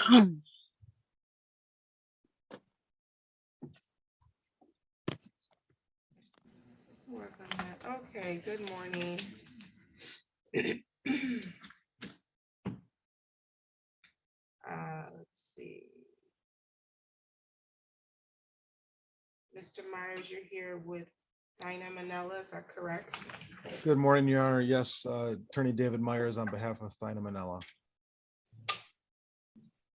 Work on that. Okay, good morning. Let's see. Mr. Myers, you're here with Dinah Manella, is that correct? Good morning, Your Honor. Yes, Attorney David Myers on behalf of Thina Manella.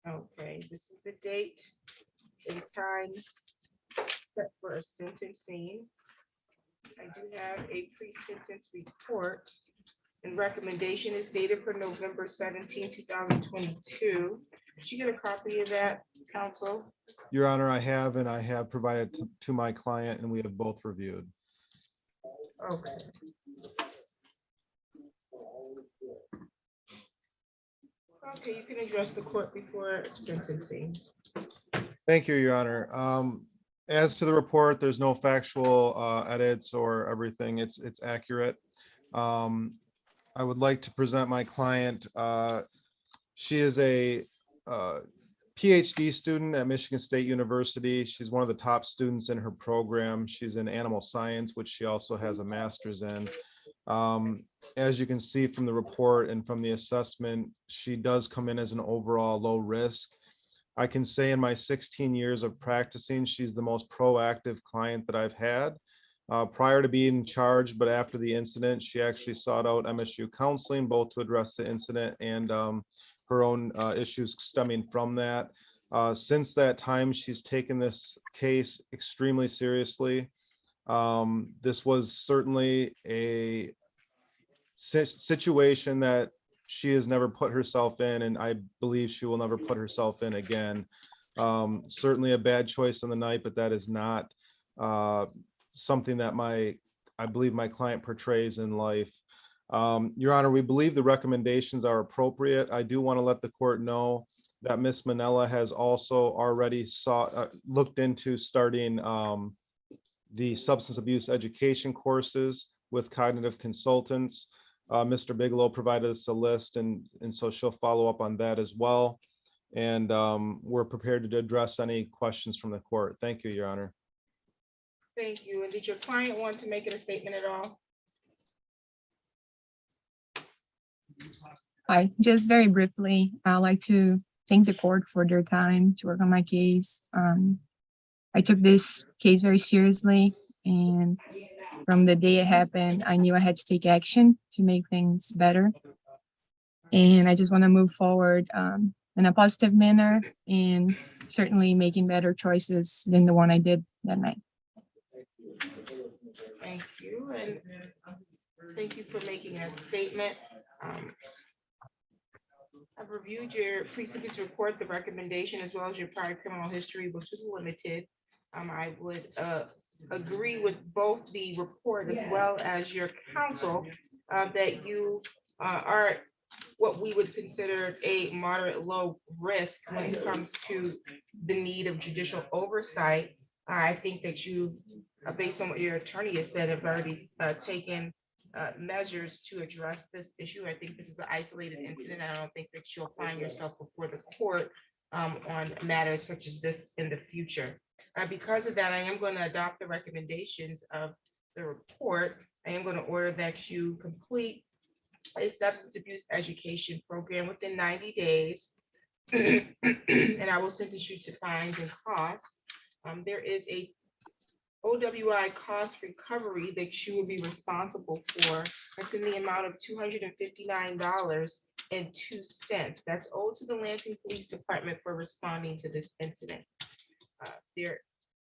Okay, this is the date and time set for a sentencing. I do have a pre-sentence report and recommendation is dated for November 17, 2022. Did you get a copy of that, counsel? Your Honor, I have, and I have provided to my client, and we have both reviewed. Okay. Okay, you can address the court before sentencing. Thank you, Your Honor. As to the report, there's no factual edits or everything. It's accurate. I would like to present my client. She is a PhD student at Michigan State University. She's one of the top students in her program. She's in animal science, which she also has a master's in. As you can see from the report and from the assessment, she does come in as an overall low risk. I can say in my 16 years of practicing, she's the most proactive client that I've had. Prior to being charged, but after the incident, she actually sought out MSU counseling, both to address the incident and her own issues stemming from that. Since that time, she's taken this case extremely seriously. This was certainly a situation that she has never put herself in, and I believe she will never put herself in again. Certainly a bad choice on the night, but that is not something that I believe my client portrays in life. Your Honor, we believe the recommendations are appropriate. I do want to let the court know that Ms. Manella has also already looked into starting the substance abuse education courses with cognitive consultants. Mr. Bigelow provided us a list, and so she'll follow up on that as well. And we're prepared to address any questions from the court. Thank you, Your Honor. Thank you. And did your client want to make a statement at all? Hi, just very briefly, I'd like to thank the court for their time to work on my case. I took this case very seriously, and from the day it happened, I knew I had to take action to make things better. And I just want to move forward in a positive manner and certainly making better choices than the one I did that night. Thank you, and thank you for making that statement. I've reviewed your pre-sentence report, the recommendation, as well as your prior criminal history, which is limited. I would agree with both the report as well as your counsel that you are what we would consider a moderate low risk when it comes to the need of judicial oversight. I think that you, based on what your attorney has said, have already taken measures to address this issue. I think this is an isolated incident. I don't think that you'll find yourself before the court on matters such as this in the future. Because of that, I am going to adopt the recommendations of the report. I am going to order that you complete a substance abuse education program within 90 days, and I will sentence you to fines and costs. There is a OWI cost recovery that you will be responsible for. That's in the amount of $259.02. That's owed to the Lansing Police Department for responding to this incident. There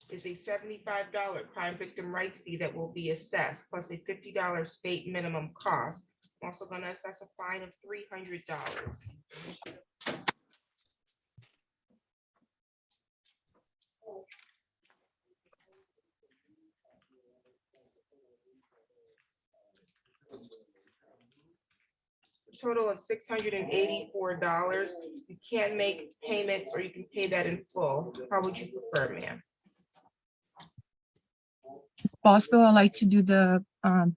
is a $75 crime victim rights fee that will be assessed, plus a $50 state minimum cost. I'm also going to assess a fine of $300. A total of $684. You can make payments or you can pay that in full. How would you prefer, ma'am? Possible, I'd like to do the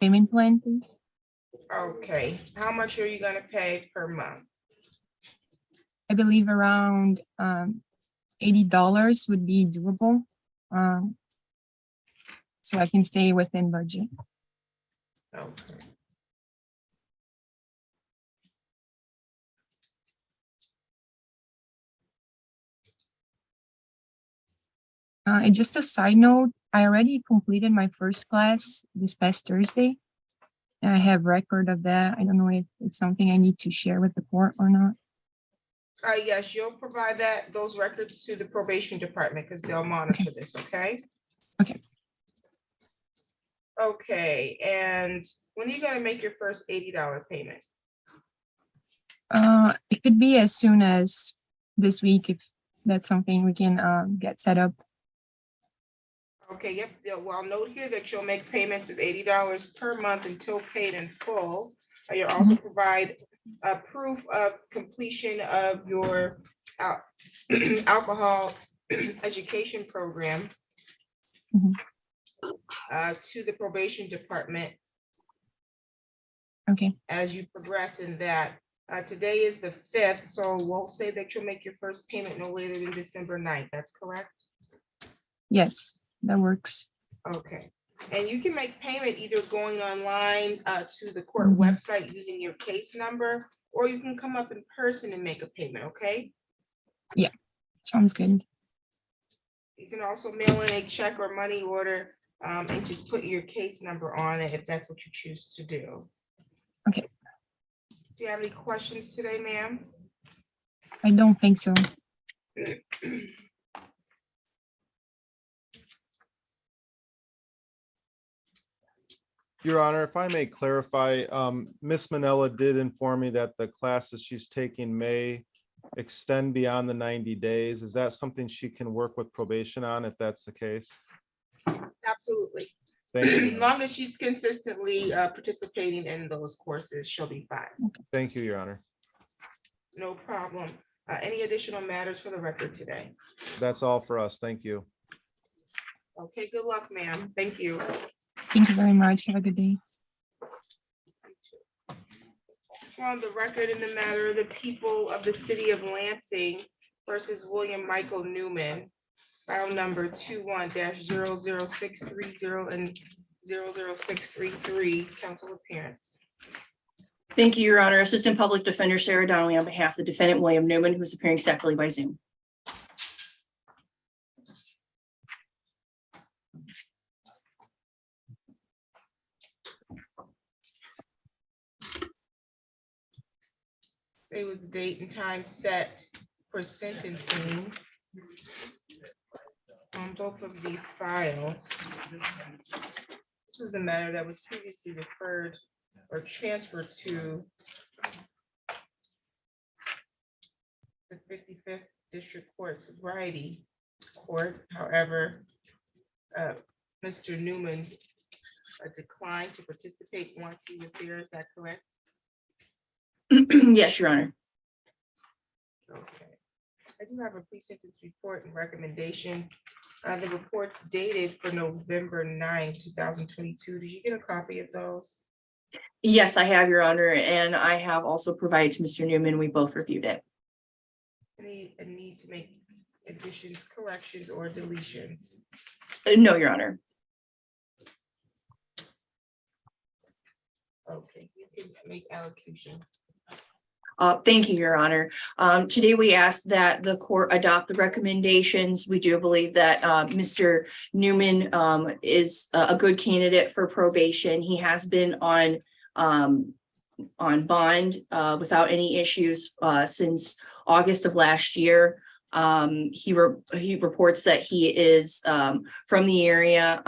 payment plan, please. Okay, how much are you going to pay per month? I believe around $80 would be doable. So I can stay within budget. Okay. And just a side note, I already completed my first class this past Thursday. And I have record of that. I don't know if it's something I need to share with the court or not. Yes, you'll provide those records to the probation department because they'll monitor this, okay? Okay. Okay, and when are you gonna make your first $80 payment? It could be as soon as this week if that's something we can get set up. Okay, yep, well, I'll note here that you'll make payments of $80 per month until paid in full. You'll also provide a proof of completion of your alcohol education program Mhm. To the probation department Okay. as you progress in that. Today is the 5th, so we'll say that you'll make your first payment no later than December 9th. That's correct? Yes, that works. Okay, and you can make payment either going online to the court Mhm. website using your case number, or you can come up in person and make a payment, okay? Sounds good. You can also mail in a check or money order and just put your case number on it if that's what you choose to do. Okay. Do you have any questions today, ma'am? I don't think so. Your Honor, if I may clarify, Ms. Manella did inform me that the classes she's taking may extend beyond the 90 days. Is that something she can work with probation on if that's the case? Absolutely. Thank As you. long as she's consistently participating in those courses, she'll be fine. Thank you, Your Honor. No problem. Any additional matters for the record today? That's all for us. Thank you. Okay, good luck, ma'am. Thank you. Thank you very much. Have a good day. On the record in the matter of the people of the city of Lansing versus William Michael Newman, file number 21-00630 and 00633, council appearance. Thank you, Your Honor. Assistant Public Defender Sarah Donnelly on behalf of the defendant William Newman, who is appearing separately by Zoom. It was the date and time set for sentencing on both of these files. This is a matter that was previously referred or transferred to the 55th District Court Sobriety Court. However, Mr. Newman declined to participate once he was there. Is that correct? Yes, Your Honor. Okay. I do have a pre-sentence report and recommendation. The report's dated for November 9, 2022. Did you get a copy of those? Yes, I have, Your Honor, and I have also provided to Mr. Newman. We both reviewed it. Any need to make additions, corrections, or deletions? No, Your Honor. Okay, you can make allocution. Thank you, Your Honor. Today we ask that the court adopt the recommendations. We do believe that Mr. Newman is a good candidate for probation. He has been on bond without any issues since August of last year. He reports that he is from the area,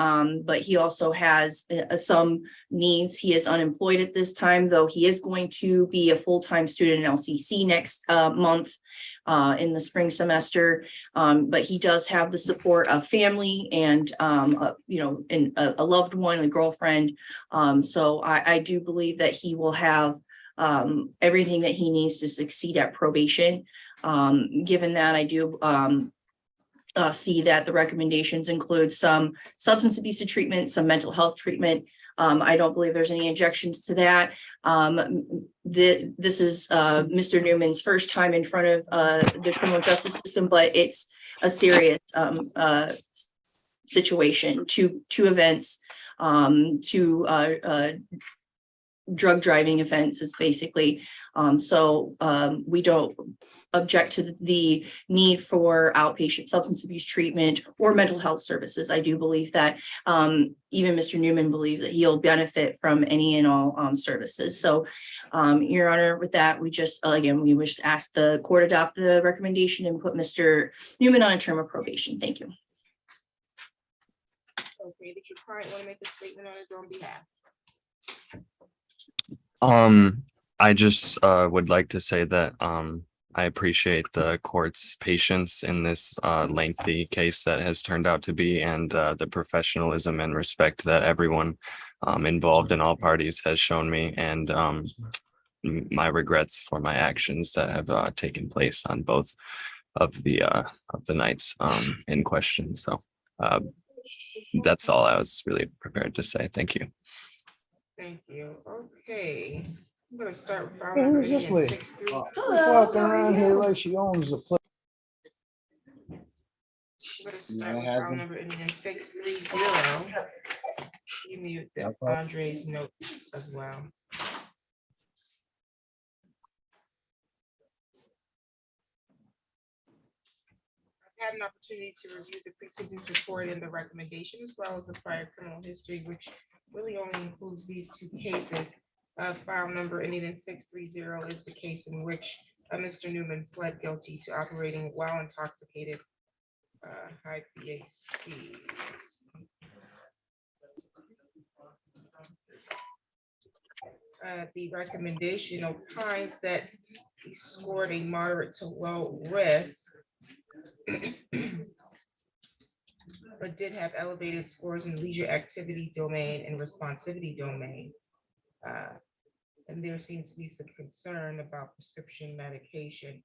but he also has some needs. He is unemployed at this time, though he is going to be a full-time student in LCC next month in the spring semester. But he does have the support of family and, and a loved one, a girlfriend. So I do believe that he will have everything that he needs to succeed at probation. Given that, I do see that the recommendations include some substance abuse treatment, some mental health treatment. I don't believe there's any objections to that. This is Mr. Newman's first time in front of the criminal justice system, but it's a serious situation. Two events, two drug driving offenses, basically. We don't object to the need for outpatient substance abuse treatment or mental health services. I do believe that even Mr. Newman believes that he'll benefit from any and all services. So, Your Honor, with that, we just, again, we wish to ask the court adopt the recommendation and put Mr. Newman on a term of probation. Thank you. Okay, did your client want to make a statement on his own behalf? I just would like to say that I appreciate the court's patience in this lengthy case that has turned out to be, and the professionalism and respect that everyone involved in all parties has shown me, and my regrets for my actions that have taken place on both of the nights in question. So that's all I was really prepared to say. Thank you. Thank you. Okay. I'm gonna start with file Hey, number who's this ending in lady? 63. Walking around here like she owns the place. I'm gonna start with has file them. number ending in 630. You mute the Andre's note as well. I've had an opportunity to review the pre-sentence report and the recommendation, as well as the prior criminal history, which really only includes these two cases. File number ending in 630 is the case in which Mr. Newman pled guilty to operating while intoxicated high PAC. The recommendation opines that he scored a moderate to low risk, but did have elevated scores in leisure activity domain and responsivity domain. And there seems to be some concern about prescription medication.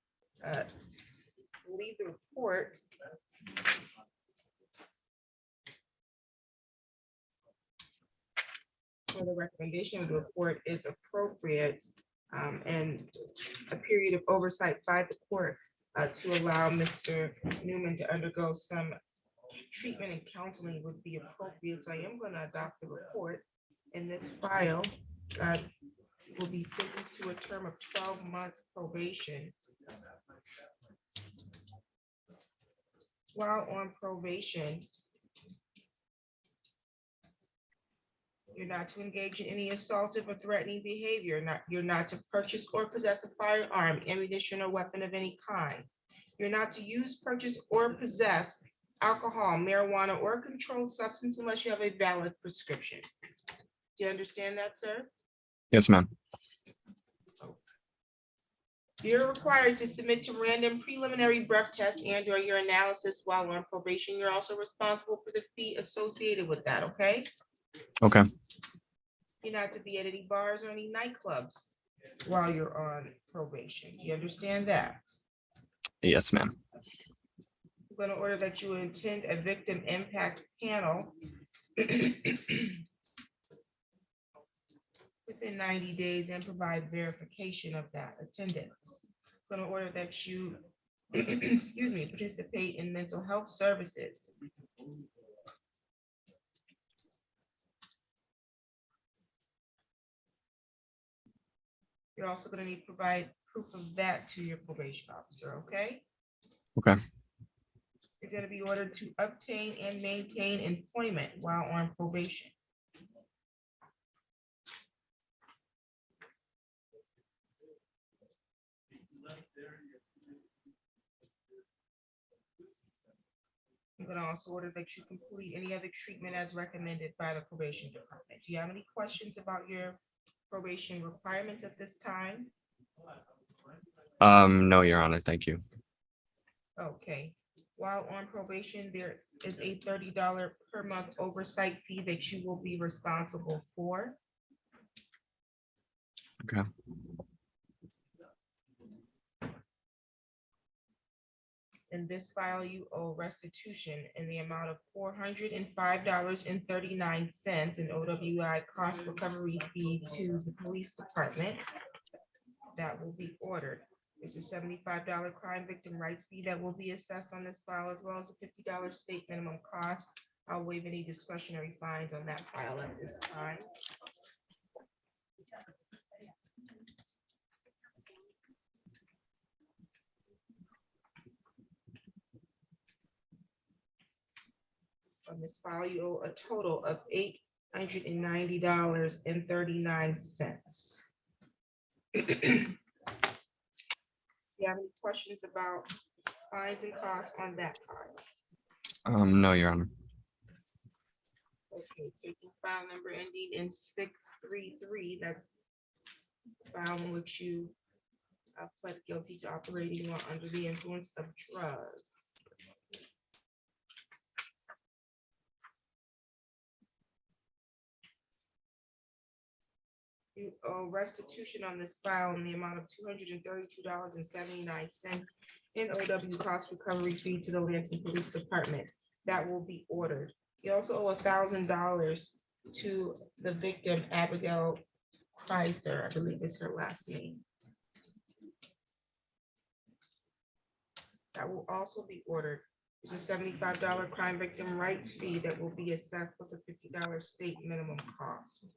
Leave the report. For the recommendation of the report is appropriate, and a period of oversight by the court to allow Mr. Newman to undergo some treatment and counseling would be appropriate. So I am going to adopt the report, and this file will be sentenced to a term of 12 months probation. While on probation, you're not to engage in any assaultive or threatening behavior. You're not to purchase or possess a firearm, ammunition, or weapon of any kind. You're not to use, purchase, or possess alcohol, marijuana, or a controlled substance unless you have a valid prescription. Do you understand that, sir? Yes, ma'am. You're required to submit to random preliminary breath test and or your analysis while on probation. You're also responsible for the fee associated with that, okay? Okay. You're not to be at any bars or any nightclubs while you're on probation. Do you understand that? Yes, ma'am. I'm going to order that you attend a victim impact panel within 90 days and provide verification of that attendance. I'm going to order that you, excuse me, participate in mental health services. You're also going to need to provide proof of that to your probation officer, okay? Okay. You're going to be ordered to obtain and maintain employment while on probation. I'm going to also order that you complete any other treatment as recommended by the probation department. Do you have any questions about your probation requirements at this time? No, Your Honor. Thank you. Okay. While on probation, there is a $30 per month oversight fee that you will be responsible for. In this file, you owe restitution in the amount of $405.39 in OWI cost recovery fee to the police department. That will be ordered. There's a $75 crime victim rights fee that will be assessed on this file, as well as a $50 state minimum cost. I'll waive any discretionary fines on that file at this time. On this file, you owe a total of $890.39. You have any questions about fines and costs on that file? No, Your Honor. Okay, taking file number ending in 633, that's the file in which you pled guilty to operating while under the influence of drugs. You owe restitution on this file in the amount of $232.79 in OW cost recovery fee to the Lansing Police Department. That will be ordered. You also owe $1,000 to the victim, Abigail Kreiser, I believe is her last name. That will also be ordered. There's a $75 crime victim rights fee that will be assessed plus a $50 state minimum cost.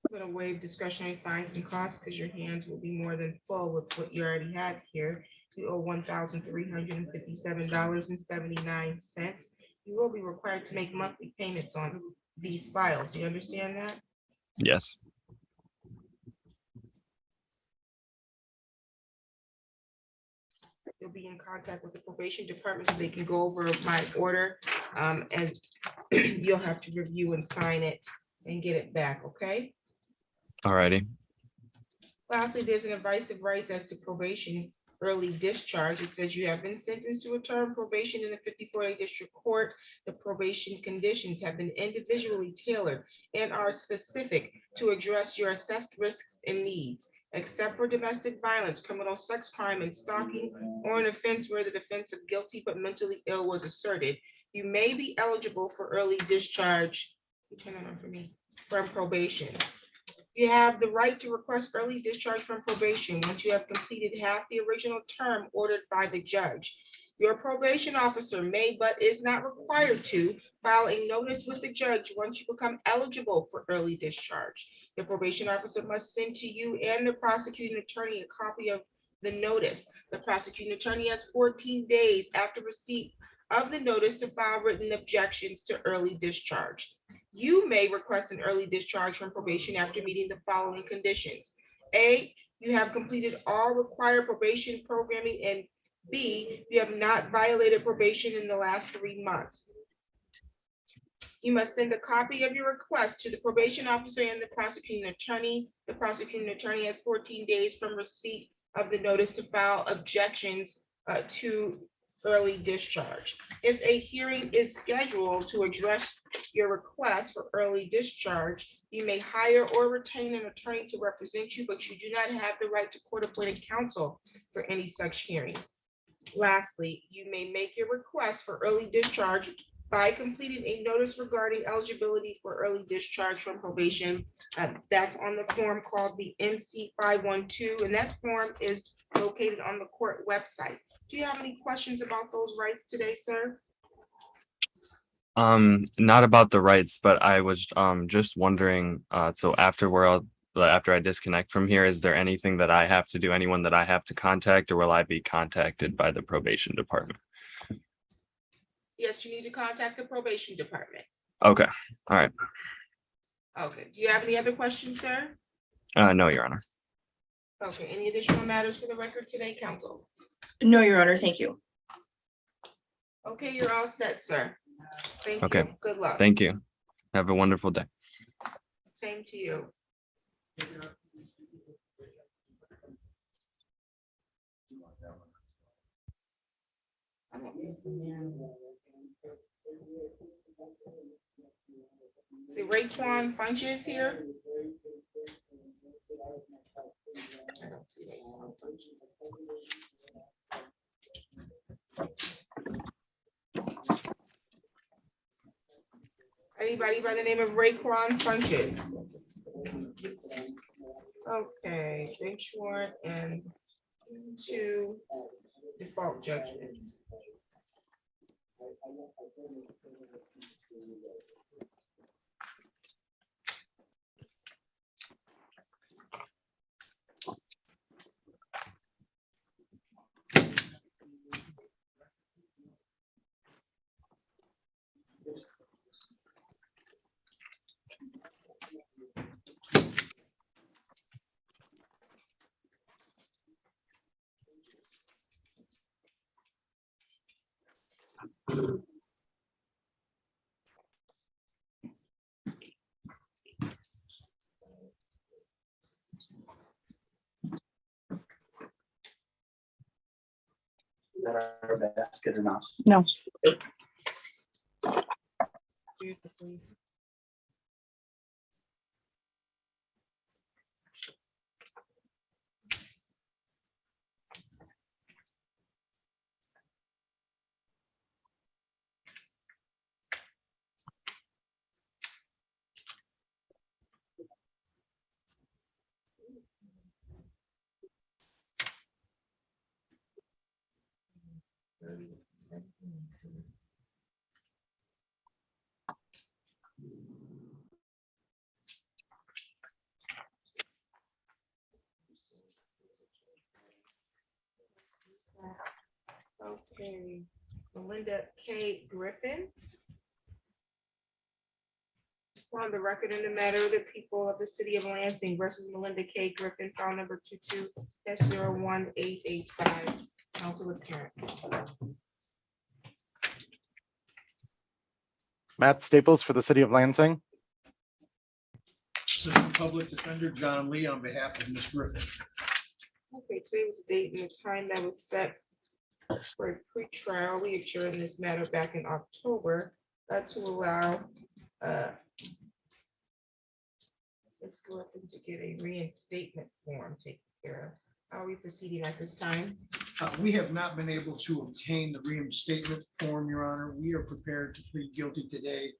I'm going to waive discretionary fines and costs because your hands will be more than full with what you already have here. You owe $1,357.79. You will be required to make monthly payments on these files. Do you understand that? Yes. You'll be in contact with the probation department so they can go over my order, and you'll have to review and sign it and get it back, okay? Alrighty. Lastly, there's an advice of rights as to probation early discharge. It says you have been sentenced to a term probation in the 54A District Court. The probation conditions have been individually tailored and are specific to address your assessed risks and needs. Except for domestic violence, criminal sex crime, and stalking, or an offense where the defense of guilty but mentally ill was asserted, you may be eligible for early discharge. Turn that on for me. From probation. You have the right to request early discharge from probation once you have completed half the original term ordered by the judge. Your probation officer may, but is not required to, file a notice with the judge once you become eligible for early discharge. The probation officer must send to you and the prosecuting attorney a copy of the notice. The prosecuting attorney has 14 days after receipt of the notice to file written objections to early discharge. You may request an early discharge from probation after meeting the following conditions. A, you have completed all required probation programming, and B, you have not violated probation in the last 3 months. You must send a copy of your request to the probation officer and the prosecuting attorney. The prosecuting attorney has 14 days from receipt of the notice to file objections to early discharge. If a hearing is scheduled to address your request for early discharge, you may hire or retain an attorney to represent you, but you do not have the right to court-appointed counsel for any such hearing. Lastly, you may make your request for early discharge by completing a notice regarding eligibility for early discharge from probation. That's on the form called the NC 512, and that form is located on the court website. Do you have any questions about those rights today, sir? Not about the rights, but I was just wondering, so after I disconnect from here, is there anything that I have to do, anyone that I have to contact, or will I be contacted by the probation department? Yes, you need to contact the probation department. Okay, all right. Okay, do you have any other questions, sir? No, Your Honor. Okay, any additional matters for the record today, counsel? No, Your Honor, thank you. Okay, you're all set, sir. Thank Okay. you. Good luck. Thank you. Have a wonderful day. Same to you. See, Raekwon Funches here. I don't see Raekwon Funches. Anybody by the name of Raekwon Funches? Okay, bench warrant and 2 default judgments. That our basket or not? No. Please. Okay, Melinda K. Griffin. On the record in the matter of the people of the city of Lansing versus Melinda K. Griffin, file number 22-01885. Council appearance. Matt Staples for the city of Lansing. Assistant Public Defender John Lee on behalf of Ms. Griffin. Okay, today was the date and the time that was set for a pretrial. We adjourned this matter back in October to allow Ms. Griffin to get a reinstatement form taken care of. How are we proceeding at this time? We have not been able to obtain the reinstatement form, Your Honor. We are prepared to plead guilty today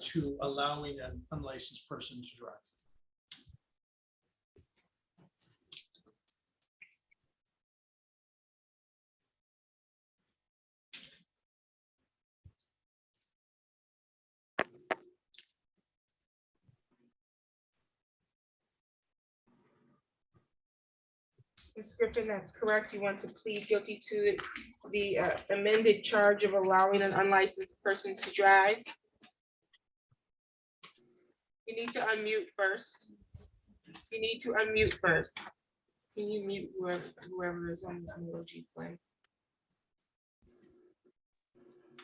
to allowing an unlicensed person to drive. Ms. Griffin, that's correct. You want to plead guilty to the amended charge of allowing an unlicensed person to drive? You need to unmute first. You need to unmute first. Can you mute whoever is on this emoji play?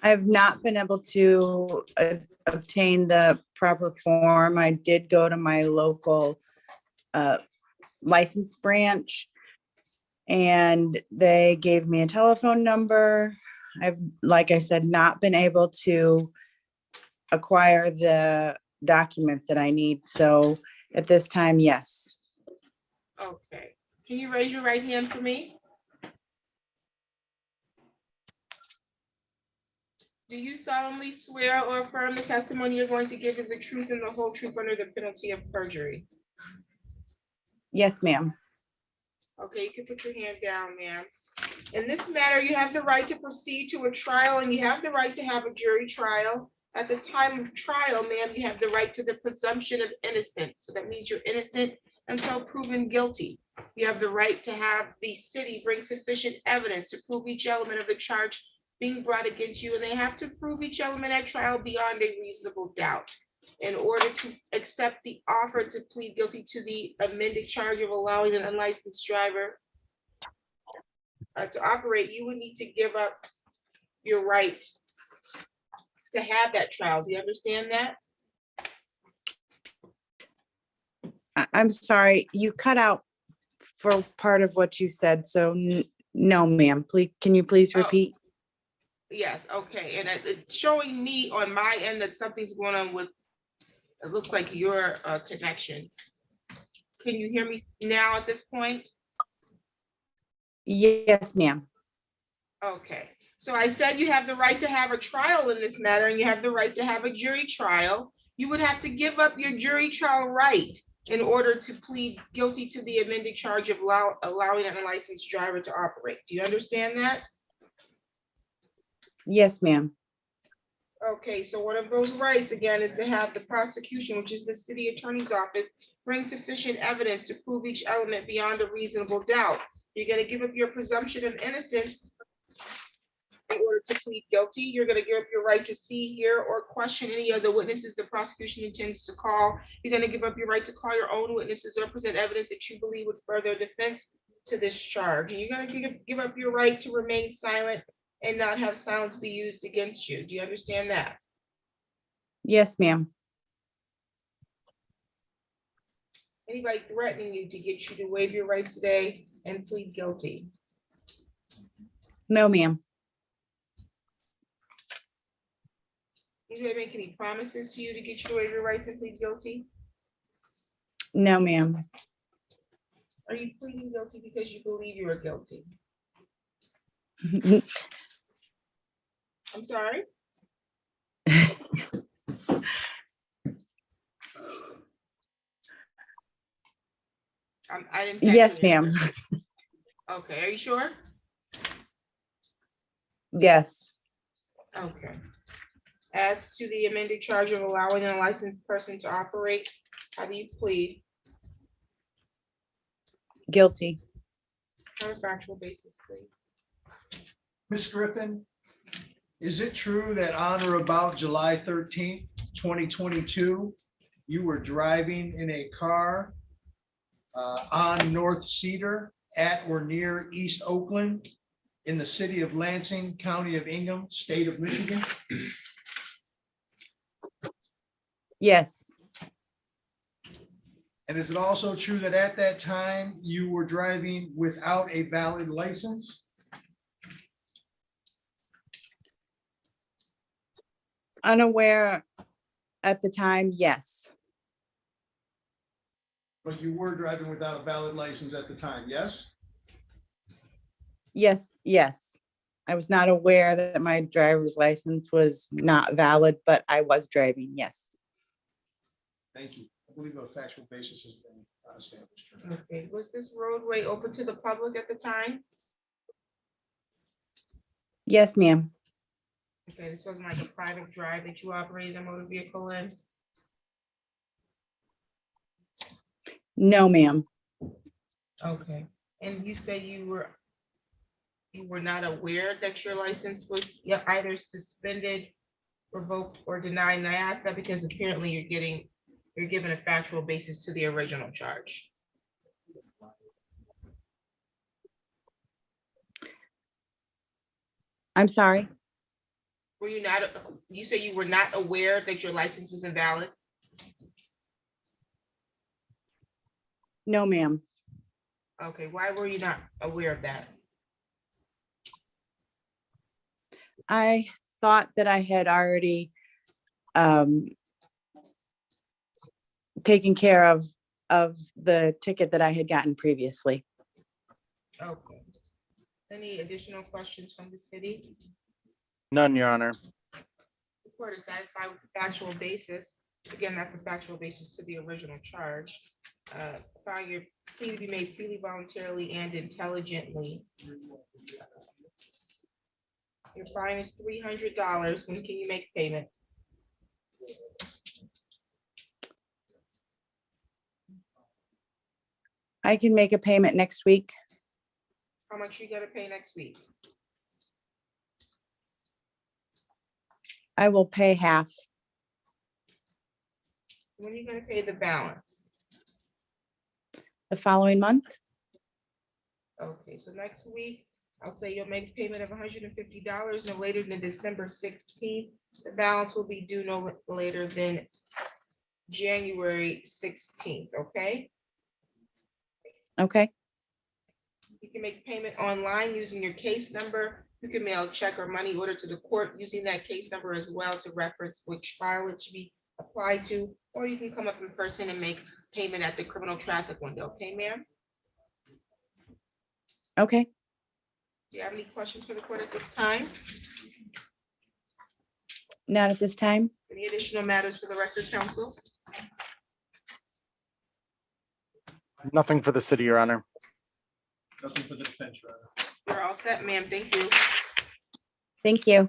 I have not been able to obtain the proper form. I did go to my local license branch and they gave me a telephone number. I've, like I said, not been able to acquire the document that I need. So at this time, yes. Okay. Can you raise your right hand for me? Do you solemnly swear or affirm the testimony you're going to give is the truth and the whole truth under the penalty of perjury? Yes, ma'am. Okay, you can put your hand down, ma'am. In this matter, you have the right to proceed to a trial and you have the right to have a jury trial. At the time of trial, ma'am, you have the right to the presumption of innocence. So that means you're innocent until proven guilty. You have the right to have the city bring sufficient evidence to prove each element of the charge being brought against you, and they have to prove each element at trial beyond a reasonable doubt. In order to accept the offer to plead guilty to the amended charge of allowing an unlicensed driver to operate, you would need to give up your right to have that trial. Do you understand that? I'm sorry, you cut out for part of what you said. So no, ma'am, please, can you please Oh. repeat? Yes, okay, and it's showing me on my end that something's going on with, it looks like your connection. Can you hear me now at this point? Yes, ma'am. Okay, so I said you have the right to have a trial in this matter, and you have the right to have a jury trial. You would have to give up your jury trial right in order to plead guilty to the amended charge of allowing an unlicensed driver to operate. Do you understand that? Yes, ma'am. Okay, so one of those rights, again, is to have the prosecution, which is the city attorney's office, bring sufficient evidence to prove each element beyond a reasonable doubt. You're gonna give up your presumption of innocence in order to plead guilty. You're gonna give up your right to see, hear, or question any of the witnesses the prosecution intends to call. You're gonna give up your right to call your own witnesses or present evidence that you believe would further defense to this charge. And you're gonna give up your right to remain silent and not have silence be used against you. Do you understand that? Yes, ma'am. Anybody threatening you to get you to waive your rights today and plead guilty? No, ma'am. Anybody make any promises to you to get you to waive your rights and plead guilty? No, ma'am. Are you pleading guilty because you believe you are guilty? I'm sorry? I didn't. catch Yes, your ma'am. answer. Okay, are you sure? Yes. Okay. Adds to the amended charge of allowing an unlicensed person to operate. How do you plead? Guilty. On a factual basis, please. Ms. Griffin, is it true that on or about July 13th, 2022, you were driving in a car on North Cedar at or near East Oakland in the city of Lansing, county of Ingham, state of Michigan? Yes. And is it also true that at that time you were driving without a valid license? Unaware at the time, yes. But you were driving without a valid license at the time, yes? Yes, yes. I was not aware that my driver's license was not valid, but I was driving, yes. Thank you. I believe a factual basis has been established. Okay, was this roadway open to the public at the time? Yes, ma'am. Okay, this wasn't like a private drive that you operated a motor vehicle in? No, ma'am. Okay, and you say you were not aware that your license was either suspended, revoked, or denied? And I ask that because apparently you're given a factual basis to the original charge. I'm sorry. Were you not, you say you were not aware that your license was invalid? No, ma'am. Okay, why were you not aware of that? I thought that I had already taken care of the ticket that I had gotten previously. Okay. Any additional questions from the city? None, Your Honor. The court is satisfied with the factual basis. Again, that's a factual basis to the original charge. Found your plea to be made freely, voluntarily, and intelligently. Your fine is $300. When can you make payment? I can make a payment next week. How much you gotta pay next week? I will pay half. When are you gonna pay the balance? The following month. Okay, so next week, I'll say you'll make payment of $150 no later than December 16th. The balance will be due no later than January 16th, okay? Okay. You can make payment online using your case number You can mail a check or money order to the court using that case number as well to reference which file it should be applied to, or you can come up in person and make payment at the criminal traffic window. Okay, ma'am? Okay. Do you have any questions for the court at this time? Not at this time. Any additional matters for the record, counsel? Nothing for the city, Your Honor. Nothing for the defense, Your Honor. You're all set, ma'am. Thank you. Thank you.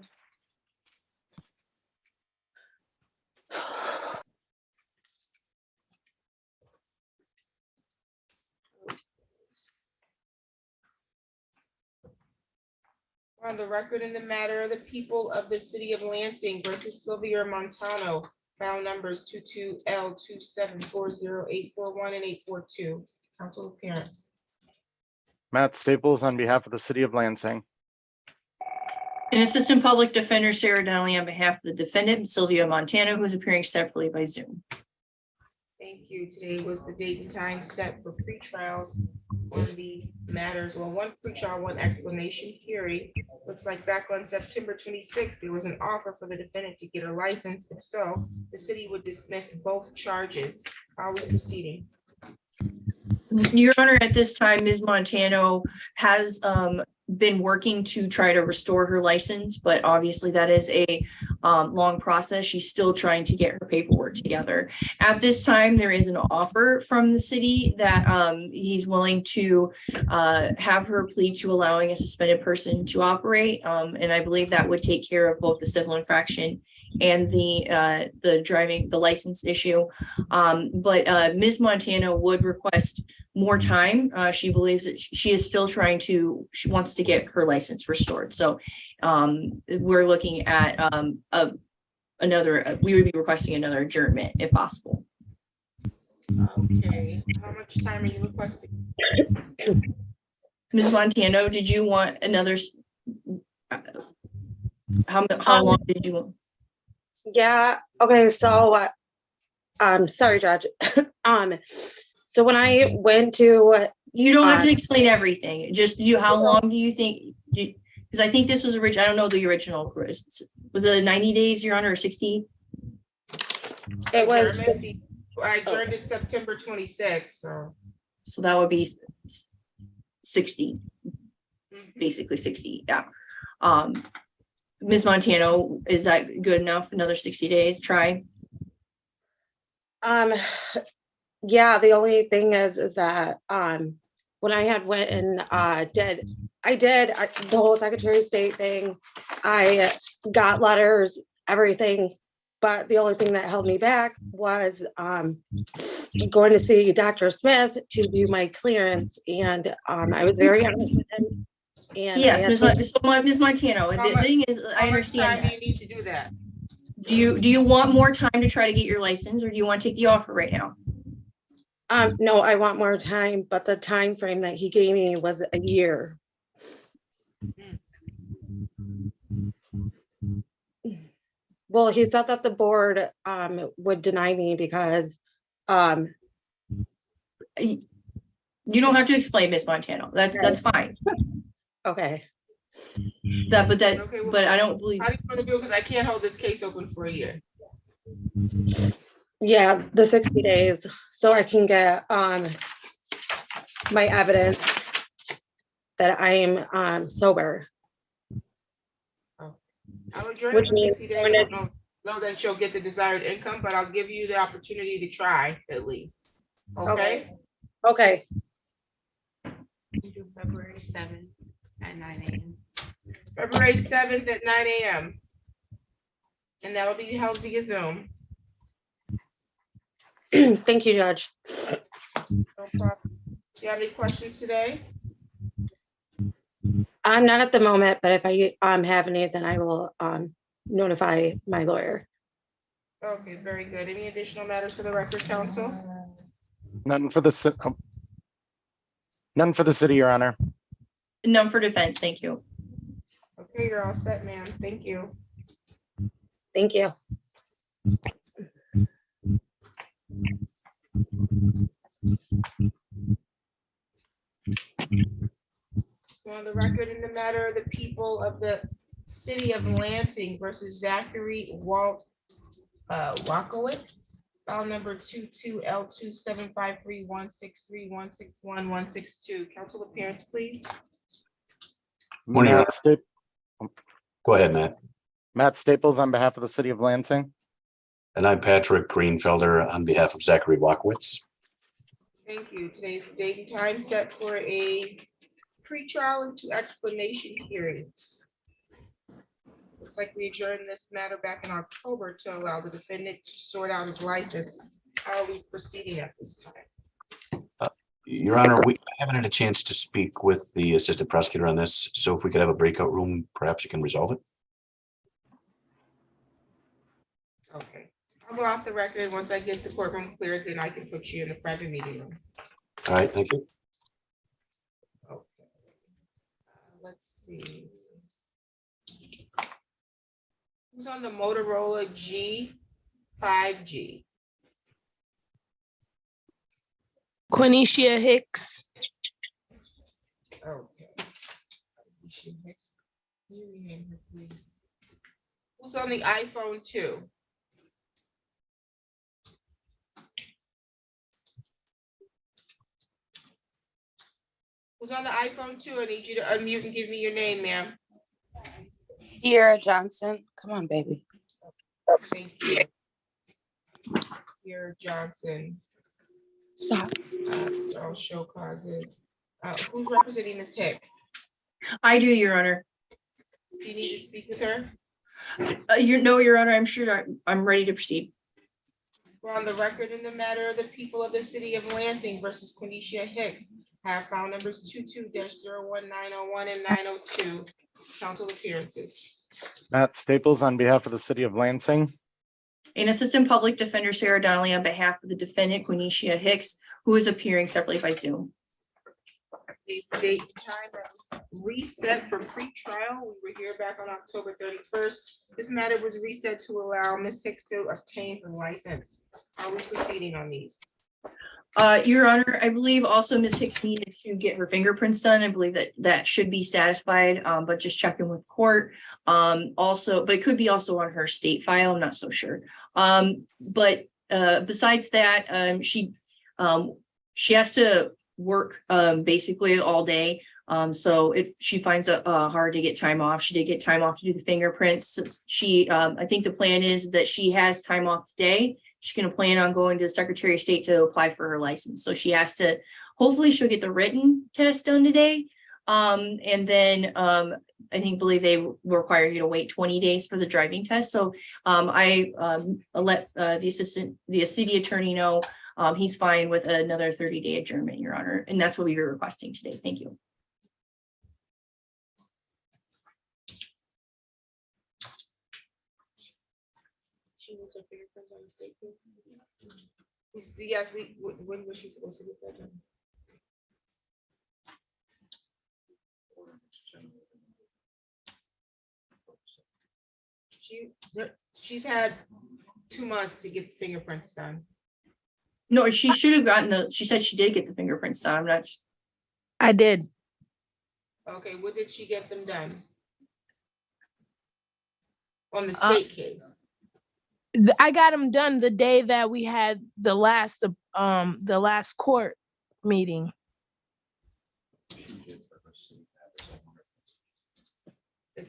On the record in the matter of the people of the city of Lansing versus Sylvia Montano, file numbers 22L2740841 and 842. Counsel appearance. Matt Staples on behalf of the city of Lansing. And Assistant Public Defender Sarah Donnelly on behalf of the defendant Sylvia Montano, who is appearing separately by Zoom. Thank you. Today was the date and time set for pretrials on these matters. Well, one pretrial, one explanation hearing. Looks like back on September 26th, there was an offer for the defendant to get a license. If so, the city would dismiss both charges. How are we proceeding? Your Honor, at this time, Ms. Montano has been working to try to restore her license, but obviously that is a long process. She's still trying to get her paperwork together. At this time, there is an offer from the city that he's willing to have her plead to allowing a suspended person to operate. And I believe that would take care of both the civil infraction and the driving, the license issue. But Ms. Montano would request more time. She believes that she is still trying to, she wants to get her license restored. So we're looking at we would be requesting another adjournment if possible. Okay, how much time are you requesting? Ms. Montano, did you want another, how long did you want? Yeah, okay, so sorry, Judge. So when I went to You don't have to explain everything. Just how long do you think? Because I think this was original. I don't know the original. Was it 90 days, Your Honor, or 60? it was I adjourned it September 26th, so. So that would be 60, basically 60. Yeah. Ms. Montano, is that good enough? Another 60 days? Try. yeah, the only thing is that when I had went and did the whole Secretary of State thing, I got letters, everything, but the only thing that held me back was going to see Dr. Smith to do my clearance, and I was very honest with him. And Yes, Ms. Montano, How the much- thing is, I How much time understand do that. you need to do that? Do you want more time to try to get your license, or do you want to take the offer right now? no, I want more time, but the time frame that he gave me was a year. Well, he said that the board would deny me because You don't have to explain, Ms. Montano. That's fine. okay. Okay, well, But I don't believe. How do you want to do it? Because I can't hold this case open for a year. Yeah, the 60 days, so I can get my evidence that I am sober. I'll adjourn Which it for means 60 days. I don't know that she'll get the desired income, but I'll give you the opportunity to try at least. Okay? Okay, Do February 7th at 9 a.m. February 7th at 9 a.m. And that'll be held via Zoom. thank you, Judge. No problem. Do you have any questions today? I'm not at the moment, but if I have any, then I will notify my lawyer. Okay, very good. Any additional matters for the record, counsel? None for the city, Your Honor. None for defense. Thank you. Okay, you're all set, ma'am. Thank you. Thank you. On the record in the matter of the people of the city of Lansing versus Zachary Wakowitz, file number 22L27531631616162. Council appearance, please. Morning, Your Matt Go ahead, Matt. Matt Staples on behalf of the city of Lansing. And I'm Patrick Greenfelder on behalf of Zachary Walkowitz. Thank you. Today's date and time set for a pretrial and two explanation hearings. Looks like we adjourned this matter back in October to allow the defendant to sort out his license. How are we proceeding at this time? Your Honor, we haven't had a chance to speak with the assistant prosecutor on this, so if we could have a breakout room, perhaps you can resolve it. Okay, I'll go off the record. Once I get the courtroom cleared, then I can put you in the private meeting room. All right, thank you. Okay. Let's see. Who's on the Motorola G5G? Quinicia Hicks. Okay. Can you rename her, please? Who's on the iPhone 2? Who's on the iPhone 2? I need you to unmute and give me your name, ma'am. Kiera Johnson. Come on, baby. Thank you. Here, Johnson. Stop. All show causes. Who's representing Ms. Hicks? I do, Your Honor. Do you need to speak with her? Your Honor, I'm sure I'm ready to proceed. We're on the record in the matter of the people of the city of Lansing versus Quinicia Hicks. Have file numbers 22-01901 and 902. Council appearances. Matt Staples on behalf of the city of Lansing. An assistant public defender, Sarah Donnelly, on behalf of the defendant, Quinicia Hicks, who is appearing separately by Zoom. The date and time that was reset for pre-trial. We were here back on October 31st. This matter was reset to allow Ms. Hicks to obtain her license. Are we proceeding on these? Your Honor, I believe also Ms. Hicks needed to get her fingerprints done. I believe that should be satisfied, but just checking with court. Also, but it could be also on her state file. I'm not so sure. But besides that, she has to work basically all day. So if she finds it hard to get time off, she did get time off to do the fingerprints. So I think the plan is that she has time off today. She's going to plan on going to the Secretary of State to apply for her license. So she has to, hopefully she'll get the written test done today. And then I believe they require you to wait 20 days for the driving test. So I let the city attorney know he's fine with another 30-day adjournment, Your Honor. And that's what we were requesting today. Thank you. She needs her fingerprints on the state. Yes, when was she supposed to get that done? She's had 2 months to get the fingerprints done. No, she should have gotten she said she did get the fingerprints done. I'm not. I did. Okay, when did she get them done? On the state case? I got them done the day that we had the last court meeting.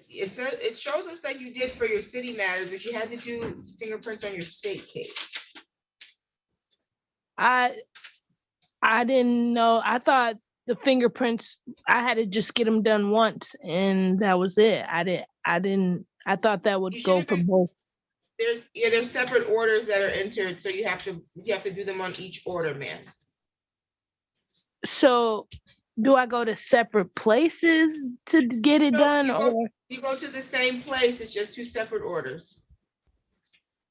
It shows us that you did for your city matters, but you had to do fingerprints on your state case. I didn't know. I thought the fingerprints, I had to just get them done once and that was it. I thought that would go for both. There's separate orders that are entered, so you have to do them on each order, ma'am. So do I go to separate places to get it done? You go to the same place, it's just two separate orders.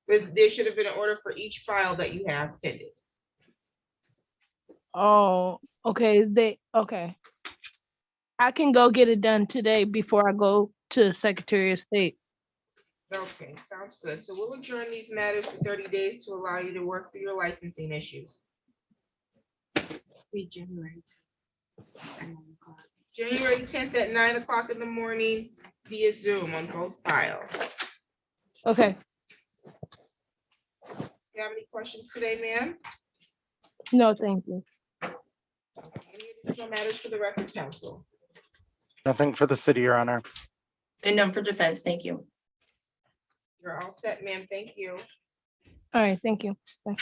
There should have been an order for each file that you have pending. Oh, okay. Okay. I can go get it done today before I go to Secretary of State. Okay, sounds good. So we'll adjourn these matters for 30 days to allow you to work through your licensing issues. January 10th at 9 o'clock in the morning via Zoom on both files. Okay, You have any questions today, ma'am? no, thank you. Any additional matters for the record, counsel? Nothing for the city, Your Honor. And none for defense. Thank you. You're all set, ma'am. Thank you. All right, thank you. No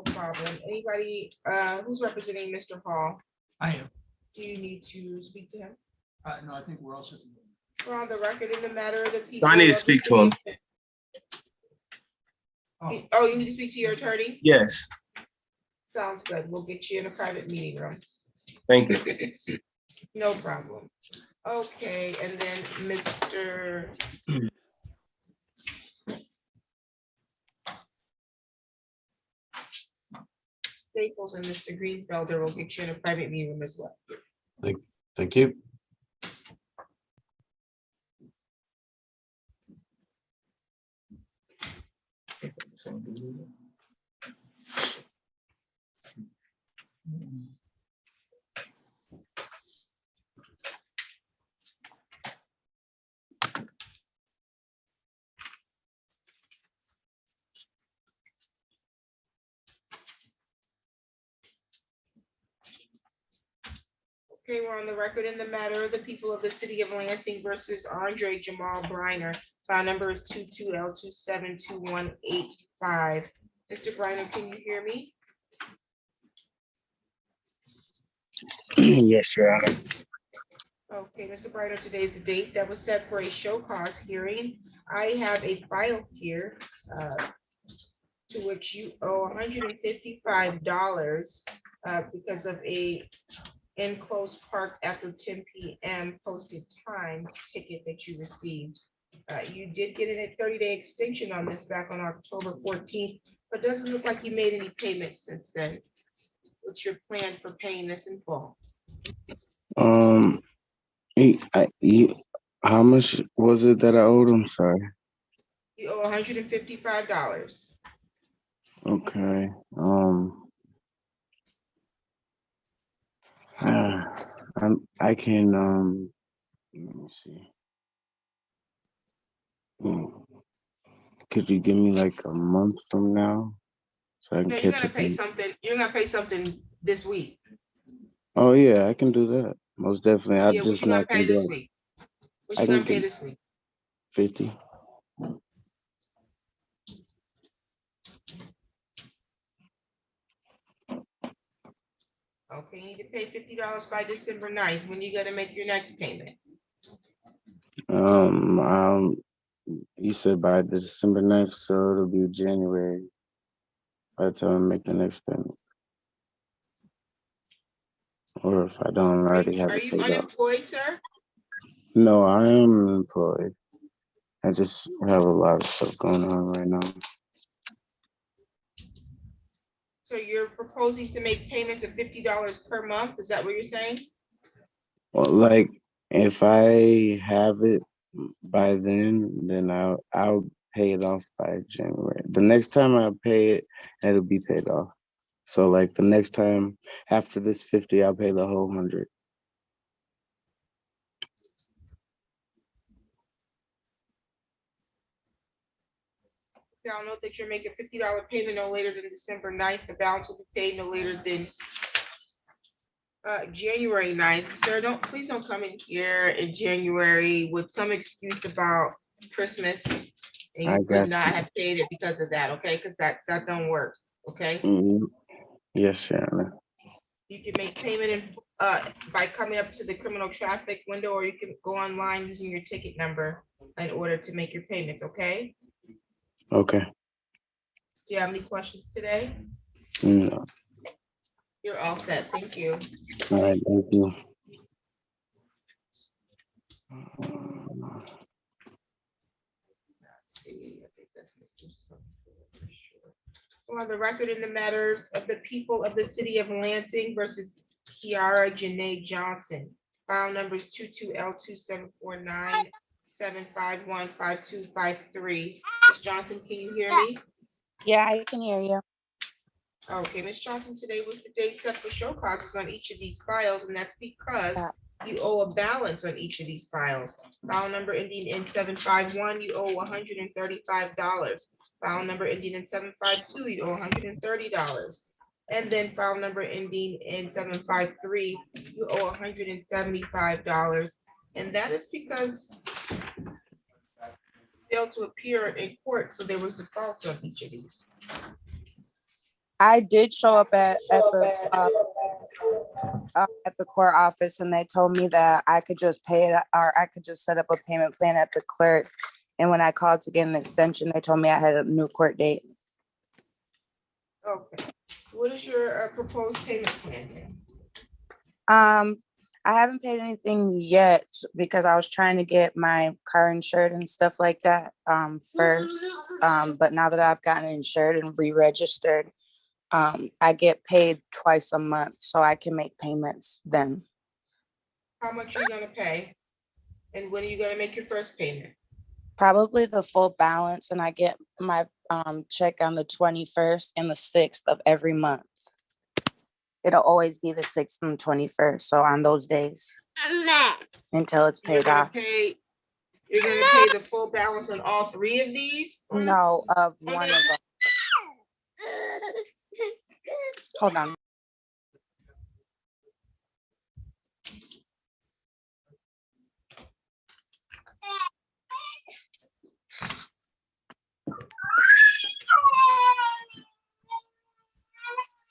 problem. Anybody who's representing Mr. Hall? I am. Do you need to speak to him? No, I think we're all set. We're on the record in the matter of the people. I need to of the speak to him. city. Oh, you need to speak to your attorney? Yes, Sounds good. We'll get you in a private meeting room. thank you. No problem. Okay, and then Mr. Staples and Mr. Greenfelder will get you in a private meeting room as well. Thank you. Okay, we're on the record in the matter of the people of the city of Lansing versus Andre Jamal Briner. File number is 22L2721885. Mr. Briner, can you hear me? Yes, Your Honor. Okay, Mr. Briner, today's the date that was set for a show cause hearing. I have a file here to which you owe $155 because of a enclosed park after 10 p.m. posted time ticket that you received. You did get a 30-day extension on this back on October 14th, but doesn't look like you made any payments since then. What's your plan for paying this in full? How much was it that I owed him? Sorry. You owe $155. Okay. I can let me see. Could you give me like a month from now so I can No, you're catch gonna up? pay something. You're gonna pay something this week. Oh yeah, I can do that. Most definitely. I'm Yeah, what just you gonna not pay gonna this do week? What I you can gonna pay get this week? 50. Okay, you need to pay $50 by December 9th. When you gonna make your next payment? You said by December 9th, so it'll be January by the time I make the next payment. Or if I don't already have Are it you paid off. unemployed, sir? No, I am employed. I just have a lot of stuff going on right now. So you're proposing to make payments of $50 per month? Is that what you're saying? Well, like if I have it by then I'll pay it off by January. The next time I pay it, it'll be paid off. So like the next time after this 50, I'll pay the whole 100. I'll note that you're making $50 payment no later than December 9th. The balance will be paid no later than January 9th. Sir, please don't come in here in January with some excuse about Christmas and I you got could not have paid it because of that, okay? Because that don't work, okay? Yes, Shannon. You can make payment by coming up to the criminal traffic window, or you can go online using your ticket number in order to make your payments, okay? Okay. Do you have any questions today? No. You're all set. Thank you. All right, thank you. On the record in the matters of the people of the city of Lansing versus Kiara Janae Johnson. File numbers 22L27497515253. Ms. Johnson, can you hear me? Yeah, I can hear you. Okay, Ms. Johnson, today was the date set for show causes on each of these files, and that's because you owe a balance on each of these files. File number ending in 751, you owe $135. File number ending in 752, you owe $130. And then file number ending in 753, you owe $175. And that is because failed to appear in court, so there was defaults on each of these. I did show up at the court office, and they told me that I could just pay it, or I could just set up a payment plan at the clerk. And when I called to get an extension, they told me I had a new court date. Okay, what is your proposed payment plan? I haven't paid anything yet because I was trying to get my car insured and stuff like that first. But now that I've gotten insured and re-registered, I get paid twice a month, so I can make payments then. How much are you gonna pay? And when are you gonna make your first payment? Probably the full balance, and I get my check on the 21st and the 6th of every month. It'll always be the 6th and the 21st, so on those days until it's paid off. You're gonna pay the full balance on all three of these? No, of one of them. Hold on.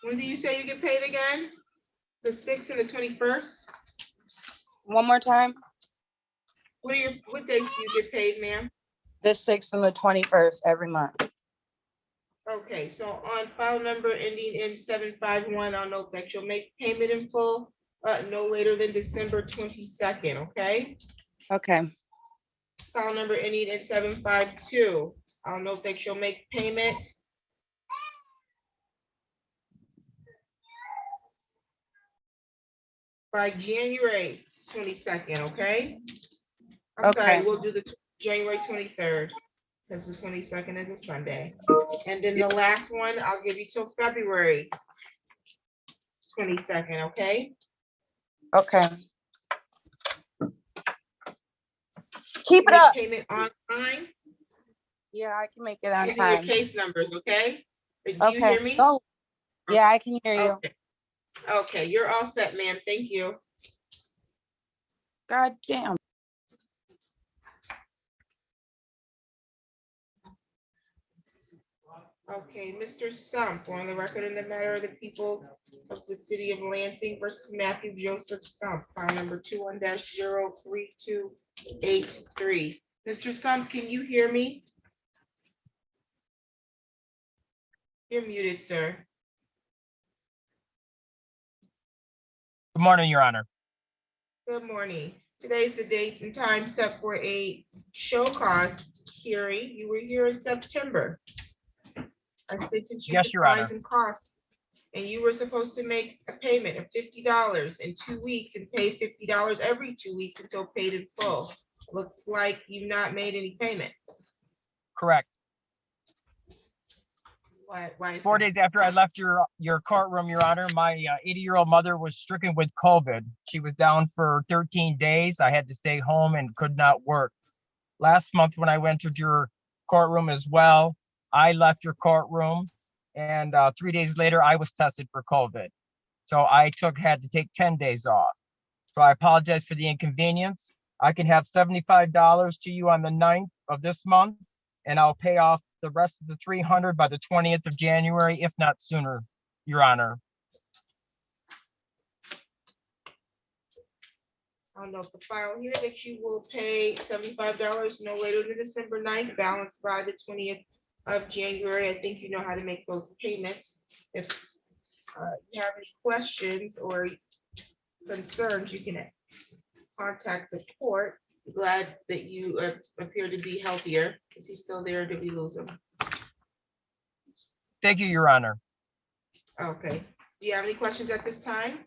When do you say you get paid again? The 6th and the 21st? One more time. What days do you get paid, ma'am? The 6th and the 21st every month. Okay, so on file number ending in 751, I'll note that you'll make payment in full no later than December 22nd, okay? Okay. File number ending in 752, I'll note that you'll make payment by January 22nd, okay? I'm sorry, we'll do the January 23rd, because the 22nd is a Sunday. And then the last one, I'll give you till February 22nd, okay? Okay. Keep it Make up. payment online. Yeah, I can make it on Using your time. case numbers, okay? Do you Okay. hear me? Oh, yeah, I can hear you. Okay. Okay, you're all set, ma'am. Thank you. God damn. Okay, Mr. Sump, on the record in the matter of the people of the city of Lansing versus Matthew Joseph Sump, file number 21-03283. Mr. Sump, can you hear me? You're muted, sir. Good morning, Your Honor. Good morning. Today's the date and time set for a show cause hearing. You were here in September. I sentenced you Yes, to Your Honor. fines and costs, and you were supposed to make a payment of $50 in 2 weeks and pay $50 every 2 weeks until paid in full. Looks like you've not made any payments. Correct. Why is 4 that? days after I left your courtroom, Your Honor, my 80-year-old mother was stricken with COVID. She was down for 13 days. I had to stay home and could not work. Last month, when I entered your courtroom as well, I left your courtroom, and 3 days later, I was tested for COVID. So I had to take 10 days off. So I apologize for the inconvenience. I can have $75 to you on the 9th of this month, and I'll pay off the rest of the $300 by the 20th of January, if not sooner, Your Honor. I'll note the file here that you will pay $75 no later than December 9th, balance by the 20th of January. I think you know how to make those payments. If you have any questions or concerns, you can contact the court. Glad that you appear to be healthier. Is he still there? Did we lose him? Thank you, Your Honor. Okay. Do you have any questions at this time?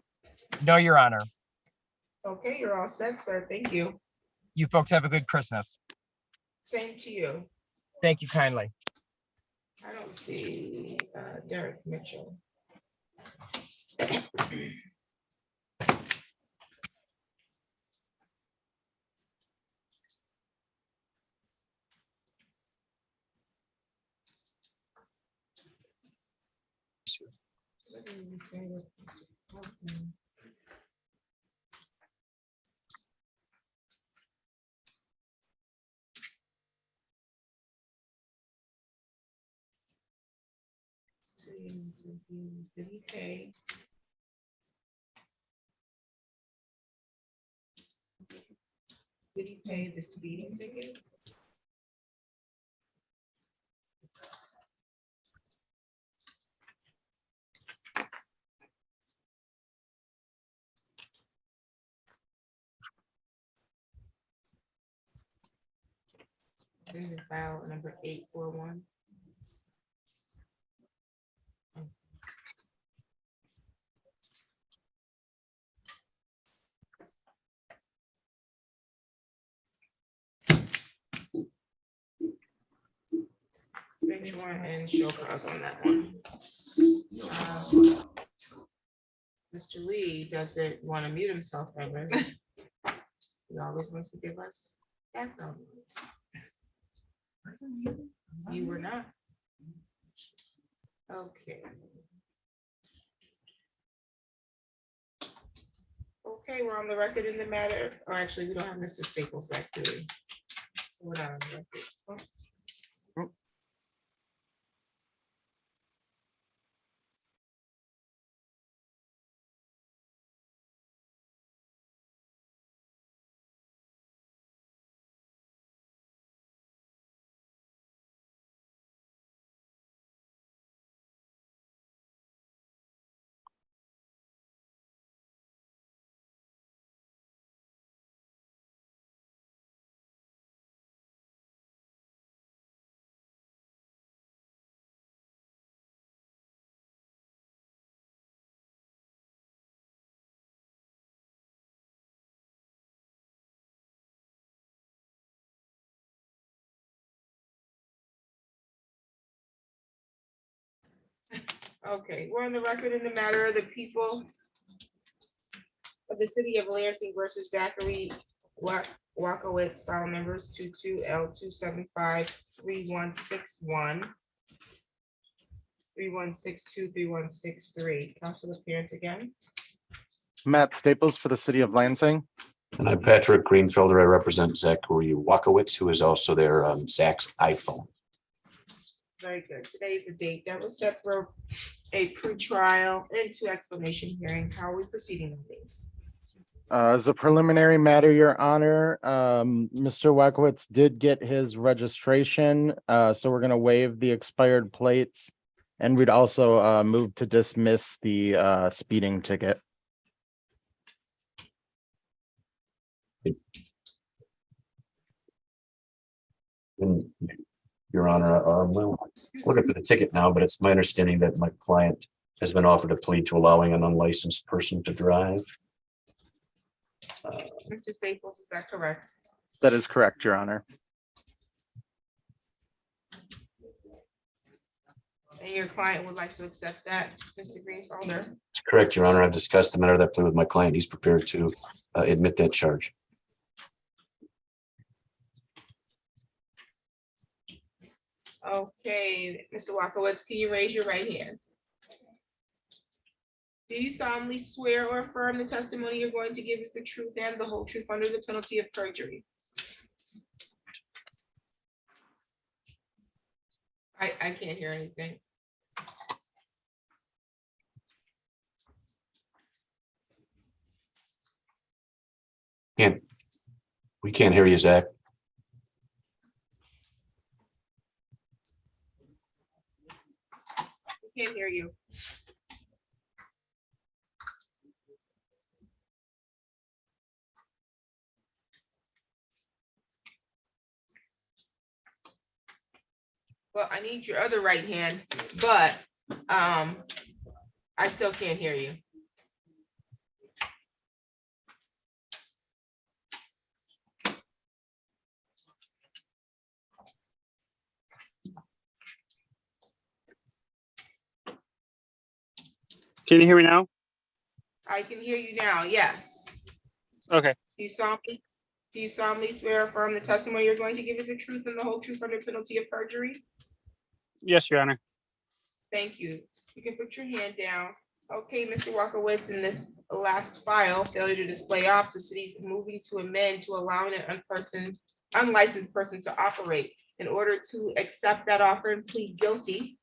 No, Your Honor. Okay, you're all set, sir. Thank you. You folks have a good Christmas. Same to you. Thank you kindly. I don't see Derek Mitchell. Did he pay? Did he pay the speeding ticket? This is file number 841. Which one and show cause on that one? Mr. Lee doesn't want to mute himself ever. He always wants to give us background. You were not. Okay. Okay, we're on the record in the matter, or actually, we don't have Mr. Staples back, do we? We're not on the record. Okay, we're on the record in the matter of the people of the city of Lansing versus Zachary Wakowitz, file numbers 22L2753161, 3162, 3163. Council appearance again. Matt Staples for the city of Lansing. And I'm Patrick Greenfelder. I represent Zachary Wakowitz, who is also there on Zach's iPhone. Very good. Today is the date that was set for a pretrial and two explanation hearings. How are we proceeding on these? As a preliminary matter, Your Honor, Mr. Wakowitz did get his registration, so we're going to waive the expired plates. And we'd also move to dismiss the speeding ticket. And Your Honor, we'll look for the ticket now, but it's my understanding that my client has been offered a plea to allowing an unlicensed person to drive. Mr. Staples, is that correct? That is correct, Your Honor. And your client would like to accept that, Mr. Greenfelder? It's correct, Your Honor. I've discussed the matter of that plea with my client. He's prepared to admit that charge. Okay, Mr. Wakowitz, can you raise your right hand? Do you solemnly swear or affirm the testimony you're going to give is the truth and the whole truth under the penalty of perjury? I can't hear anything. We can't hear you, Zach. We can't hear you. Well, I need your other right hand, but I still can't hear you. Can you hear me now? I can hear you now, yes. Okay. Do you solemnly swear or affirm the testimony you're going to give is the truth and the whole truth under penalty of perjury? Yes, Your Honor. Thank you. You can put your hand down. Okay, Mr. Walkowitz, in this last file, failure to display ops, the city's moving to amend to allowing an unlicensed person to operate. In order to accept that offer and plead guilty,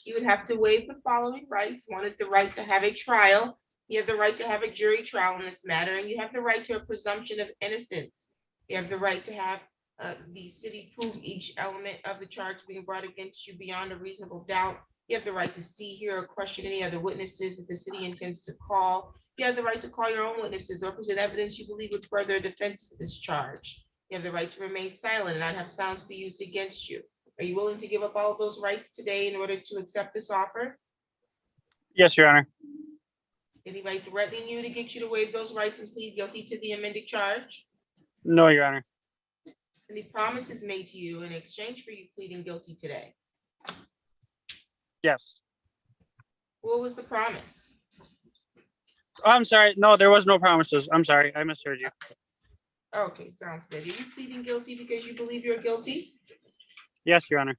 you would have to waive the following rights. One is the right to have a trial. You have the right to have a jury trial in this matter, and you have the right to a presumption of innocence. You have the right to have the city prove each element of the charge being brought against you beyond a reasonable doubt. You have the right to see, hear, or question any other witnesses that the city intends to call. You have the right to call your own witnesses or present evidence you believe would further a defense of this charge. You have the right to remain silent and not have silence be used against you. Are you willing to give up all of those rights today in order to accept this offer? Yes, Your Honor. Anybody threatening you to get you to waive those rights and plead guilty to the amended charge? No, Your Honor. Any promises made to you in exchange for you pleading guilty today? Yes. What was the promise? Oh, I'm sorry. No, there was no promises. I'm sorry. I misheard you. Okay, sounds good. Are you pleading guilty because you believe you're guilty? Yes, Your Honor.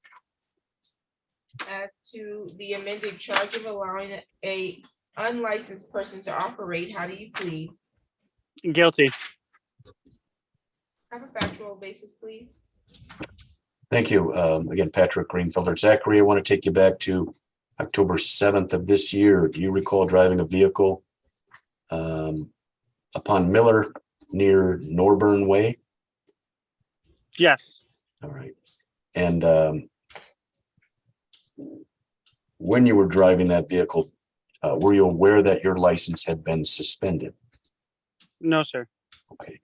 As to the amended charge of allowing a unlicensed person to operate, how do you plead? Guilty. Have a factual basis, please. Thank you. Again, Patrick Greenfelder. Zachary, I want to take you back to October 7th of this year. Do you recall driving a vehicle upon Miller near Norburn Way? Yes. All right. And when you were driving that vehicle, were you aware that your license had been suspended? No, sir. Okay.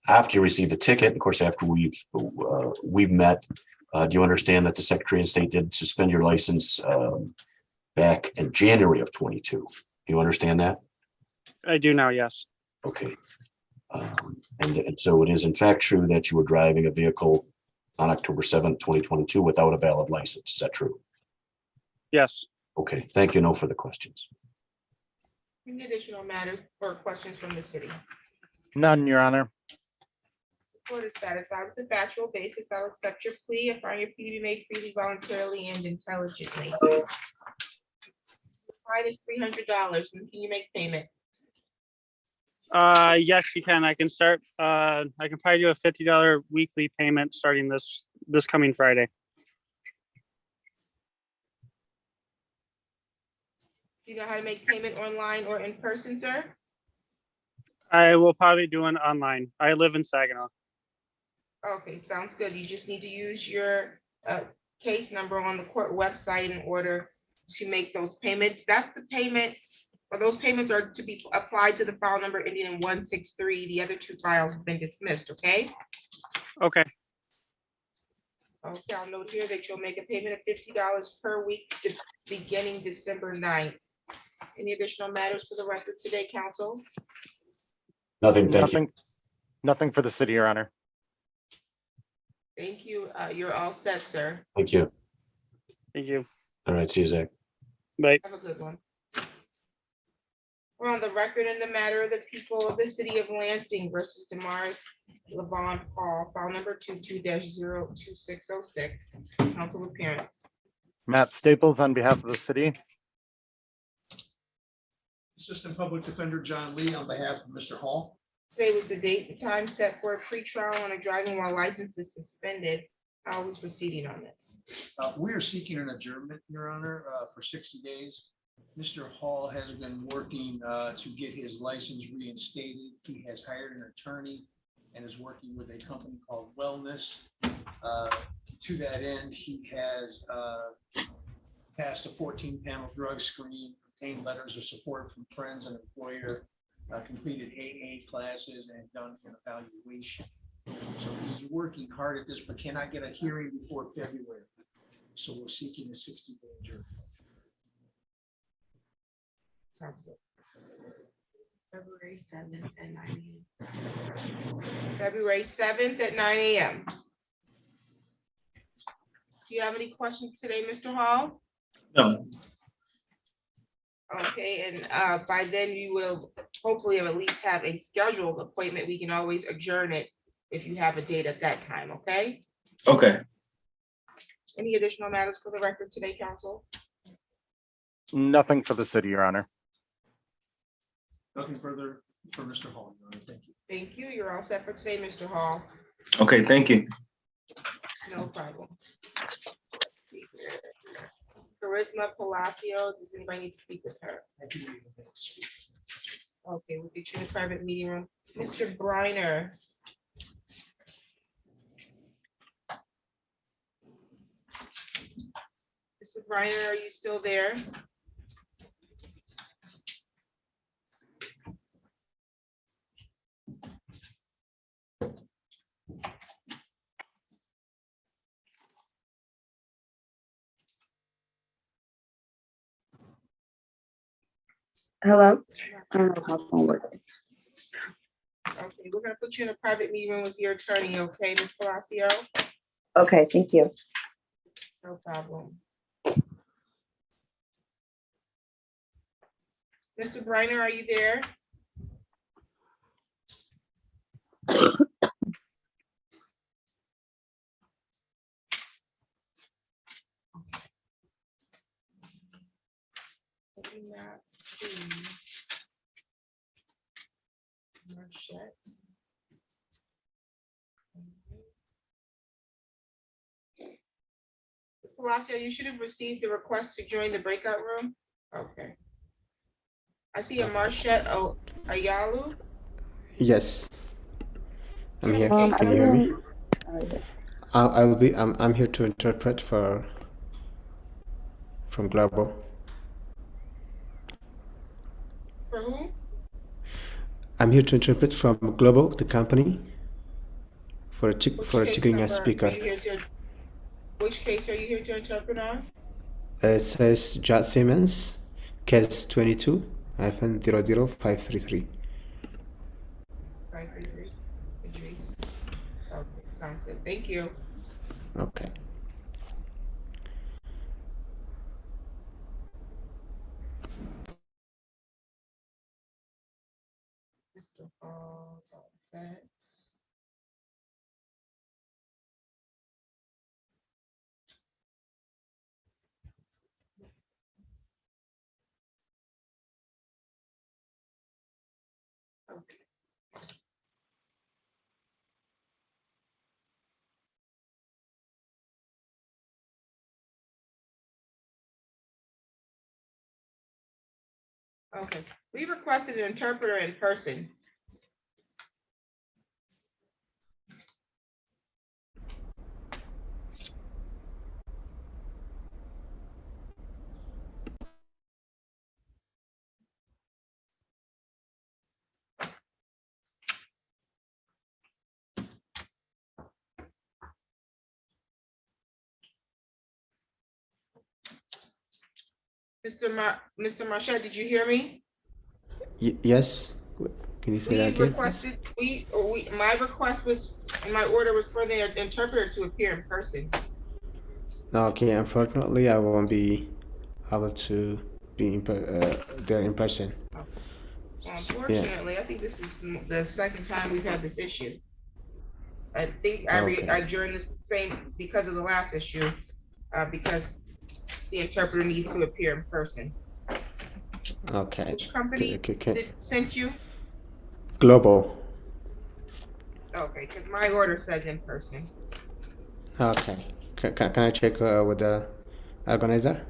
After you received the ticket, of course, after we've met, do you understand that the Secretary of State did suspend your license back in January of 22? Do you understand that? I do now, yes. Okay. And so it is in fact true that you were driving a vehicle on October 7th, 2022 without a valid license. Is that true? Yes. Okay, thank you. No further questions. Any additional matters or questions from the city? None, Your Honor. The court is satisfied with the factual basis. I'll accept your plea. I find your plea to be made freely, voluntarily, and intelligently. The fine is $300. When can you make payment? Yes, you can. I can start. I can probably do a $50 weekly payment starting this coming Friday. Do you know how to make payment online or in person, sir? I will probably do it online. I live in Saginaw. Okay, sounds good. You just need to use your case number on the court website in order to make those payments. That's the payments, or those payments are to be applied to the file number ending in 163. The other two files have been dismissed, okay? Okay. Okay, I'll note here that you'll make a payment of $50 per week beginning December 9th. Any additional matters for the record today, council? Nothing, thank you. Nothing for the city, Your Honor. Thank you. You're all set, sir. Thank you. Thank you. All right, see you, Zach. Bye. Have a good one. We're on the record in the matter of the people of the city of Lansing versus Damaris Levon Paul, file number 22-02606, council appearance. Matt Staples on behalf of the city. Assistant Public Defender John Lee on behalf of Mr. Hall. Today was the date and time set for a pretrial on a driving while license is suspended. How are we proceeding on this? We are seeking an adjournment, Your Honor, for 60 days. Mr. Hall has been working to get his license reinstated. He has hired an attorney and is working with a company called Wellness. To that end, he has passed a 14-panel drug screen, obtained letters of support from friends and employer, completed AA classes, and done an evaluation. So he's working hard at this, but cannot get a hearing before February. So we're seeking a 60-day adjournment. Sounds good. February 7th at 9 a.m. February 7th at 9 a.m. Do you have any questions today, Mr. Hall? No. Okay, and by then you will hopefully at least have a scheduled appointment. We can always adjourn it if you have a date at that time, okay? Okay. Any additional matters for the record today, council? Nothing for the city, Your Honor. Nothing further for Mr. Hall. Your Honor. Thank you. Thank you. You're all set for today, Mr. Hall. Okay, thank you. No problem. Let's see here. Charisma Palacio, does anybody need to speak with her? Okay, we'll get you in a private meeting room. Mr. Briner. Mr. Briner, are you still there? Hello? I don't know how phone works. Okay, we're gonna put you in a private meeting room with your attorney, okay, Ms. Palacio? Okay, thank you. No problem. Mr. Briner, are you there? I do not see Marchette. Ms. Palacio, you should have received the request to join the breakout room. Okay. I see a Marchette Ayalu. Yes, I'm here. Okay, Can you hear me? I'm here to interpret from Global. For who? I'm here to interpret from Global, the company, for a Which case chicken number speaker. are you here to- Which case are you here to interpret on? It says Simmons, case 22-00533. 533. Idris. Okay, sounds good. Thank you. Okay. Mr. Hall, it's all set. Okay. Okay, we requested an interpreter in person. Mr. Marchette, did you hear me? Yes. Can you say that We again? requested, my request was, and my order was for the interpreter to appear in person. Okay, unfortunately, I won't be able to be there in person. Well, unfortunately, I think this is the second time we've had this issue. I think I adjourned this same because of the last issue, because the interpreter needs to appear in person. Okay. Which company sent you? Global. Okay, because my order says in person. Okay. Can I check with the organizer?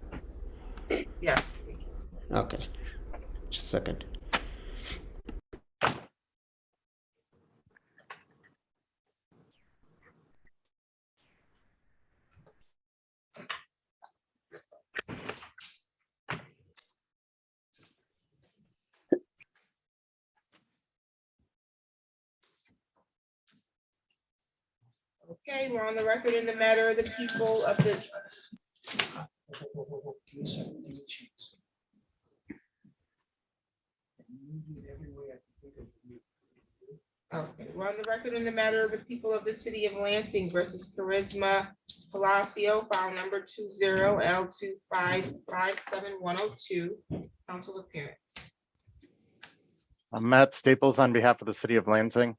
Yes. Okay. Just a second. Okay, we're on the record in the matter of the people of the. Okay, we're on the record in the matter of the people of the city of Lansing versus Charisma Palacio, file number 20L2557-102, council appearance. Matt Staples on behalf of the city of Lansing.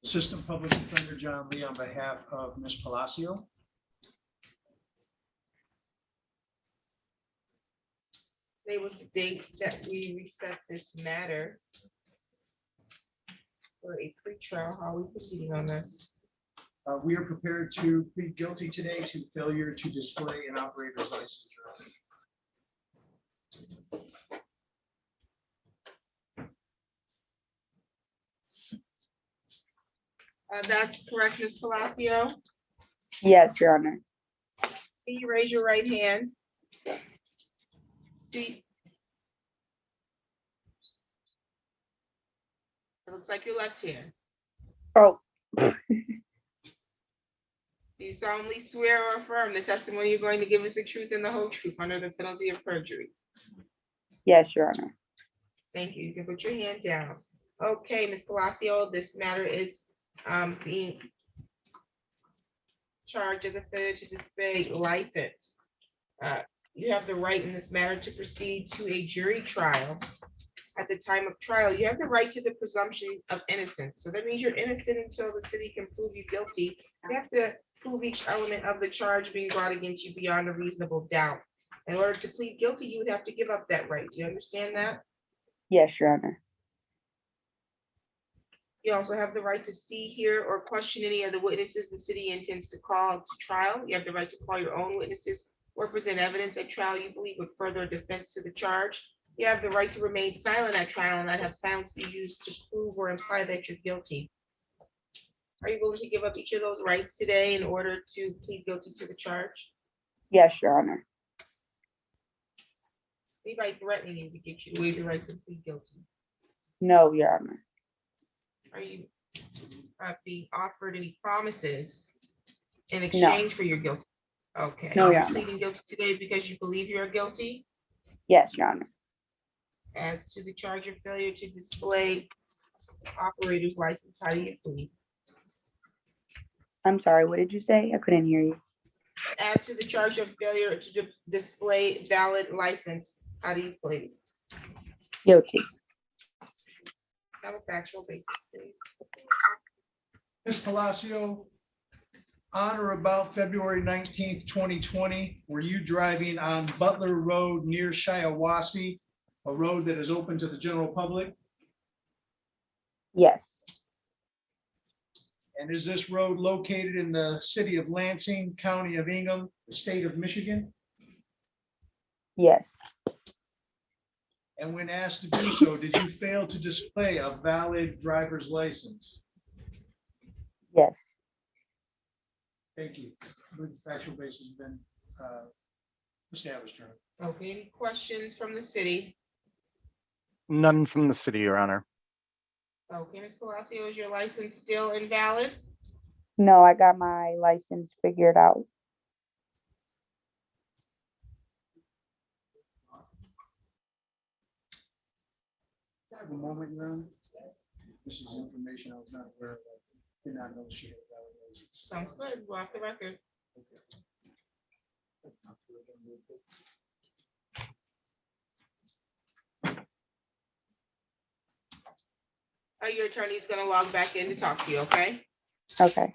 Assistant Public Defender John Lee on behalf of Ms. Palacio. Today was the date that we reset this matter for a pretrial. How are we proceeding on this? We are prepared to plead guilty today to failure to display an operator's license. Your Honor. That's correct, Ms. Palacio. Yes, Your Honor. Can you raise your right hand? Do you- It looks like your left hand. Oh, Do you solemnly swear or affirm the testimony you're going to give is the truth and the whole truth under the penalty of perjury? yes, Your Honor. Thank you. You can put your hand down. Okay, Ms. Palacio, this matter is being charged as a failure to display license. You have the right in this matter to proceed to a jury trial. At the time of trial, you have the right to the presumption of innocence. So that means you're innocent until the city can prove you guilty. You have to prove each element of the charge being brought against you beyond a reasonable doubt. In order to plead guilty, you would have to give up that right. Do you understand that? Yes, Your Honor. You also have the right to see, hear, or question any of the witnesses the city intends to call to trial. You have the right to call your own witnesses or present evidence at trial you believe would further defense to the charge. You have the right to remain silent at trial and not have silence be used to prove or imply that you're guilty. Are you willing to give up each of those rights today in order to plead guilty to the charge? Yes, Your Honor. Anybody threatening you to get you to waive your right to plead guilty? No, Your Honor. Are you being offered any promises in exchange for your guilty? Okay. No, Your You're Honor. pleading guilty today because you believe you're guilty? Yes, Your Honor. As to the charge of failure to display operator's license, how do you plead? I'm sorry, what did you say? I couldn't hear you. As to the charge of failure to display valid license, how do you plead? Guilty. Have a factual basis, please. Ms. Palacio, on or about February 19th, 2020, were you driving on Butler Road near Shiawassee, a road that is open to the general public? Yes. And is this road located in the city of Lansing, county of Ingham, the state of Michigan? Yes. And when asked to do so, did you fail to display a valid driver's license? Yes. Thank you. The factual basis has been established. Your Honor. Okay, any questions from the city? None from the city, Your Honor. Okay, Ms. Palacio, is your license still invalid? No, I got my license figured out. Can I have a moment, Your Honor? This is information I was not aware of. I did not know she had a valid license. Sounds good. Go off the record. Your attorney's gonna log back in to talk to you, okay? Okay.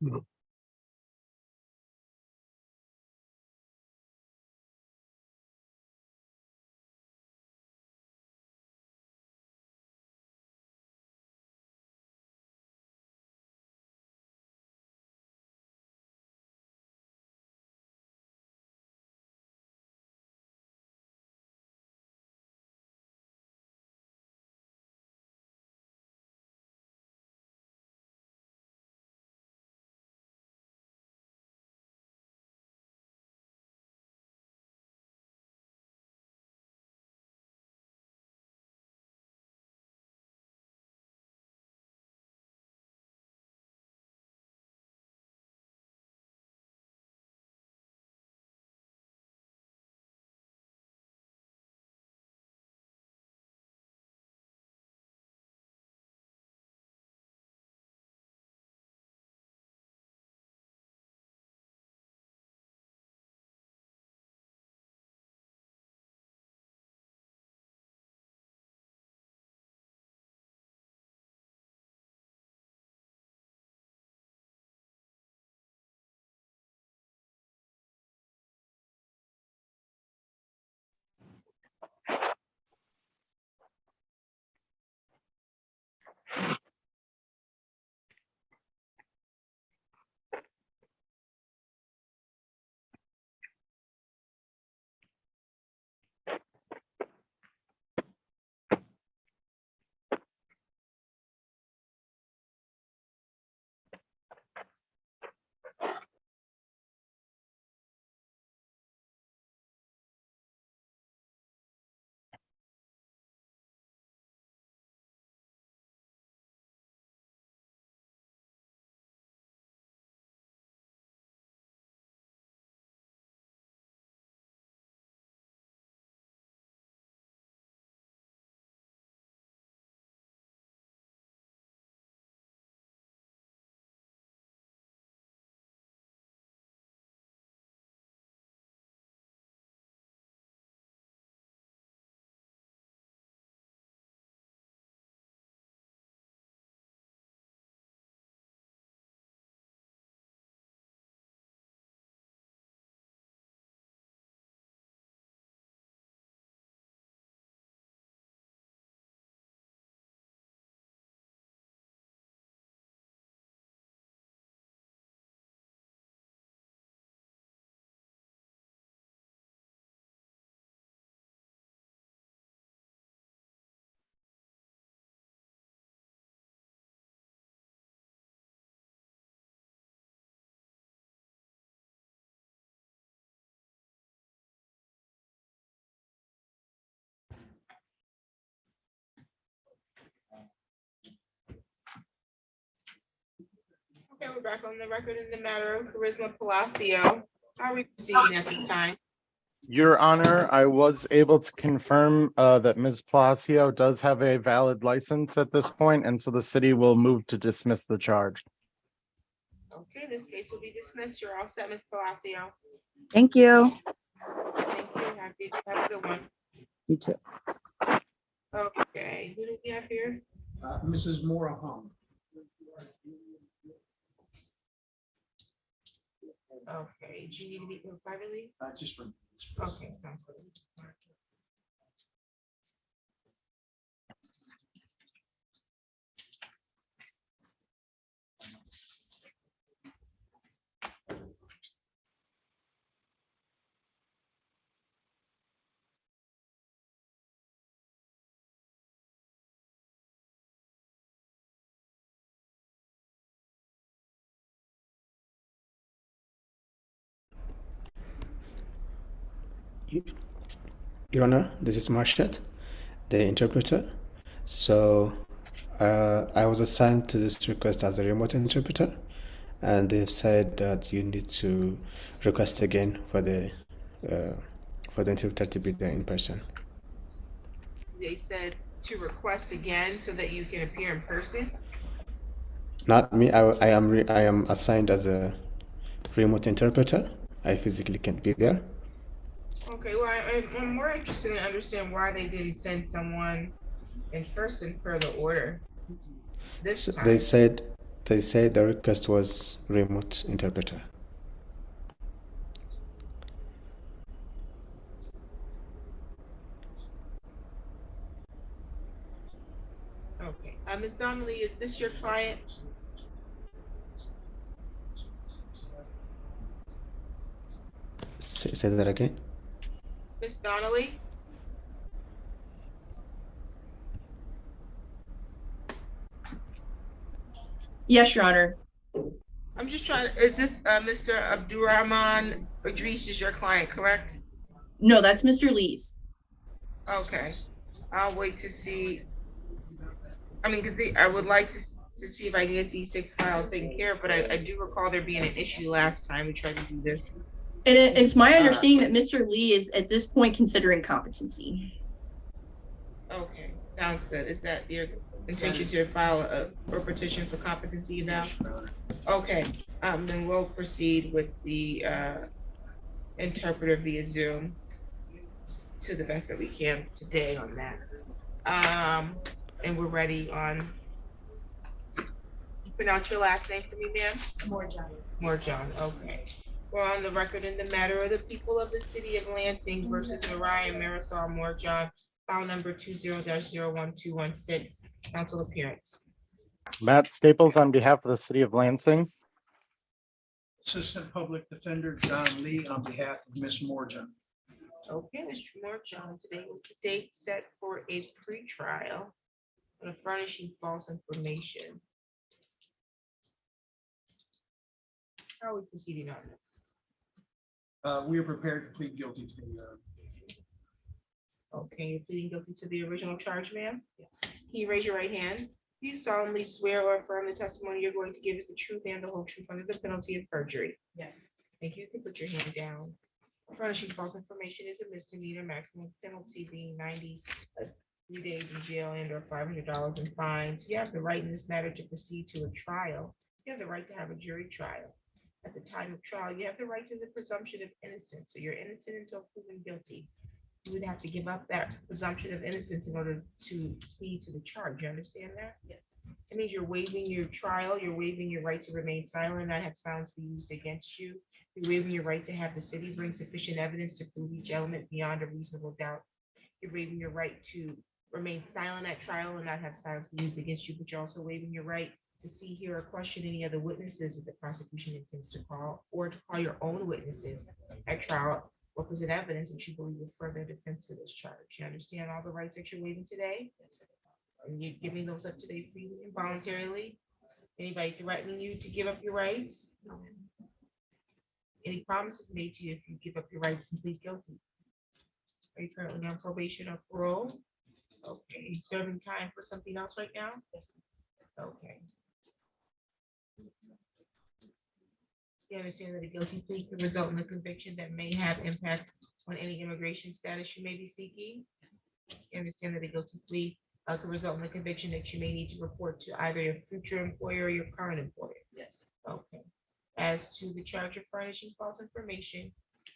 Okay, we're back on the record in the matter of Charisma Palacio. How are we proceeding at this time? Your Honor, I was able to confirm that Ms. Palacio does have a valid license at this point, and so the city will move to dismiss the charge. Okay, this case will be dismissed. You're all set, Ms. Palacio. Thank you. Thank you. Have a good one. You too. Okay, who do we have here? Mrs. Moraham. Okay, do you need to meet her privately? Just for. Okay, sounds good. Your Honor, this is Marshad, the interpreter. So I was assigned to this request as a remote interpreter, and they've said that you need to request again for the interpreter to be there in person. They said to request again so that you can appear in person. Not me. I am assigned as a remote interpreter. I physically can't be there. Okay, well, I'm more interested in understand why they didn't send someone in person per the order this time. They said They said the request was remote interpreter. Okay, Ms. Donnelly, is this your client? Say that again. Ms. Donnelly? Yes, Your Honor. I'm just trying, is this Mr. Abdurrahman Idris is your client, correct? No, that's Mr. Lee's. Okay, I'll wait to see. I mean, because I would like to see if I can get these 6 files taken care of, but I do recall there being an issue last time we tried to do this. And it's my understanding that Mr. Lee is at this point considering competency. Okay, sounds good. Is that your intention to file a petition for competency now? Okay, then we'll proceed with the interpreter via Zoom to the best that we can today on that. And we're ready on, you pronounce your last name for me, ma'am? Morjohn, okay. We're on the record in the matter of the people of the city of Lansing versus Mariah Marisol Morjohn, file number 20-01216, council appearance. Matt Staples on behalf of the city of Lansing. Assistant Public Defender John Lee on behalf of Ms. Morgan. Okay, Mr. Morjohn, today was the date set for a pretrial on a furnishing false information. How are we proceeding on this? We are prepared to plead guilty to the. Okay, you're pleading guilty to the original charge, ma'am? Yes. Can you raise your right hand? Do you solemnly swear or affirm the testimony you're going to give is the truth and the whole truth under the penalty of perjury? Yes. Thank you. You can put your hand down. Furnishing false information is a misdemeanor, maximum penalty being 93 days in jail and or $500 in fines. You have the right in this matter to proceed to a trial. You have the right to have a jury trial. At the time of trial, you have the right to the presumption of innocence. So you're innocent until proven guilty. You would have to give up that presumption of innocence in order to plead to the charge. You understand that? Yes. It means you're waiving your trial, you're waiving your right to remain silent, not have silence be used against you. You're waiving your right to have the city bring sufficient evidence to prove each element beyond a reasonable doubt. You're waiving your right to remain silent at trial and not have silence be used against you, but you're also waiving your right to see, hear, or question any other witnesses that the prosecution intends to call, or to call your own witnesses at trial or present evidence that you believe will further defense of this charge. You understand all the rights that you're waiving today? And you're giving those up today freely and voluntarily? Anybody threatening you to give up your rights? No. Any promises made to you if you give up your rights and plead guilty? Are you currently on probation or parole? Okay, you serving time for something else right now? Okay. You understand that a guilty plea could result in a conviction that may have impact on any immigration status you may be seeking? You understand that a guilty plea could result in a conviction that you may need to report to either your future employer or your current employer? Yes. Okay. As to the charge of furnishing false information,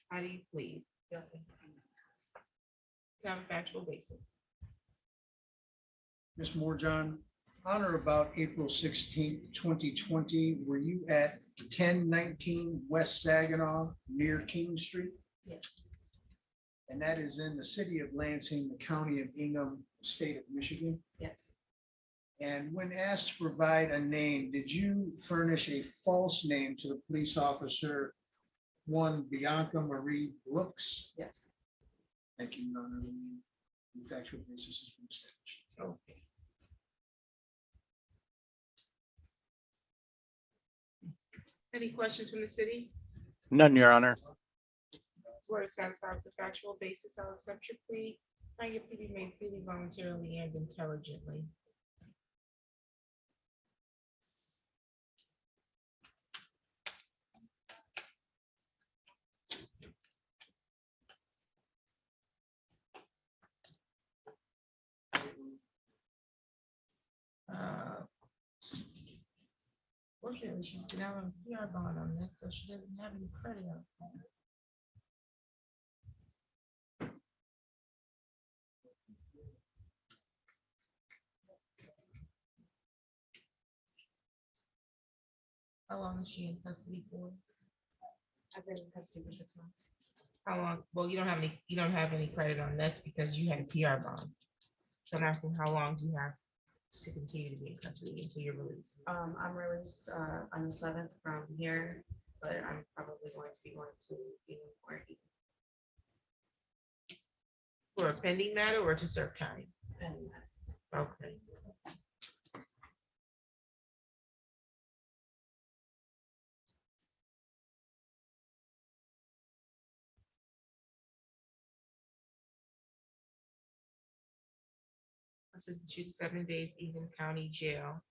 how do you plead? Guilty. You have a factual basis. Ms. Morgan, on or about April 16th, 2020, were you at 1019 West Saginaw near King Street? Yes. And that is in the city of Lansing, the county of Ingham, state of Michigan. Yes. And when asked to provide a name, did you furnish a false name to the police officer, one Bianca Marie Brooks? Yes. Thank you, Your Honor. The factual basis has been established. Okay. Any questions from the city? None, Your Honor. Were satisfied with the factual basis, I'll accept your plea. Find your plea be made freely, voluntarily, and intelligently. Fortunately, she's been out on PR bond on this, so she doesn't have any credit on it. How long is she in custody for? I've been in custody for 6 months. How long? Well, you don't have any credit on this because you had a PR bond. So I'm asking how long do you have to continue to be in custody until you're released? I'm released on the 7th from here, but I'm probably going to be going to be quarantined. For a pending matter or to serve time? And Okay. So 7 days, Eagan County Jail.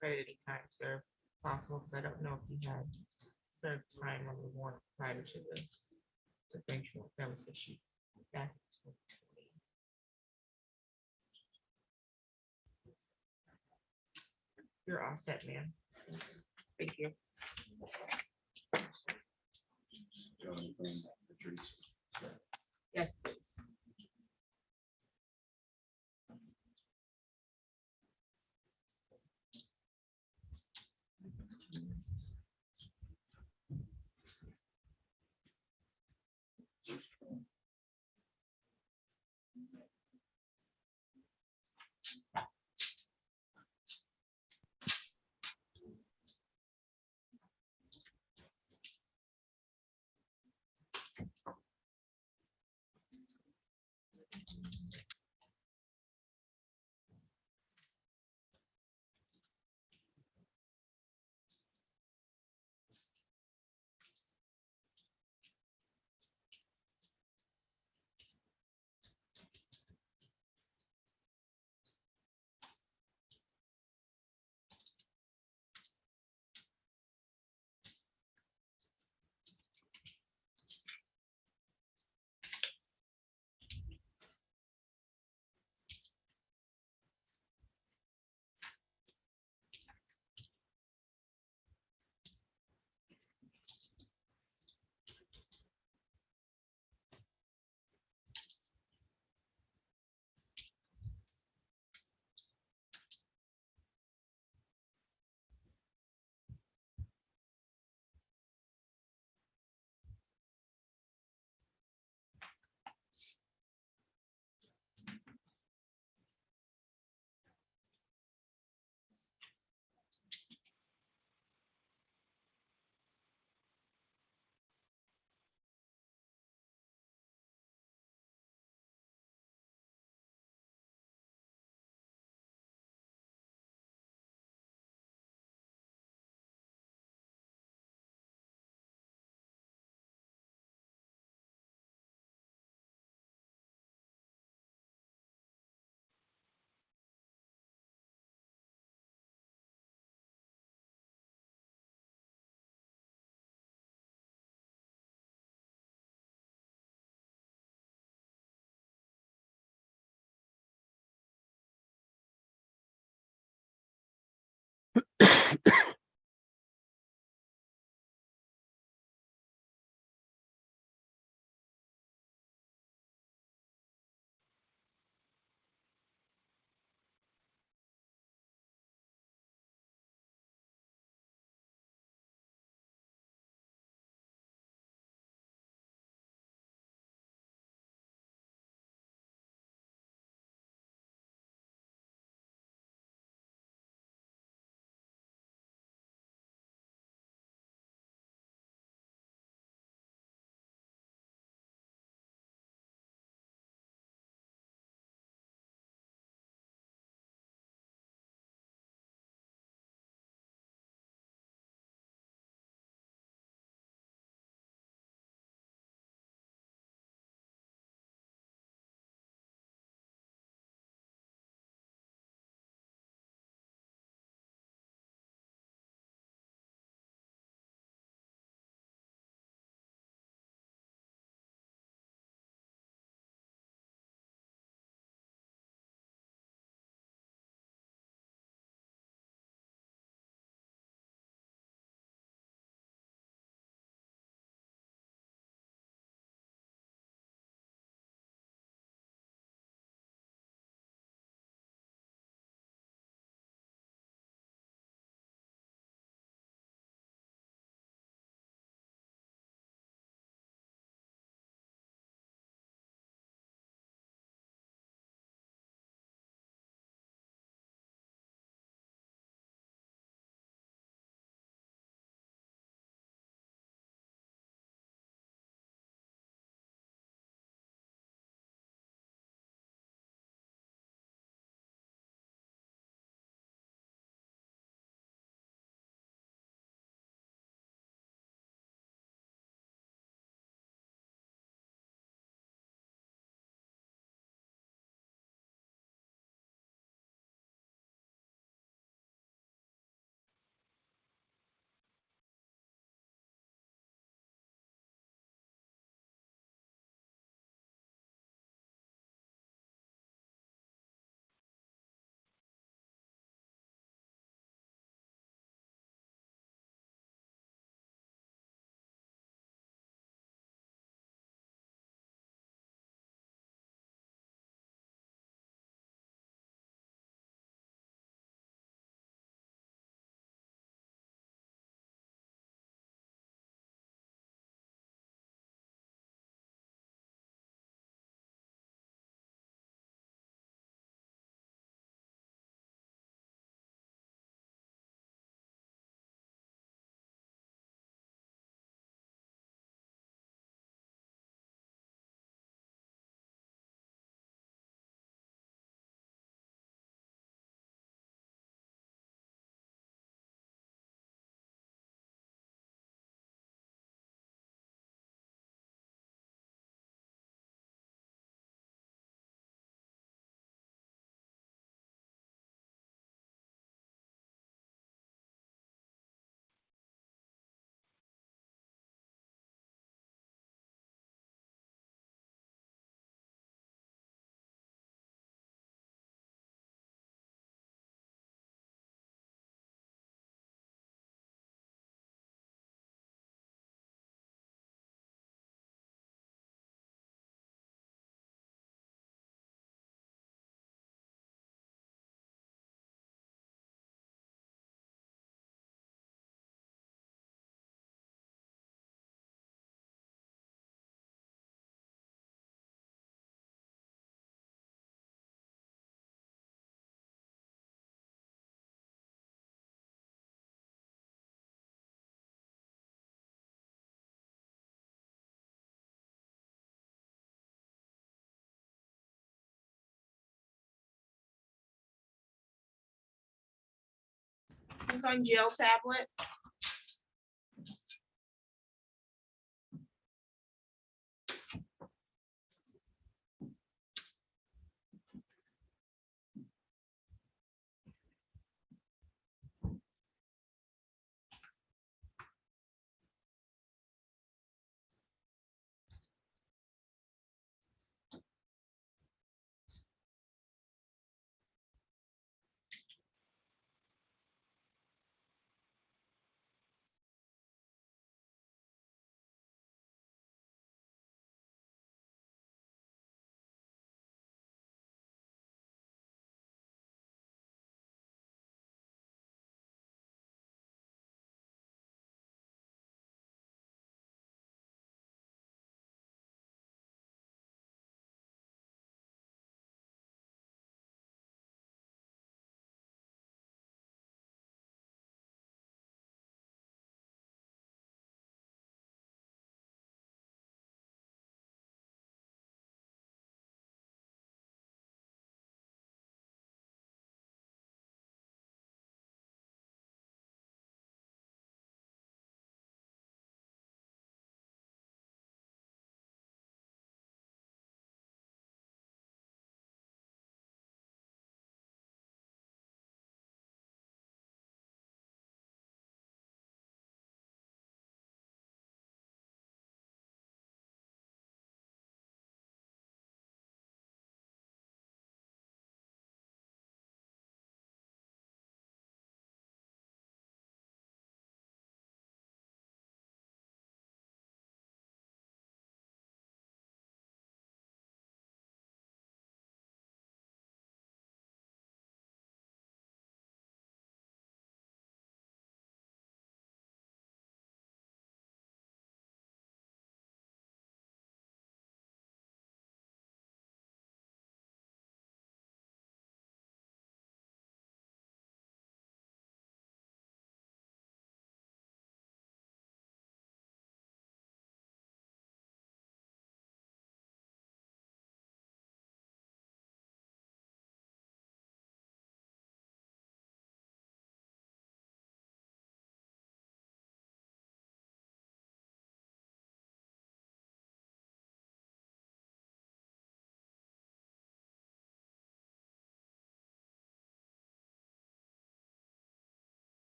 Credited time served possible, because I don't know if you had served time on the warrant prior to this. To make sure that was issued back in 2020. You're all set, ma'am. Thank you. Yes, please. Questions on jail tablet?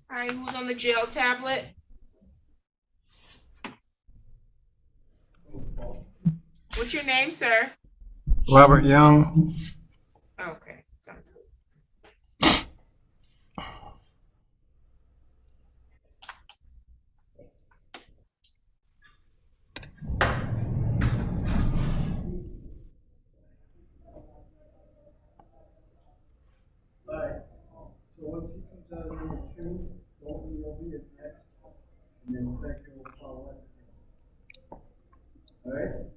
All right, who's on the jail tablet? What's your name, sir? Robert Young. Okay, sounds good. Alright, so once he comes out of number two, Bolton will be at next, and then Becky will follow it. Alright?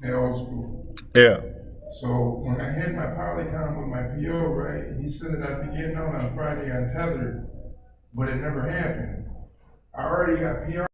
Hey, old school. Yeah. So when I had my polycom with my PO, right, he said that I'd be getting out on Friday untethered, but it never happened. I already got PR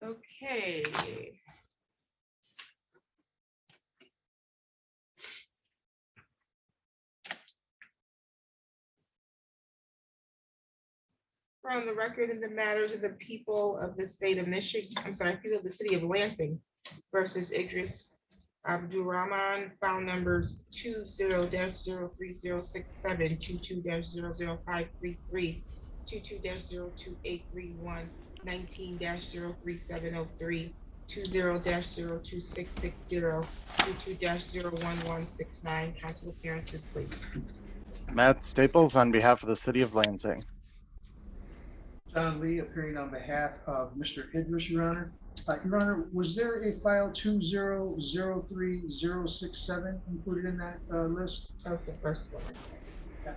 Okay. From the record in the matters of the people of the state of Michigan, I'm sorry, people of the city of Lansing versus Idris Abdurrahman, file numbers 20-03067, 22-00533, 22-02831, 19-03703, 20-02660, 22-01169. Council appearances, please. Matt Staples on behalf of the city of Lansing. John Lee appearing on behalf of Mr. Idris, Your Honor. Your Honor, was there a file 20-03067 included in that list? That's the first one.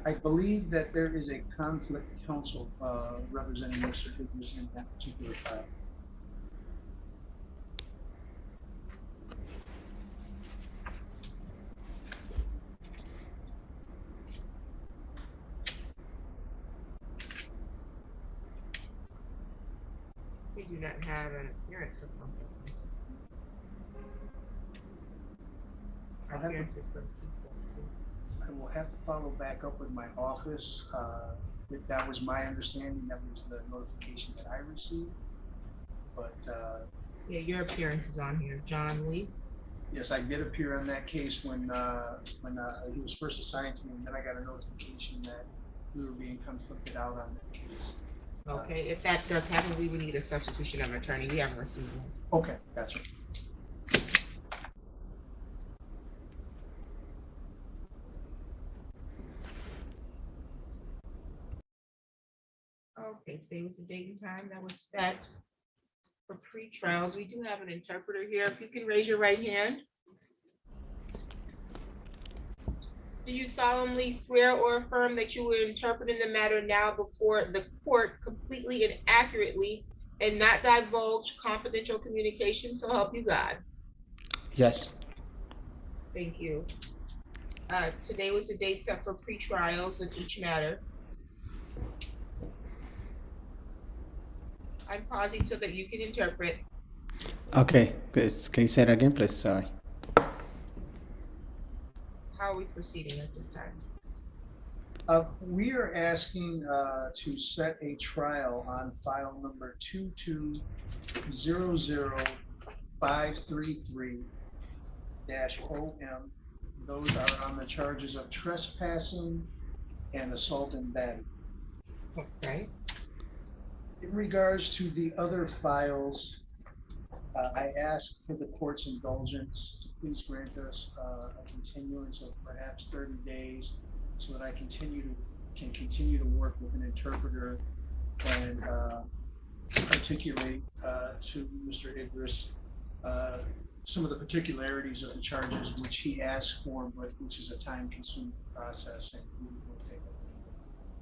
I believe that there is a conflict counsel representing Mr. Idris in that particular file. We do not have an appearance of conflict. Appearances from people. I will have to follow back up with my office. That was my understanding. That was the notification that I received. But yeah, your appearance is on here, John Lee. yes, I did appear on that case when he was first assigned to me, and then I got a notification that we were being conflicted out on that case. Okay, if that does happen, we would need a substitution of attorney. We haven't received one. Okay, gotcha. Okay, today was the date and time that was set for pre-trials. We do have an interpreter here. If you can raise your right hand. Do you solemnly swear or affirm that you will interpret in the matter now before the court completely and accurately and not divulge confidential communication, so help you God? Yes. Thank you. Today was the date set for pre-trials with each matter. I'm pausing so that you can interpret. Okay, can you say it again, please? Sorry. How are we proceeding at this time? We are asking to set a trial on file number 22-00533-OM. Those are on the charges of trespassing and assault and battery. Okay. In regards to the other files, I ask for the court's indulgence to please grant us a continuance of perhaps 30 days so that I can continue to work with an interpreter and articulate to Mr. Idris some of the particularities of the charges which he asked for, but which is a time-consuming process and we will take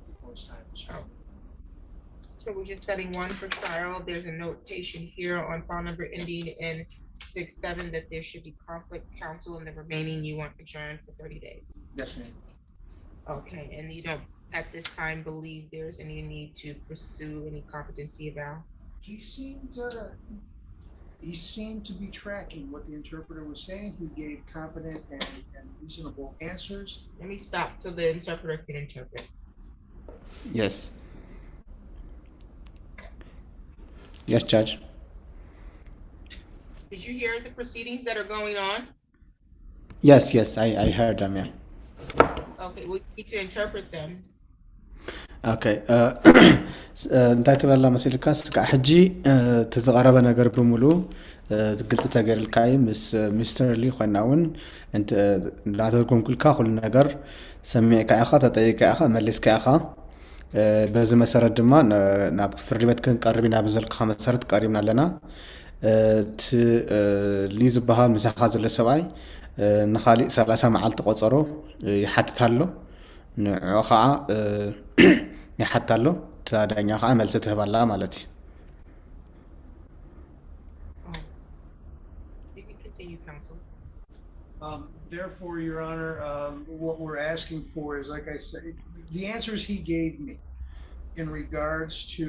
the court's time to show. So we're just setting one for trial. There's a notation here on file number ending in 67 that there should be conflict counsel, and the remaining you want adjourned for 30 days. Yes, ma'am. Okay, and you don't at this time believe there's any need to pursue any competency eval? He seemed to be tracking what the interpreter was saying. He gave competent and reasonable answers. Let me stop so the interpreter can interpret. Yes. Yes, Judge. Did you hear the proceedings that are going on? Yes, I heard them, yeah. Okay, we need to interpret them. Okay. እንታይ ትብላ መሲልካ ስቃ ሕጂ ተዘቐረበ ነገር ብምሉ ግልጽ ተገይርልካ እዩ ምስ ሚስተር ሊ ኮይና እውን እንዳተርጎምኩልካ ኩሉ ነገር ሰሚዕካ ኢኻ ተጠይቃ ኢኻ መሊስካ ኢኻ በዚ መሰረት ድማ ናብ ፍርድ ቤት ክንቀርብ ኢና ብዘልካ መሰረት ቀሪብና ኣለና እቲ ሊ ዝበሃል ምሳኻ ዘሎ ሰብኣይ ንኻሊእ 30 መዓልቲ ቆፀሮ ይሓትት ኣሎ ንዕኡ ከዓ ይሓትት ኣሎ ታዳኛ ከዓ መልሲ ትህባላ ማለት እዩ Therefore, Your Honor, what we're asking for is, like I said, the answers he gave me. in regards to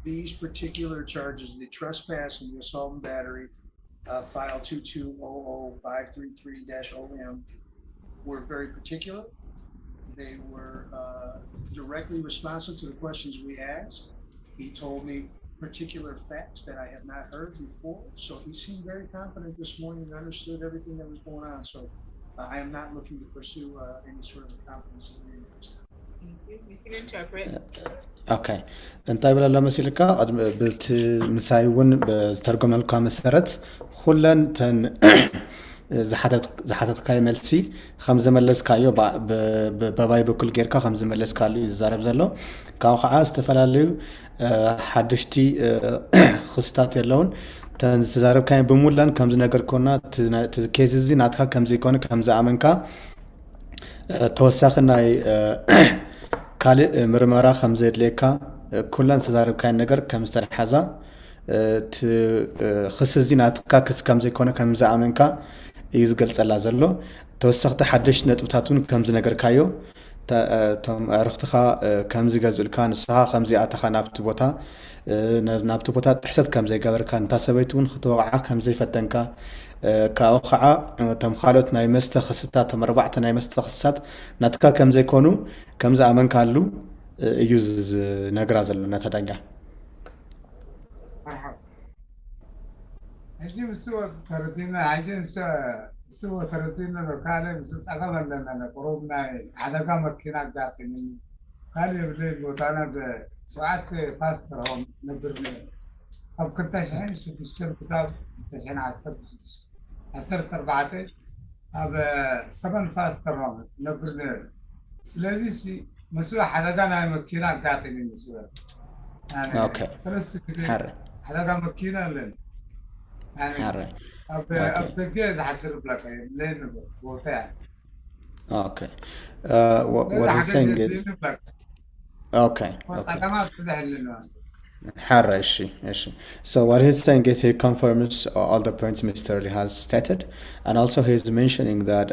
these particular charges, the trespass and the assault and battery, file 2200533-OM, were very particular. They were directly responsive to the questions we asked. He told me particular facts that I have not heard before. So he seemed very confident this morning and understood everything that was going on. So I am not looking to pursue any sort of a competency hearing at this time. You can interpret. ኦኬ እንታይ ብለሎ መሲልካ ብቲ ምሳይ እውን ዝተርጎመልካ መሰረት ኩለን ተን ዝሓተትካዮ መልሲ ከም ዝመለስካዮ በባይ በኩል ጌርካ ከም ዝመለስካሉ እዩ ዝዛረብ ዘሎ ካብኡ ከዓ ዝተፈላለዩ ሓደሽቲ ክስታት የለውን ተን ዝተዛረብካዮ ብሙላን ከም ዝነገርኩና እቲ ኬዝ እዚ ናትካ ከም ዘይኮነ ከም ዝኣመንካ ተወሳኺ ናይ ካልእ ምርመራ ከም ዘድልየካ ኩለን ዝተዛረብካዮ ነገር ከም ዝተሓዛ እቲ ክስ እዚ ናትካ ክስ ከም ዘይኮነ ከም ዝኣመንካ እዩ ዝገልጸላ ዘሎ ተወሳኽቲ ሓደሽቲ ነጥብታት እውን ከም ዝነገርካዮ እቶም ኣዕርኽትኻ ከም ዝገዝኡልካ ንስኻ ከም ዘይኣተኻ ናብቲ ቦታ ጥሕሰት ከም ዘይገበርካ ነታ ሰበይቲ እውን ክትወቕዓ ከም ዘይፈተንካ ካብኡ ከዓ እቶም ካልኦት ናይ መስተ ክስታት እቶም 4 ናይ መስተ ክስታት ናትካ ከም ዘይኮኑ ከም ዝኣመንካሉ እዩ ዝነግራ ዘሎ ነታ ዳኛ هجيب السوى تردينا عايزين سوى تردينا لو كان مسوس أقبل لنا قروبنا على كم كنا قاعدين قال يبلي بوتانا بساعات فاستر هم نبرنا أب كنت أشحن شو تشتري كتاب تشحن على السبت عصرت 4 أب 7 فاستر هم نبرنا لذي مسوى حدا كان مكينا قاعدين مسوى أوكي حدا كان مكينا لنا يعني أبتجاز حترب لك لين بوتاع. Okay. What he's saying is okay. So what he's saying is he confirms all the points Mr. Lee has stated, and also he's mentioning that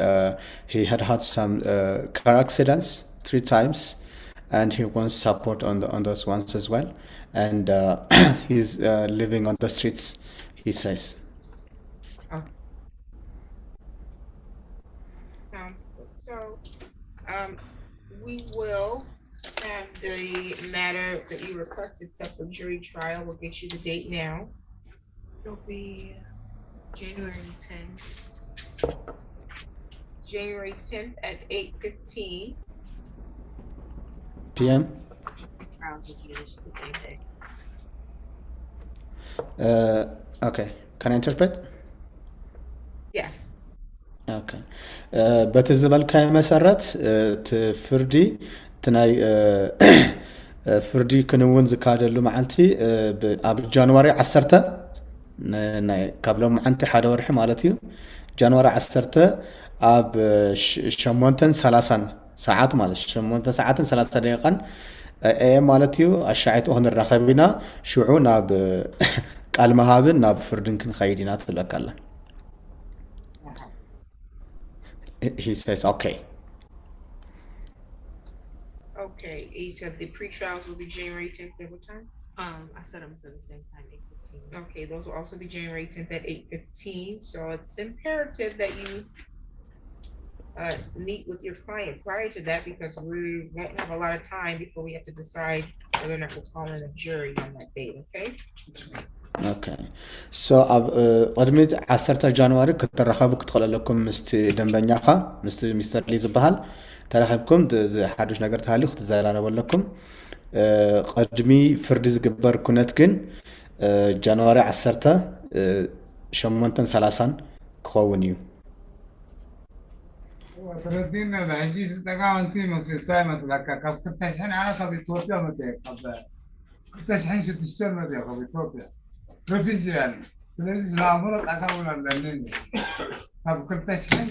he had some car accidents 3 times, and he wants support on those ones as well, and he's living on the streets. He says. Sounds good. So, we will have the matter that you requested set for jury trial. We'll get you the date now. It'll be January 10th. January 10th at 8:15 p.m. Trials will be the same day. Okay. Can I interpret? Yes. Okay. በቲ ዝበልካዮ መሰረት ፍርዲ ትናይ ፍርዲ ክንውን ዝካደሉ መዓልቲ ኣብ ጃንዋሪ 10 ናይ ካብሎም መዓልቲ ሓደ ወርሒ ማለት እዩ ጃንዋሪ 10 ኣብ 8:30 ሰዓት ማለት 8:30 ደቂቃን ማለት እዩ ኣሻዓይቱ ክንራኸብ ኢና ሽዑ ናብ ቃል መሃብን ናብ ፍርድን ክንኸይድ ኢና ትብለካ ኣላ He says okay. Okay, he said the pre-trials will be January 10th at what time? I set them for the same time, 8:15. Okay, those will also be January 10th at 8:15. So it's imperative that you meet with your client prior to that because we won't have a lot of time before we have to decide whether or not we're calling a jury on that date, okay? Okay. So قدمت 10 جانوري كترخبوا كتخللكم مست دنبنياخا مستر لي زبحال ترخبكم حدش نجار تهالي خد زارنا ولكم قدمي فردز جبر كنت كن جانوري 10 شمونتن 30 كخونيو تردينا العجيز تقاون تي مسير تاي مثلا كنت تشحن على خبي توتيا متى قبل كنت تشحن شو تشتري متى خبي توتيا رفيجيان سلسلة العمر أكمل الليل طب كنت تشحن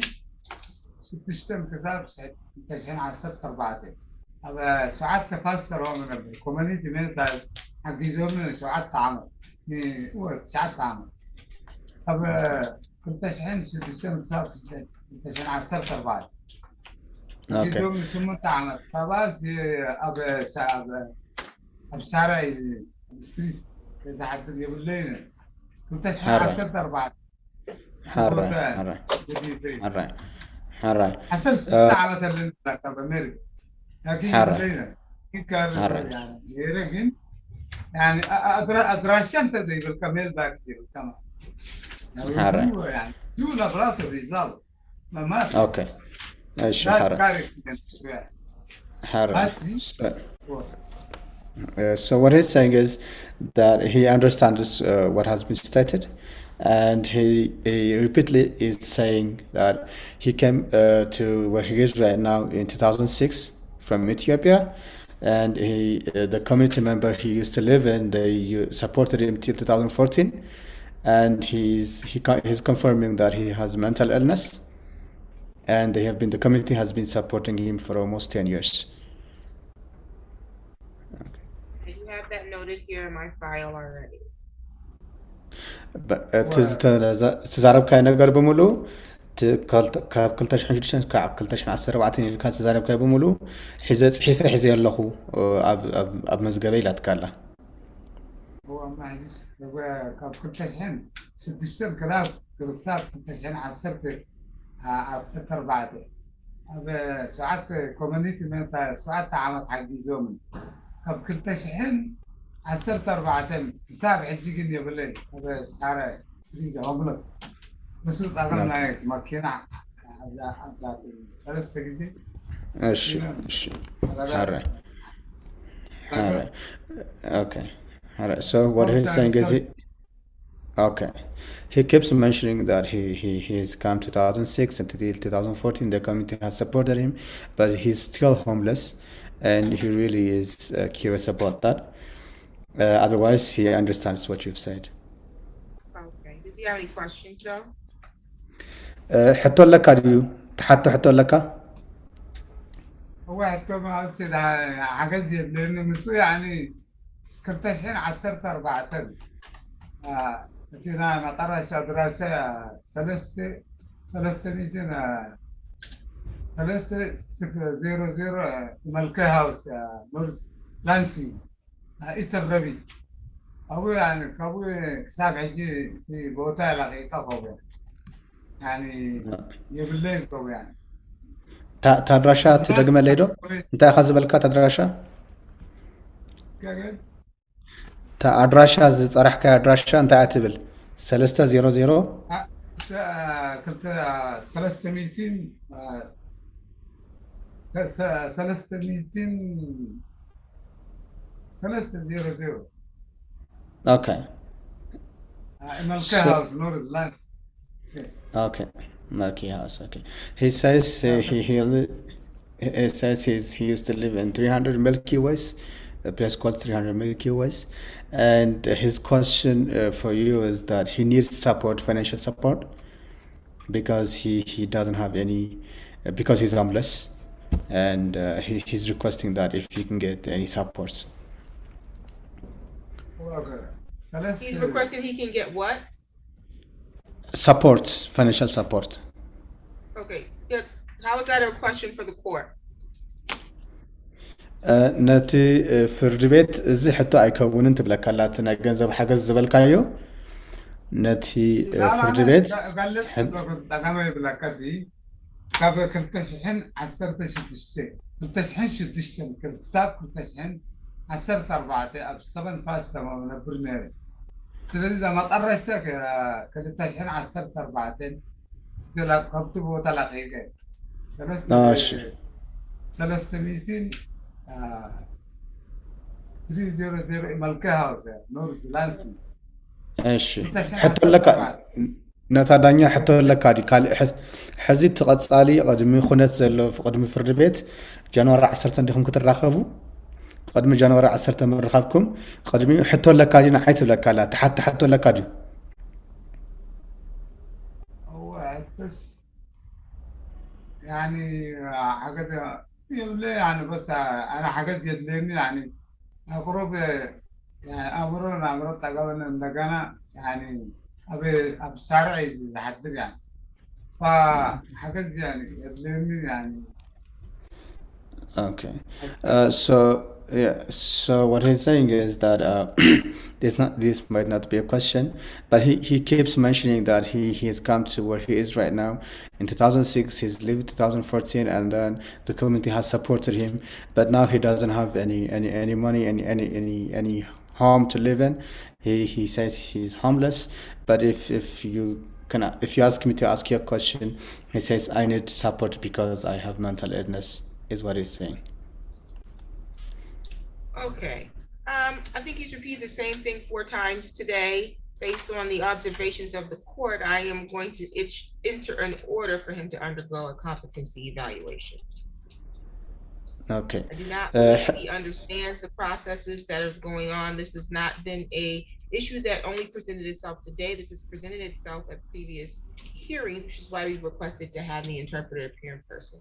شو تشتري كتاب تشحن على 6-4 هذا ساعات تفسر هو من الكوميونيتي من طيب حق يزورنا ساعات تعمل هو ساعات تعمل طب كنت تشحن شو تشتري كتاب تشحن على 6-4 يزورنا شو تعمل فبس أبى بشارع الستريت إذا حد يقول لنا كنت حرة. عسرت أربعة حرة حرة حسب الساعة مثلا بأمريكا لكن حرة. يقول لنا كان حرة. يعني يرجن يعني أدراشن تدري بالكمال باكسي كمان حرة. يعني شو نبرات الرجال ما في اوكي ماشي ناس حرة. كاركس حرة. بس So what he's saying is that he understands what has been stated, and he repeatedly is saying that he came to where he is right now in 2006 from Ethiopia, and the community member he used to live in, they supported him till 2014, and he's confirming that he has mental illness, and the community has been supporting him for almost 10 years. I do have that noted here in my file already. تزاربكاي ነገር በሙሉ ካብ 2006 ክሳብ 2014 ኢልካ ተዛረብካይ በሙሉ ሒዘ ጽሒፈ ሒዘ ኣለኹ ኣብ መዝገበ ኢላ ትካላ هو معلش هو كاب كنت شحن سدستم كلام كتاب كنت شحن عصرت أربعة أبى ساعات كوميونيتي من ساعات عمل حق زومن كاب كنت شحن عصرت أربعة كتاب عجيك إني بالله أبى سعره فريدة هوملس بس أقل معك ماكينة أبدا ثلاث تجزي እሺ حرة okay Alright, so what he's saying is he keeps mentioning that he's come 2006 until 2014 the community has supported him, but he's still homeless and he really is curious about that. Otherwise he understands what you've said. Okay, does he have any questions though? حطوا لك ديو حطوا لك هو حتى ما أصير حاجة زيادة لأنه مسوي يعني كنت شحن عصرت أربعة أتينا مطرش دراسة ثلاثة ميزين ثلاثة 0 ملكة هاوس نورس لانسي إتربي أبوي يعني كابوي كساب حجي في بوتا لقي كفوي يعني يبلين كوي يعني تدراشة تدقم الليدو انت أخذ بالك تدراشة أدراشة زرحك أدراشة أنت أعتبل 300 كنت 300 okay Malka House, North Lands. Yes. Okay, Malky House. Okay, he says he says he used to live in 300 Milky Ways, a place called 300 Milky Ways, and his question for you is that he needs support, financial support, because he doesn't have any, because he's homeless, and he's requesting that if he can get any supports. Okay. He's requesting he can get what? Support, financial support. Okay, yes. How is that a question for the court? ነቲ ፍርድ ቤት እዚ ሕቶ ኣይከውንን ትብለካላትና ገንዘብ ሓገዝ ዝበልካዮ ነቲ ፍርድ ቤት ጠቃሚ ብለካሲ ካብ 2016 ክሳብ 2014 ኣብ 7 ፋስ ተማም ነብር ነይረ ስለዚ መጠረሽተ 2014 ካብቲ ቦታ ላቂቀ 300 300 ملكة هاوس نورز لانسي እሺ ሕቶ ለካ ነታ ዳኛ ሕቶ ለካ ዲ ካልእ ሕዚ ትቐጻሊ ቅድሚ ኩነት ዘሎ ቅድሚ ፍርድ ቤት ጃንዋሪ 10 እንዲኹም ክትራኸቡ ቅድሚ ጃንዋሪ 10 ምርኻብኩም ቅድሚ ሕቶ ለካ ዲ ንዓይ ትብለካላ ተሓቲ ሕቶ ለካ ዲ هو حتس يعني حاجة يبلي يعني بس أنا حاجات يدلني يعني أقرب يعني أمرنا تقابلنا لقنا يعني أبي شارعي لحد يعني فحاجات يعني يدلني يعني Okay. So Yeah, so what he's saying is that this might not be a question, but he keeps mentioning that he's come to where he is right now. In 2006, he's lived 2014, and then the community has supported him, but now he doesn't have any money, any home to live in. He says he's homeless, but if you if you ask me to ask you a question, he says I need support because I have mental illness, is what he's saying. Okay, I think he's repeated the same thing 4 times today. Based on the observations of the court, I am going to enter an order for him to undergo a competency evaluation. Okay. I do not believe he understands the processes that is going on. This has not been a issue that only presented itself today. This has presented itself at previous hearings, which is why we requested to have the interpreter appear in person.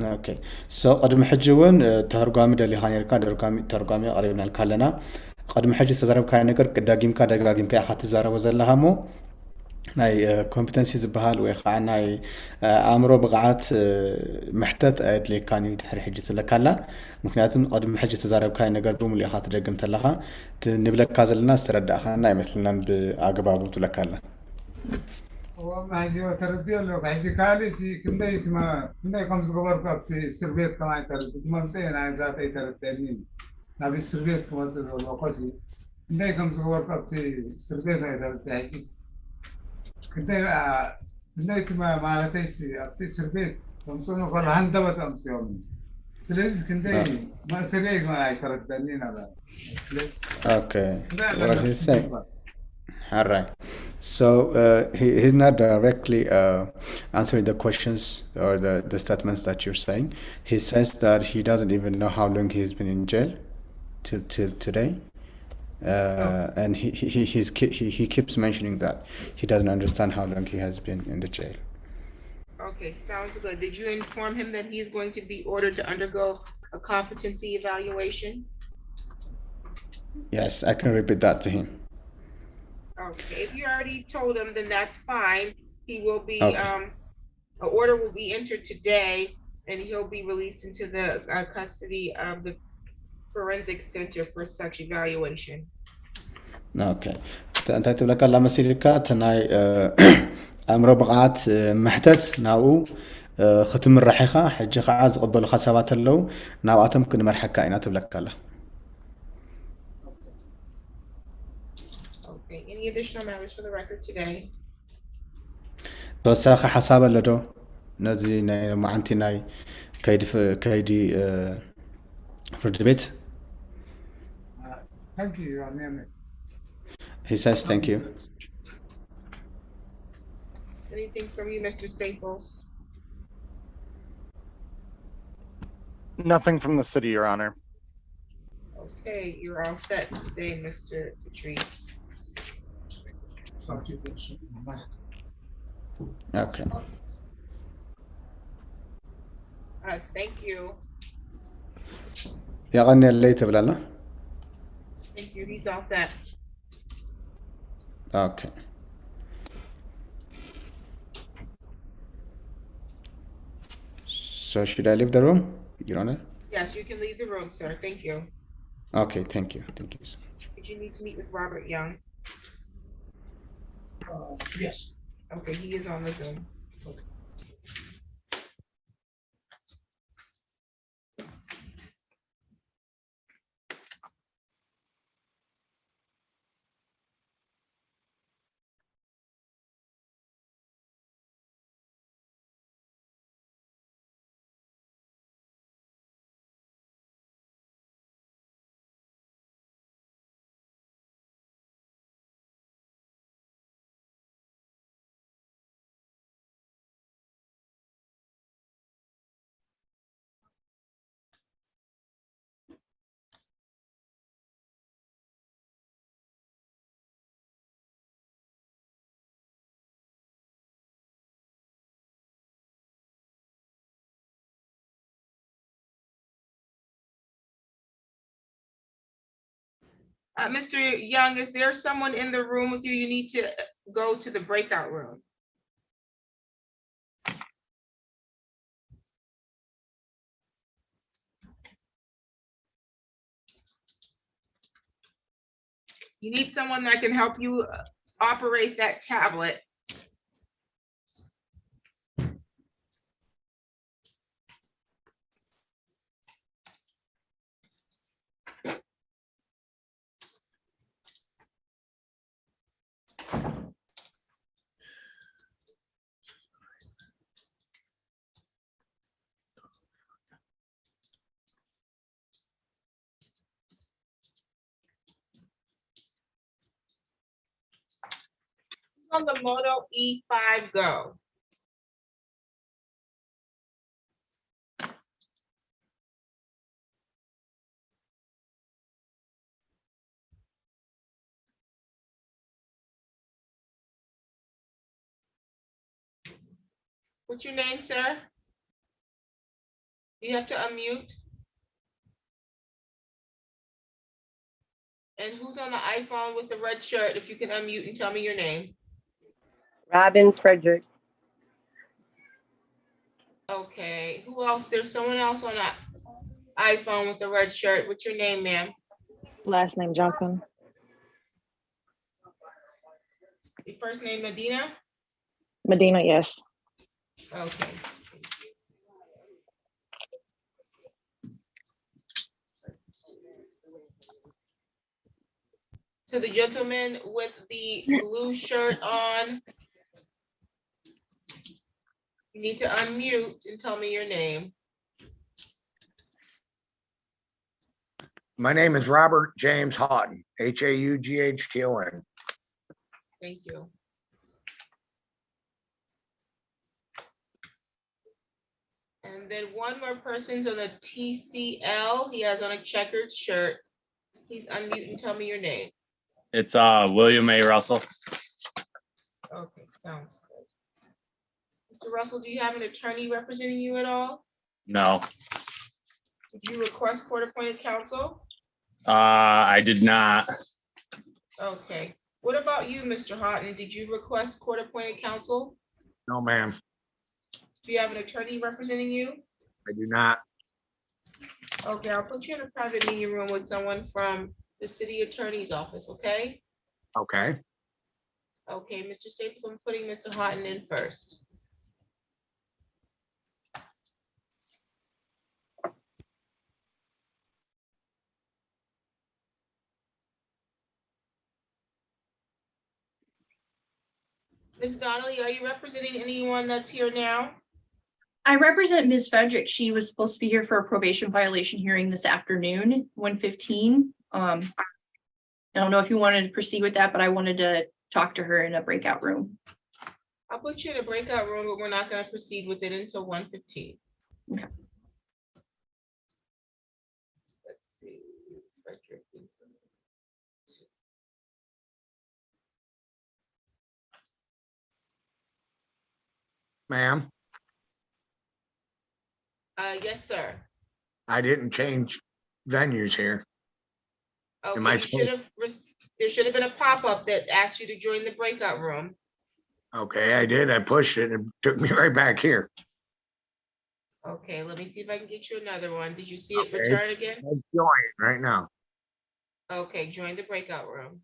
اوكي سو قدم حجي ون ترجمة دليل خانير كان ترجمة قريبنا الكلنا قدم حجي تزارب كان نقر داقيم كا أخذت زارب وزلها مو ناي competencies بحال ويخا ناي أمره بقعات محتت أيد لي كان يدحر حجي تلكلا ممكن قدم حجي تزارب كان نقر بوم اللي أخذت داقيم تلها نبلك كذا الناس ترد أخنا مثلنا بأجبابه تلكلا والله هذه تردي له بعد كالسي كندي كندي كم زغبر كابتي سربيت كمان تردي ما مسين أنا ذاتي تردني نبي سربيت كمان تردي وقصي كندي كم زغبر كابتي سربيت هاي تردي عجيز كندي كمان ما لتيسي أبتي سربيت كم سنو قال هندبت أمس يوم سليز كندي ما سريك ما هاي تردني هذا okay what he's saying. All right. So he's not directly answering the questions or the statements that you're saying. He says that he doesn't even know how long he's been in jail till today. And he keeps mentioning that he doesn't understand how long he has been in the jail. Okay, sounds good. Did you inform him that he's going to be ordered to undergo a competency evaluation? Yes, I can repeat that to him. Okay, if you already told him, then that's fine. He will be, Okay. an order will be entered today, and he'll be released into the custody of the Forensic Center for such evaluation. Okay. أنت تقول لك الله مسيرك تناي أمر بقعات محتت ناو ختم الرحيقة حج قاعد قبل خسابات اللو ناو أتم كن مرحكة إنا تقول لك الله. Okay, any additional matters for the record today? توسخ حساب اللدو نزي ناي معنتي ناي كيدي فرد بيت. Thank you, your name. He says thank you. Anything from you, Mr. Staples? Nothing from the city, Your Honor. Okay, you're all set today, Mr. Patrice. Okay. Thank you. يا غني الليت ولا لا؟ Thank you, he's all set. Okay. So should I leave the room, Your Honor? Yes, you can leave the room, sir. Thank you. Okay, thank you. Thank you so much. Did you need to meet with Robert Young? Yes. Okay, he is on the Zoom. Mr. Young, is there someone in the room with you? You need to go to the breakout room. You need someone that can help you operate that tablet. On the Moto E5 Go. What's your name, sir? You have to unmute. And who's on the iPhone with the red shirt? If you can unmute and tell me your name. Robin Frederick. Okay, who else? There's someone else on the iPhone with the red shirt. What's your name, ma'am? Last name Johnson. Your first name Medina? Medina, yes. Okay. To the gentleman with the blue shirt on, you need to unmute and tell me your name. My name is Robert James Houghton, Haughton. Thank you. And then one more person's on a TCL. He has on a checkered shirt. Please unmute and tell me your name. It's William A. Russell. Okay, sounds good. Mr. Russell, do you have an attorney representing you at all? No, Did you request court-appointed counsel? I did not. Okay. What about you, Mr. Houghton? Did you request court-appointed counsel? No, ma'am, Do you have an attorney representing you? I do not. Okay, I'll put you in a private meeting room with someone from the city attorney's office, okay? Okay. Okay, Mr. Staples, I'm putting Mr. Houghton in first. Ms. Donnelly, are you representing anyone that's here now? I represent Ms. Frederick. She was supposed to be here for a probation violation hearing this afternoon, 1:15. I don't know if you wanted to proceed with that, but I wanted to talk to her in a breakout room. I'll put you in a breakout room, but we're not gonna proceed with it until 1:15. Okay. Let's see. Frederick. Ma'am, Yes, sir. I didn't change venues here. Am I Okay, you should have, there should have been a pop-up that asked you to join the breakout room. Okay, I did. I pushed it and it took me right back here. Okay, let me see if I can get you another one. Did you see it Okay. return again? I'm joining right now. Okay, join the breakout room.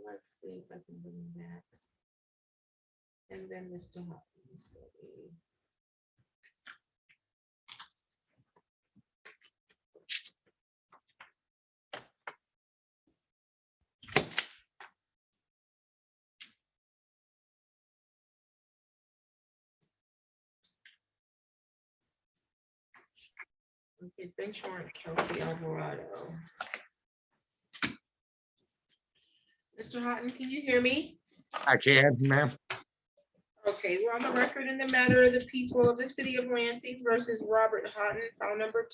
Let's see if I can bring him back. And then Mr. Hopkins will be. Okay, bench warrant Kelsey Alvarado. Mr. Houghton, can you hear me? I can, ma'am. Okay, we're on the record in the matter of the people of the city of Lansing versus Robert Houghton, file number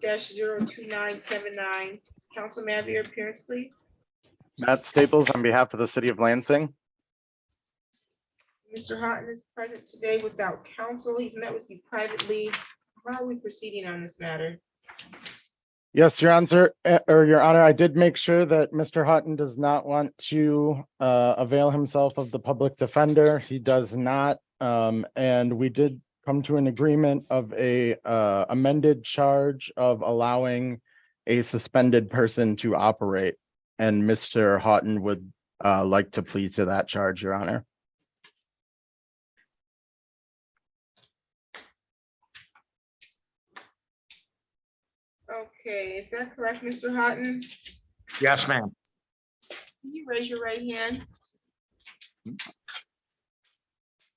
22-02979. Council, may I have your appearance, please? Matt Staples on behalf of the city of Lansing. Mr. Houghton is present today without counsel. He's met with you privately. How are we proceeding on this matter? Yes, Your Honor, Your Honor, I did make sure that Mr. Houghton does not want to avail himself of the public defender. He does not, and we did come to an agreement of a amended charge of allowing a suspended person to operate. And Mr. Houghton would like to plead to that charge, Your Honor. Okay, is that correct, Mr. Houghton? Yes, ma'am. Can you raise your right hand?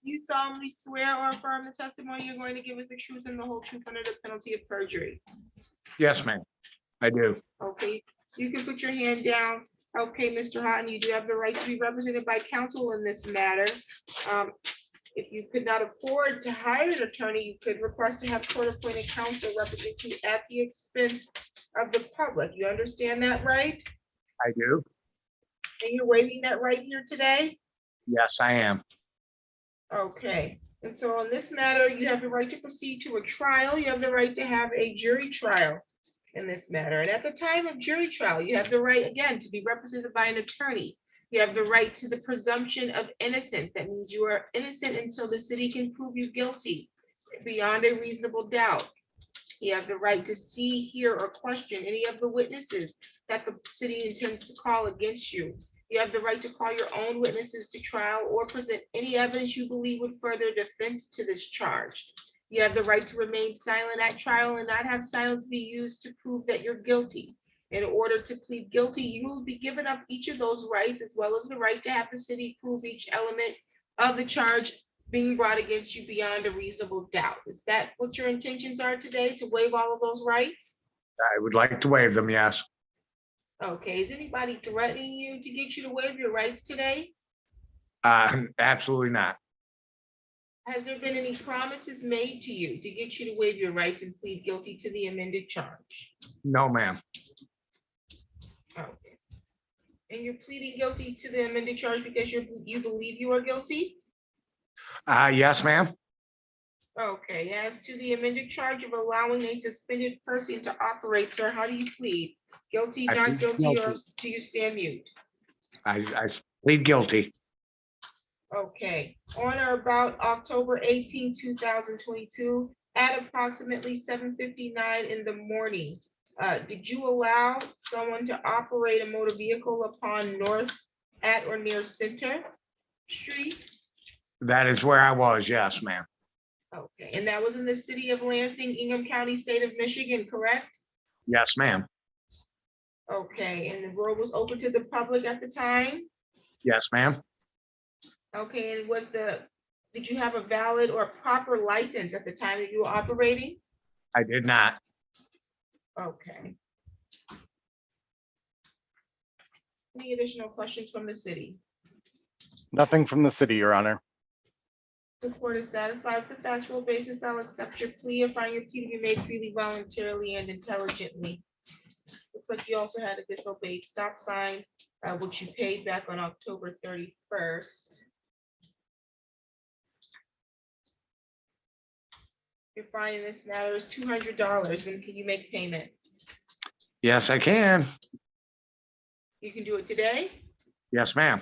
You solemnly swear or affirm the testimony you're going to give us the truth and the whole truth under the penalty of perjury. Yes, ma'am. I do. Okay, you can put your hand down. Okay, Mr. Houghton, you do have the right to be represented by counsel in this matter. If you could not afford to hire an attorney, you could request to have court-appointed counsel represent you at the expense of the public. You understand that, right? I do. And you're waiving that right here today? Yes, I am. Okay, and so on this matter, you have the right to proceed to a trial. You have the right to have a jury trial in this matter. And at the time of jury trial, you have the right, again, to be represented by an attorney. You have the right to the presumption of innocence. That means you are innocent until the city can prove you guilty beyond a reasonable doubt. You have the right to see, hear, or question any of the witnesses that the city intends to call against you. You have the right to call your own witnesses to trial or present any evidence you believe would further defense to this charge. You have the right to remain silent at trial and not have silence be used to prove that you're guilty. In order to plead guilty, you will be given up each of those rights, as well as the right to have the city prove each element of the charge being brought against you beyond a reasonable doubt. Is that what your intentions are today, to waive all of those rights? I would like to waive them, yes. Okay, is anybody threatening you to get you to waive your rights today? Absolutely not. Has there been any promises made to you to get you to waive your rights and plead guilty to the amended charge? No, ma'am. Okay. And you're pleading guilty to the amended charge because you believe you are guilty? Yes, ma'am. Okay, as to the amended charge of allowing a suspended person to operate, sir, how do you plead? Guilty, I not plead guilty, or guilty. do you stand mute? I plead guilty. Okay, on or about October 18, 2022, at approximately 7:59 in the morning, did you allow someone to operate a motor vehicle upon North at or near Center Street? That is where I was, yes, ma'am. Okay, and that was in the city of Lansing, Ingham County, state of Michigan, correct? Yes, ma'am. Okay, and the road was open to the public at the time? Yes, ma'am. Okay, and did you have a valid or proper license at the time that you were operating? I did not. Okay. Any additional questions from the city? Nothing from the city, Your Honor. The court is satisfied with the factual basis. I'll accept your plea and find your plea to be made freely, voluntarily, and intelligently. Looks like you also had a disobeyed stop sign, which you paid back on October 31st. Your fine in this matter is $200. When can you make payment? Yes, I can. You can do it today? Yes, ma'am.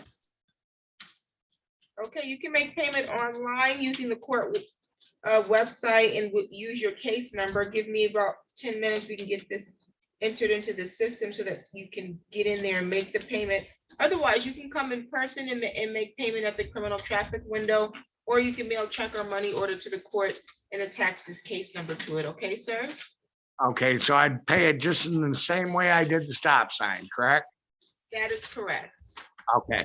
Okay, you can make payment online using the court website and would use your case number. Give me about 10 minutes. We can get this entered into the system so that you can get in there and make the payment Otherwise, you can come in person and make payment at the criminal traffic window, or you can mail check or money order to the court and attach this case number to it. Okay, sir? Okay, so I'd pay it just in the same way I did the stop sign, correct? That is correct. Okay,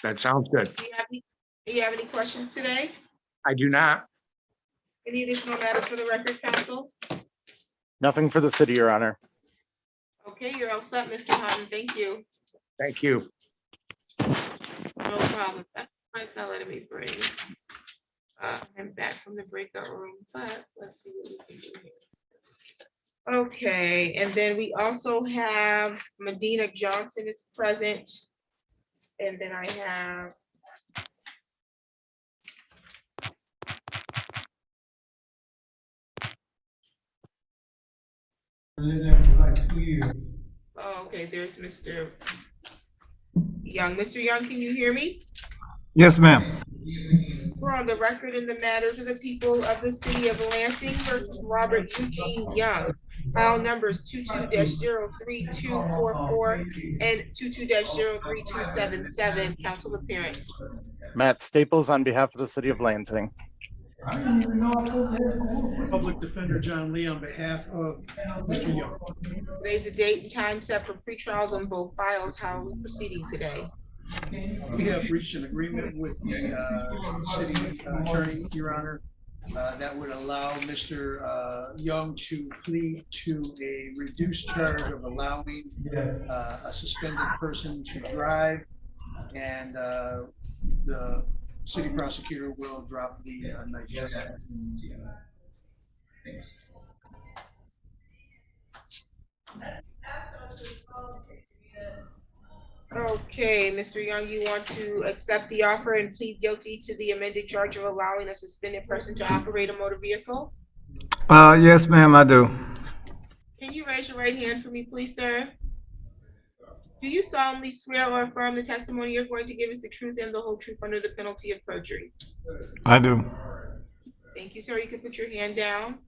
that sounds good. Do you have any questions today? I do not. Any additional matters for the record, counsel? Nothing for the city, Your Honor. Okay, you're all set, Mr. Hutton. Thank you. Thank you. No problem. That's not letting me bring. I'm back from the breakout room, but let's see what we can do here. Okay, and then we also have Medina Johnson is present. And then I have oh, okay, there's Mr. Young. Mr. Young, can you hear me? Yes, ma'am. We're on the record in the matters of the people of the city of Lansing versus Robert Eugene Young. File numbers 22-03244 and 22-03277. Council appearance. Matt Staples on behalf of the city of Lansing. Public Defender John Lee on behalf of Mr. Young. Today's the date and time set for pre-trials on both files. How are we proceeding today? We have reached an agreement with the city attorney, Your Honor, that would allow Mr. Young to plead to a reduced charge of allowing a suspended person to drive, and the city prosecutor will drop the night charge. Okay, Mr. Young, you want to accept the offer and plead guilty to the amended charge of allowing a suspended person to operate a motor vehicle? Yes, ma'am, I do. Can you raise your right hand for me, please, sir? Do you solemnly swear or affirm the testimony you're going to give is the truth and the whole truth under the penalty of perjury? I do. Thank you, sir. You can put your hand down.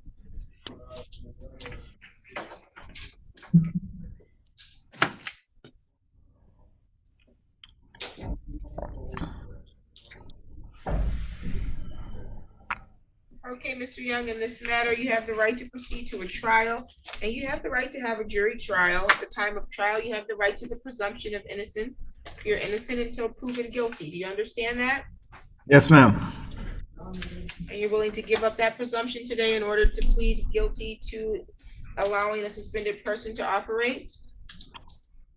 Okay, Mr. Young, in this matter, you have the right to proceed to a trial, and you have the right to have a jury trial. At the time of trial, you have the right to the presumption of innocence. You're innocent until proven guilty. Do you understand that? Yes, ma'am. And you're willing to give up that presumption today in order to plead guilty to allowing a suspended person to operate?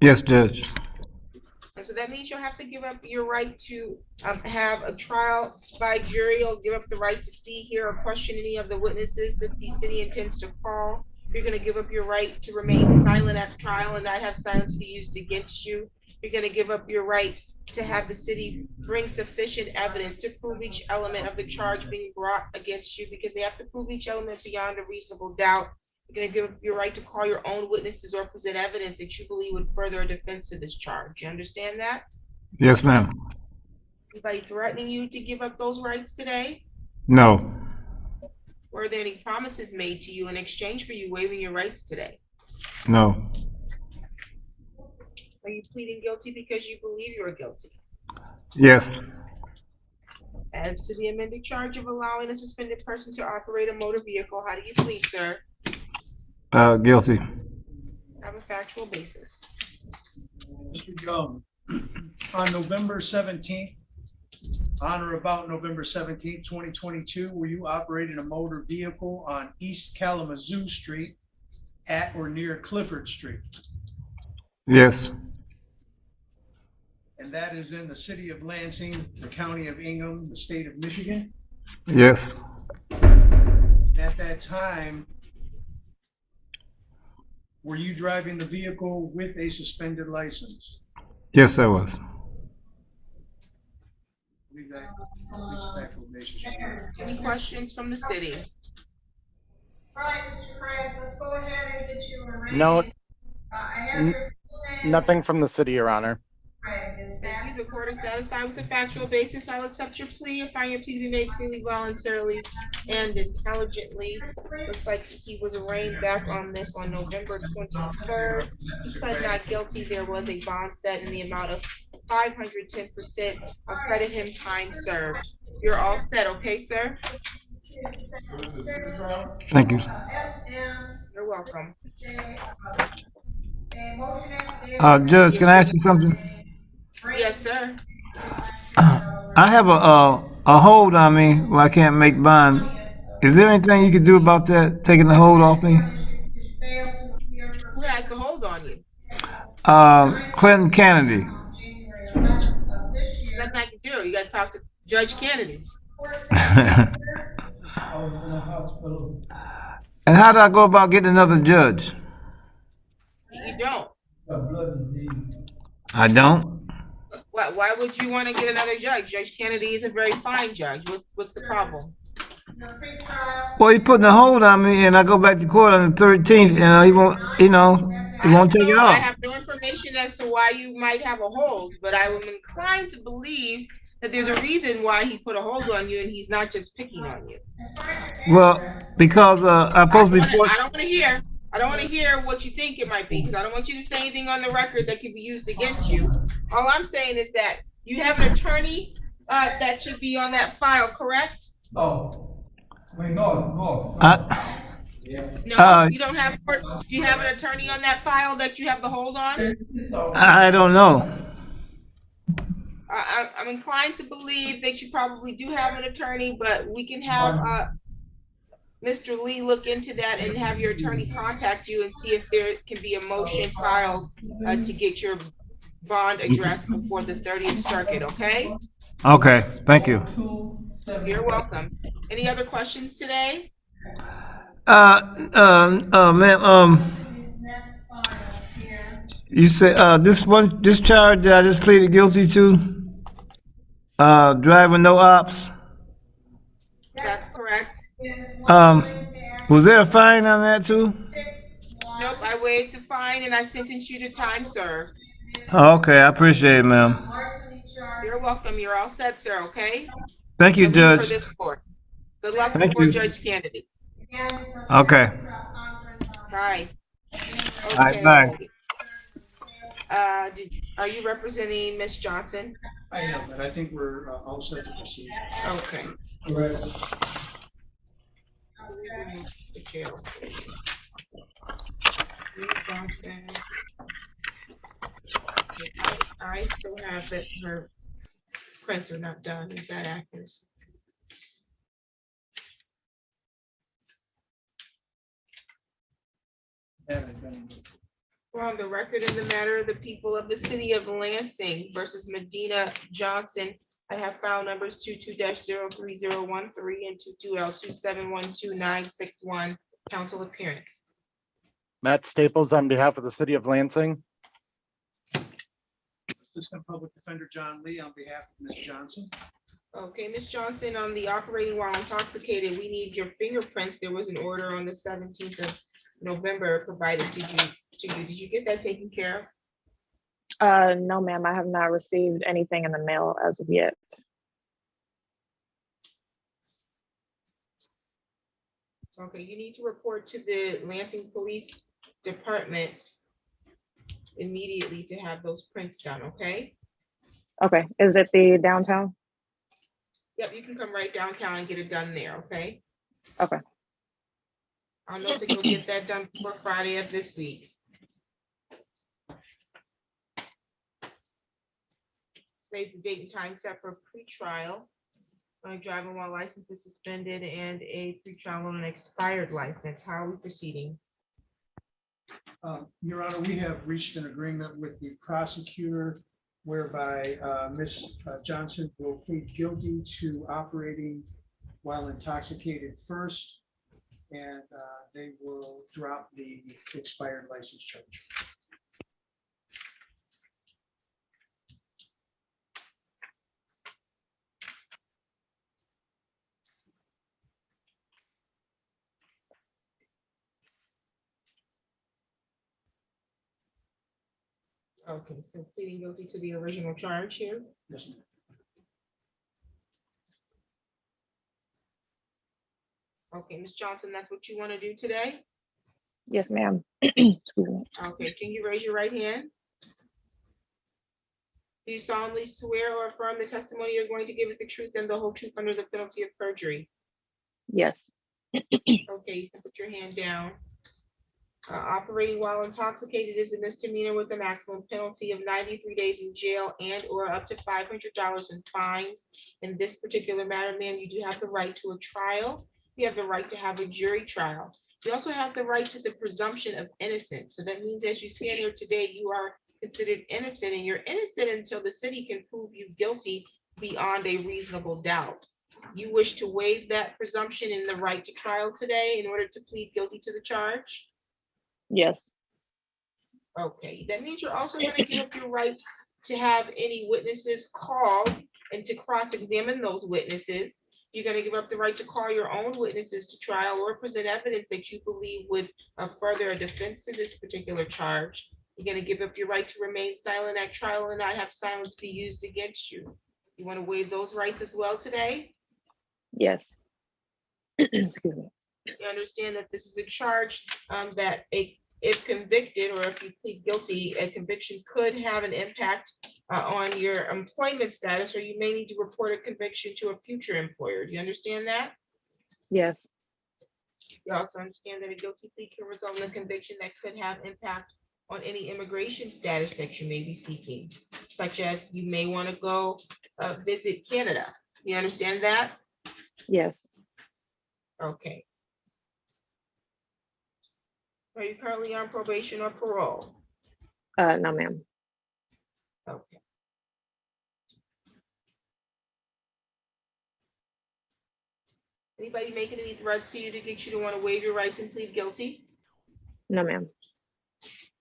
Yes, Judge. And so that means you'll have to give up your right to have a trial by jury. You'll give up the right to see, hear, or question any of the witnesses that the city intends to call. You're going to give up your right to remain silent at the trial and not have silence be used against you. You're going to give up your right to have the city bring sufficient evidence to prove each element of the charge being brought against you, because they have to prove each element beyond a reasonable doubt. You're going to give up your right to call your own witnesses or present evidence that you believe would further a defense to this charge. You understand that? Yes, ma'am. Anybody threatening you to give up those rights today? No. Were there any promises made to you in exchange for you waiving your rights today? No. Are you pleading guilty because you believe you are guilty? Yes. As to the amended charge of allowing a suspended person to operate a motor vehicle, how do you plead, sir? Guilty. Have a factual basis. Mr. Young, on November 17th, on or about November 17th, 2022, were you operating a motor vehicle on East Kalamazoo Street at or near Clifford Street? Yes. And that is in the city of Lansing, the county of Ingham, the state of Michigan? Yes. At that time, were you driving the vehicle with a suspended license? Yes, I was. Leave that, leave the factual basis. Any questions from the city? All right, Mr. Craig, let's go ahead and get you arraigned. No, I have your full name. nothing from the city, Your Honor. Craig, is Thank that you. The court is satisfied with the factual basis. I'll accept your plea and find your plea to be made freely, voluntarily, and intelligently. Looks like he was arraigned back on this on November 23rd. He pled not guilty. There was a bond set in the amount of 510% of credit him time served. You're all set, okay, sir? Thank you. You're welcome. Judge, can I ask you something? Yes, sir. I have a hold on me where I can't make bond. Is there anything you could do about that, taking the hold off me? Who has the hold on you? Clinton Kennedy. Nothing I can do. You gotta talk to Judge Kennedy. And how do I go about getting another judge? You don't. I don't? Why would you want to get another judge? Judge Kennedy is a very fine judge. What's the problem? Well, he's putting a hold on me and I go back to court on the 13th and he won't, he won't take it I off. have no information as to why you might have a hold, but I am inclined to believe that there's a reason why he put a hold on you and he's not just picking on you. Well, because I'm supposed to be. I don't want to hear. I don't want to hear what you think it might be because I don't want you to say anything on the record that could be used against you. All I'm saying is that you have an attorney that should be on that file, correct? No. Wait, no. No, you don't have. Do you have an attorney on that file that you have the hold on? I don't know. I'm inclined to believe that you probably do have an attorney, but we can have Mr. Lee look into that and have your attorney contact you and see if there can be a motion filed to get your bond addressed before the 30th Circuit, okay? Okay, thank you. You're welcome. Any other questions today? Ma'am, you said, this charge that I just pleaded guilty to, driving no ops, That's correct. was there a fine on that too? Nope, I waived the fine and I sentenced you to time served. Okay, I appreciate it, ma'am. You're welcome. You're all set, sir, okay? Thank you, At least for Judge. this court. Good luck Thank before you. Judge Kennedy. Okay. Bye. All right, bye. Are you representing Ms. Johnson? I am, but I think we're all set to proceed. Okay. The jail. Ms. Johnson. I still have that her prints are not done. Is that accurate? We're on the record in the matter of the people of the city of Lansing versus Medina Johnson. I have file numbers 22-03013 and 22L27122961. Council appearance. Matt Staples on behalf of the city of Lansing. Assistant Public Defender John Lee on behalf of Ms. Johnson. Okay, Ms. Johnson, on the operating while intoxicated, we need your fingerprints. There was an order on the 17th of November provided to you. Did you get that taken care of? No, ma'am, I have not received anything in the mail as of yet. Okay, you need to report to the Lansing Police Department immediately to have those prints done, okay? Okay, is it the downtown? Yep, you can come right downtown and get it done there, okay? Okay. I don't know if you'll get that done before Friday of this week. Today's the date and time set for pretrial. On a driving while license is suspended and a pretrial on an expired license. How are we proceeding? Your Honor, we have reached an agreement with the prosecutor whereby Ms. Johnson will plead guilty to operating while intoxicated first, and they will drop the expired license charge. Okay, so pleading guilty to the original charge here. Yes, ma'am. Okay, Ms. Johnson, that's what you want to do today? Yes, ma'am. Excuse me. Okay, can you raise your right hand? Do you solemnly swear or affirm the testimony you're going to give is the truth and the whole truth under the penalty of perjury? Yes. Okay, you can put your hand down. Operating while intoxicated is a misdemeanor with a maximum penalty of 93 days in jail and or up to $500 in fines. In this particular matter, ma'am, you do have the right to a trial. You have the right to have a jury trial. You also have the right to the presumption of innocence. So that means as you stand here today, you are considered innocent, and you're innocent until the city can prove you guilty beyond a reasonable doubt. You wish to waive that presumption in the right to trial today in order to plead guilty to the charge? Yes. Okay, that means you're also going to give up your right to have any witnesses called and to cross-examine those witnesses. You're going to give up the right to call your own witnesses to trial or present evidence that you believe would further a defense to this particular charge. You're going to give up your right to remain silent at trial and not have silence be used against you. You want to waive those rights as well today? Yes. Excuse me. You understand that this is a charge that if convicted or if you plead guilty, a conviction could have an impact on your employment status, or you may need to report a conviction to a future employer. Do you understand that? Yes. You also understand that a guilty plea can result in a conviction that could have impact on any immigration status that you may be seeking, such as you may want to go visit Canada. You understand that? Yes. Okay. Are you currently on probation or parole? No, ma'am. Okay. Anybody making any threats to you to get you to want to waive your rights and plead guilty? No, ma'am.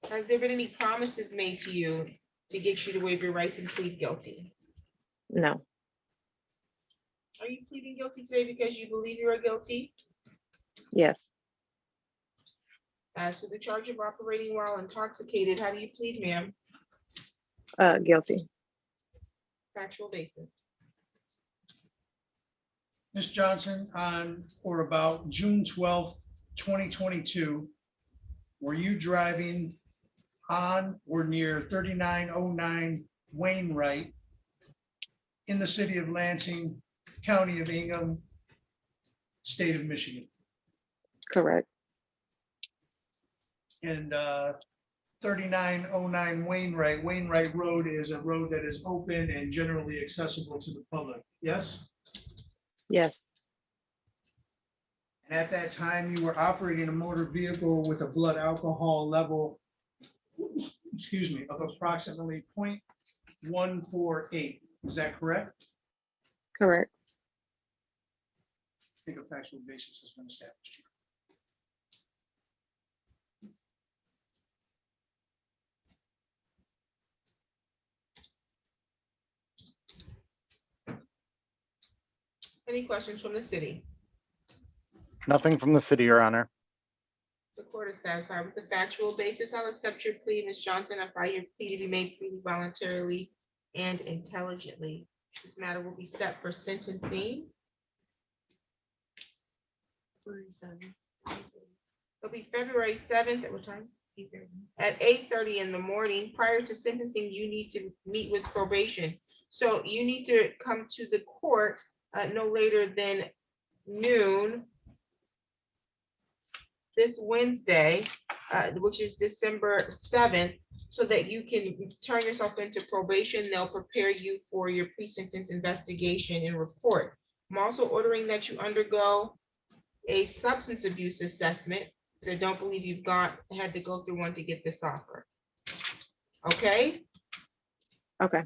Has there been any promises made to you to get you to waive your rights and plead guilty? No. Are you pleading guilty today because you believe you are guilty? Yes. As to the charge of operating while intoxicated, how do you plead, ma'am? Guilty. Factual basis. Ms. Johnson, on or about June 12th, 2022, were you driving on or near 3909 Wainwright in the city of Lansing, county of Ingham, state of Michigan? Correct. And 3909 Wainwright Road is a road that is open and generally accessible to the public, yes? Yes. And at that time, you were operating a motor vehicle with a blood alcohol level, excuse me, of approximately 0.148. Is that correct? Correct. I think a factual basis has been established. Any questions from the city? Nothing from the city, Your Honor. The court is satisfied with the factual basis. I'll accept your plea, Ms. Johnson. I find your plea to be made freely, voluntarily, and intelligently. This matter will be set for sentencing. It'll be February 7th at what time? At 8:30 in the morning. Prior to sentencing, you need to meet with probation. So you need to come to the court no later than noon this Wednesday, which is December 7th, so that you can turn yourself into probation. They'll prepare you for your pre-sentence investigation and report. I'm also ordering that you undergo a substance abuse assessment. So I don't believe you've had to go through one to get this offer. Okay? Okay.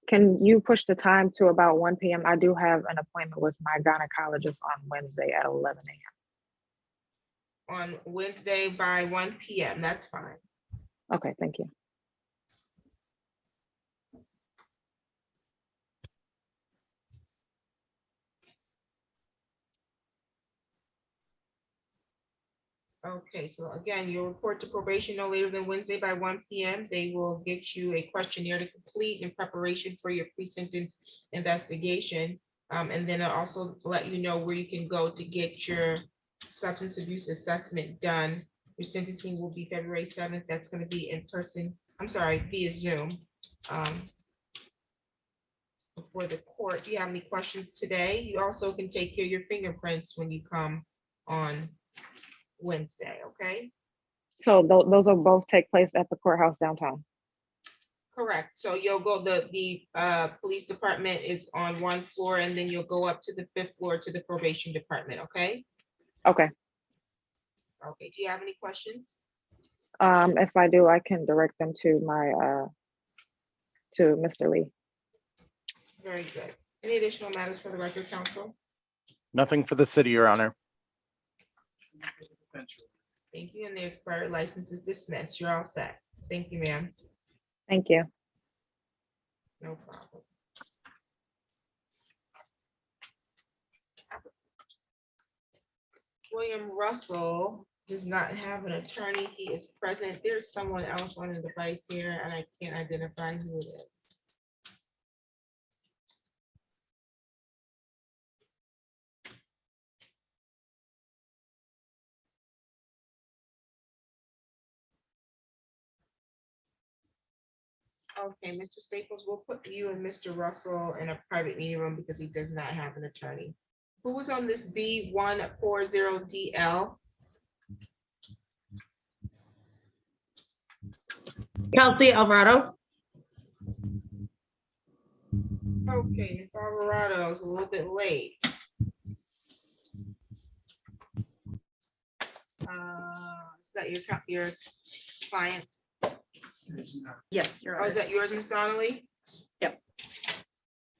Can you push the time to about 1 p.m.? I do have an appointment with my gynecologist on Wednesday at 11 a.m. On Wednesday by 1 p.m. That's fine. Okay, thank you. Okay, so again, you'll report to probation no later than Wednesday by 1 p.m. They will get you a questionnaire to complete in preparation for your pre-sentence investigation. And then I'll also let you know where you can go to get your substance abuse assessment done. Your sentencing will be February 7th. That's going to be in person I'm sorry, via Zoom. Before the court. Do you have any questions today? You also can take care of your fingerprints when you come on Wednesday, okay? So those will both take place at the courthouse downtown. Correct. So you'll go, the police department is on one floor, and then you'll go up to the 5th floor to the probation department, okay? Okay. Okay, do you have any questions? If I do, I can direct them to my, to Mr. Lee. Very good. Any additional matters for the record, counsel? Nothing for the city, Your Honor. Thank you, and the expired license is dismissed. You're all set. Thank you, ma'am. Thank you. No problem. William Russell does not have an attorney. He is present. There's someone else on the device here, and I can't identify who it is. Okay, Mr. Staples, we'll put you and Mr. Russell in a private meeting room because he does not have an attorney. Who was on this B140DL? Kelsey Alvarado. Okay, Ms. Alvarado is a little bit late. Is that your client? Yes, Your Oh, Honor. is that yours, Ms. Donnelly? Yep.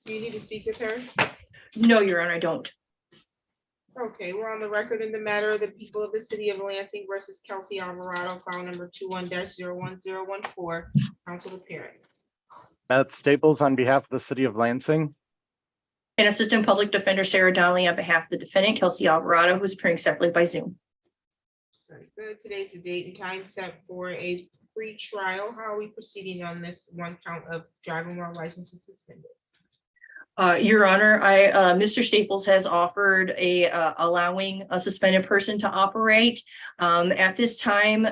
Do you need to speak with her? No, Your Honor, I don't. Okay, we're on the record in the matter of the people of the city of Lansing versus Kelsey Alvarado, file number 21-01014, council appearance. Matt Staples on behalf of the city of Lansing. And Assistant Public Defender Sarah Donnelly on behalf of the defendant, Kelsey Alvarado, who's appearing separately by Zoom. Very good. Today's the date and time set for a pre-trial. How are we proceeding on this one count of driving while license is suspended? Your Honor, Mr. Staples has offered allowing a suspended person to operate. At this time,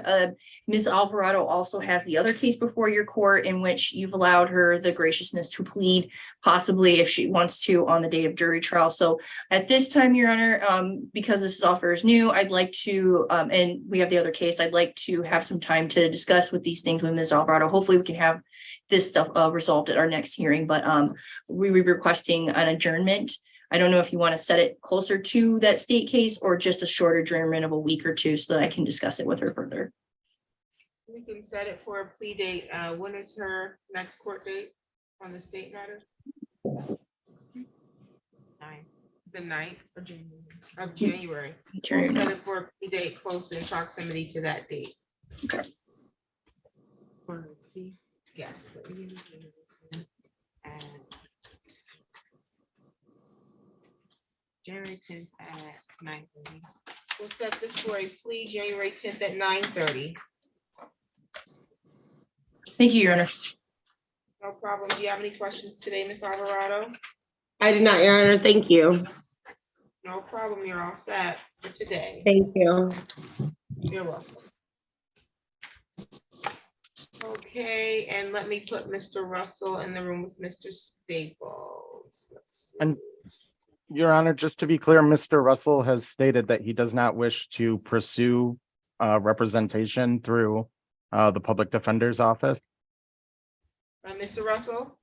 Ms. Alvarado also has the other case before your court in which you've allowed her the graciousness to plead, possibly if she wants to, on the date of jury trial. So at this time, Your Honor, because this offer is new, I'd like to, and we have the other case, I'd like to have some time to discuss with these things with Ms. Alvarado. Hopefully we can have this stuff resolved at our next hearing, but we were requesting an adjournment. I don't know if you want to set it closer to that state case or just a short adjournment of a week or two so that I can discuss it with her further. We can set it for a plea date. When is her next court date on the state matter? The 9th of January. We'll set it for a plea date close in proximity to that date. Okay. Yes. And January 10th at 9:30. We'll set this for a plea January 10th at 9:30. Thank you, Your Honor. No problem. Do you have any questions today, Ms. Alvarado? I do not, Your Honor. Thank you. No problem. You're all set for today. Thank you. You're welcome. Okay, and let me put Mr. Russell in the room with Mr. Staples. And Your Honor, just to be clear, Mr. Russell has stated that he does not wish to pursue representation through the public defender's office. Mr. Russell?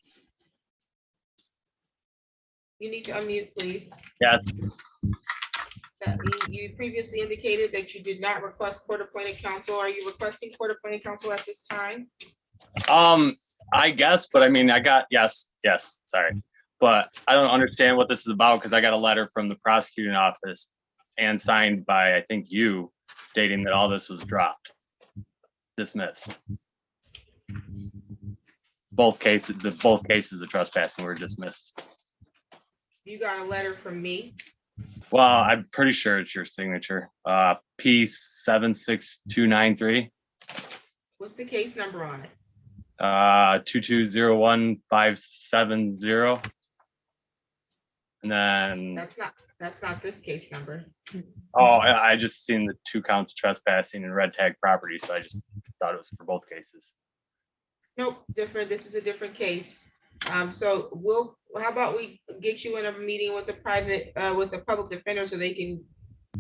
You need to unmute, please. Yes. You previously indicated that you did not request court-appointed counsel. Are you requesting court-appointed counsel at this time? I guess, but I mean, yes, sorry. But I don't understand what this is about because I got a letter from the prosecuting office and signed by, I think, you, stating that all this was dropped, dismissed. Both cases of trespassing were dismissed. You got a letter from me? Well, I'm pretty sure it's your signature. P76293. What's the case number on it? 2201570. And then That's not this case number. I just seen the 2 counts of trespassing and red tag property, so I just thought it was for both cases. Nope, different. This is a different case. So how about we get you in a meeting with the with the public defender so they can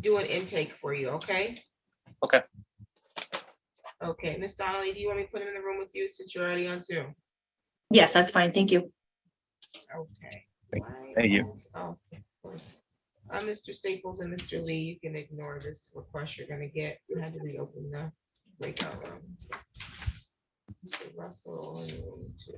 do an intake for you, okay? Okay. Okay, Miss Donnelly, do you want me to put him in the room with you since you're already on Zoom? Yes, that's fine. Thank you. Okay. Thank you. Oh, of course. Mr. Staples and Mr. Lee, you can ignore this request you're gonna get. I had to reopen the breakout room. Mr. Russell. and room two.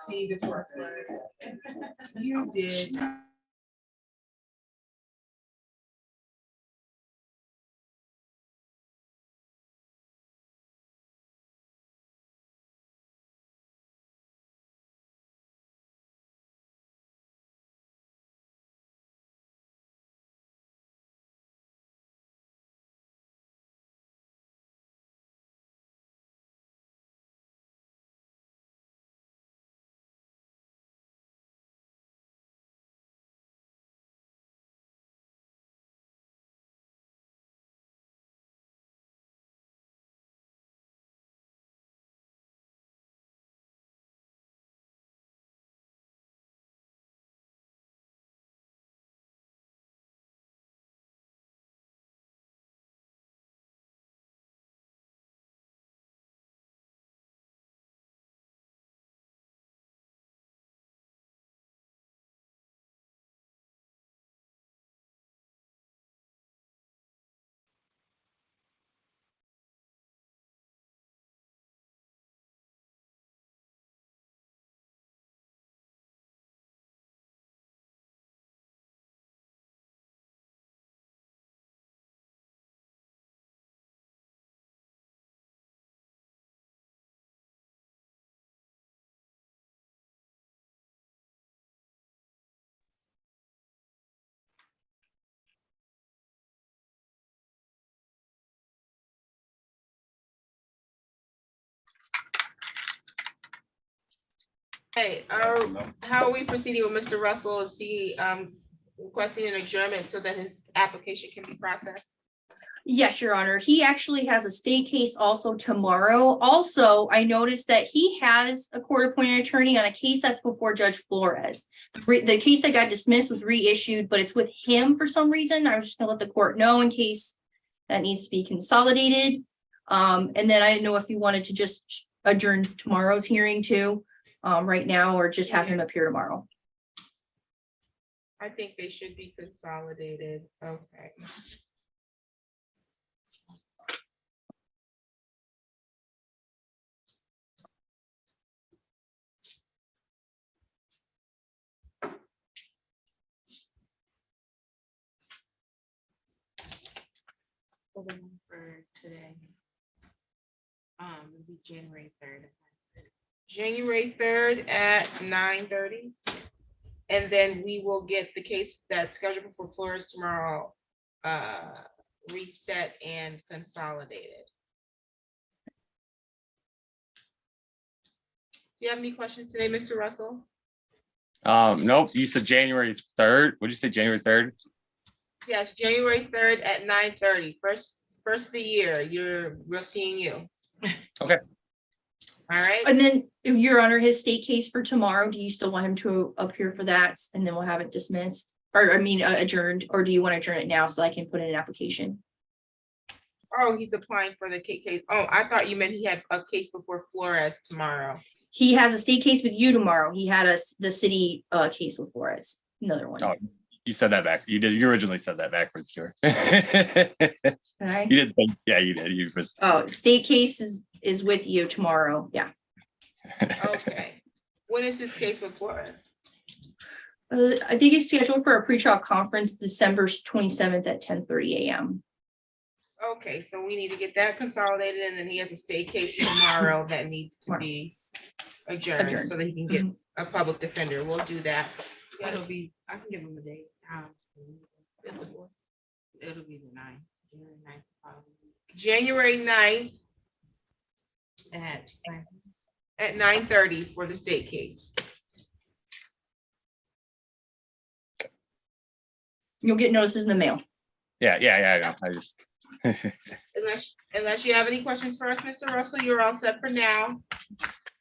see the password. You did. Hey, how are we proceeding with Mr. Russell? Is he requesting an adjournment so that his application can be processed? Yes, Your Honor. He actually has a state case also tomorrow. Also, I noticed that he has a court-appointed attorney on a case that's before Judge Flores. The case that got dismissed was reissued, but it's with him for some reason. I was just gonna let the court know in case that needs to be consolidated. And then I didn't know if you wanted to just adjourn tomorrow's hearing too, right now, or just have him appear tomorrow. I think they should be consolidated. Okay. For today. It'll be January 3rd. January 3rd at 9:30. And then we will get the case that's scheduled for Flores tomorrow reset and consolidated. Do you have any questions today, Mr. Russell? Nope, you said January 3rd. What'd you say, January 3rd? Yes, January 3rd at 9:30. First of the year. We're seeing you. Okay. All right. And then, Your Honor, his state case for tomorrow, do you still want him to appear for that? And then we'll have it dismissed, or I mean adjourned, or do you want to adjourn it now so I can put in an application? Oh, he's applying for the case. Oh, I thought you meant he had a case before Flores tomorrow. He has a state case with you tomorrow. He had the city case with Flores, another one. Oh, you said that back. You did. You originally said that backwards, Stuart. Okay. You did say, yeah, you did. You was. Oh, state case is with you tomorrow. Yeah. Okay. When is this case with Flores? I think it's scheduled for a pre-trial conference December 27th at 10:30 a.m. Okay, so we need to get that consolidated, and then he has a state case tomorrow that needs to be adjourned so that he can get a public defender. We'll do that. It'll be, I can give him a date. It'll be the 9th. January 9th at 9:30 for the state case. You'll get notices in the mail. Yeah, I know. I just. Unless you have any questions for us, Mr. Russell, you're all set for now.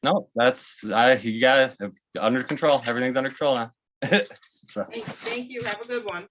No, that's you got it under control. Everything's under control now. So. Thank you. Have a good one.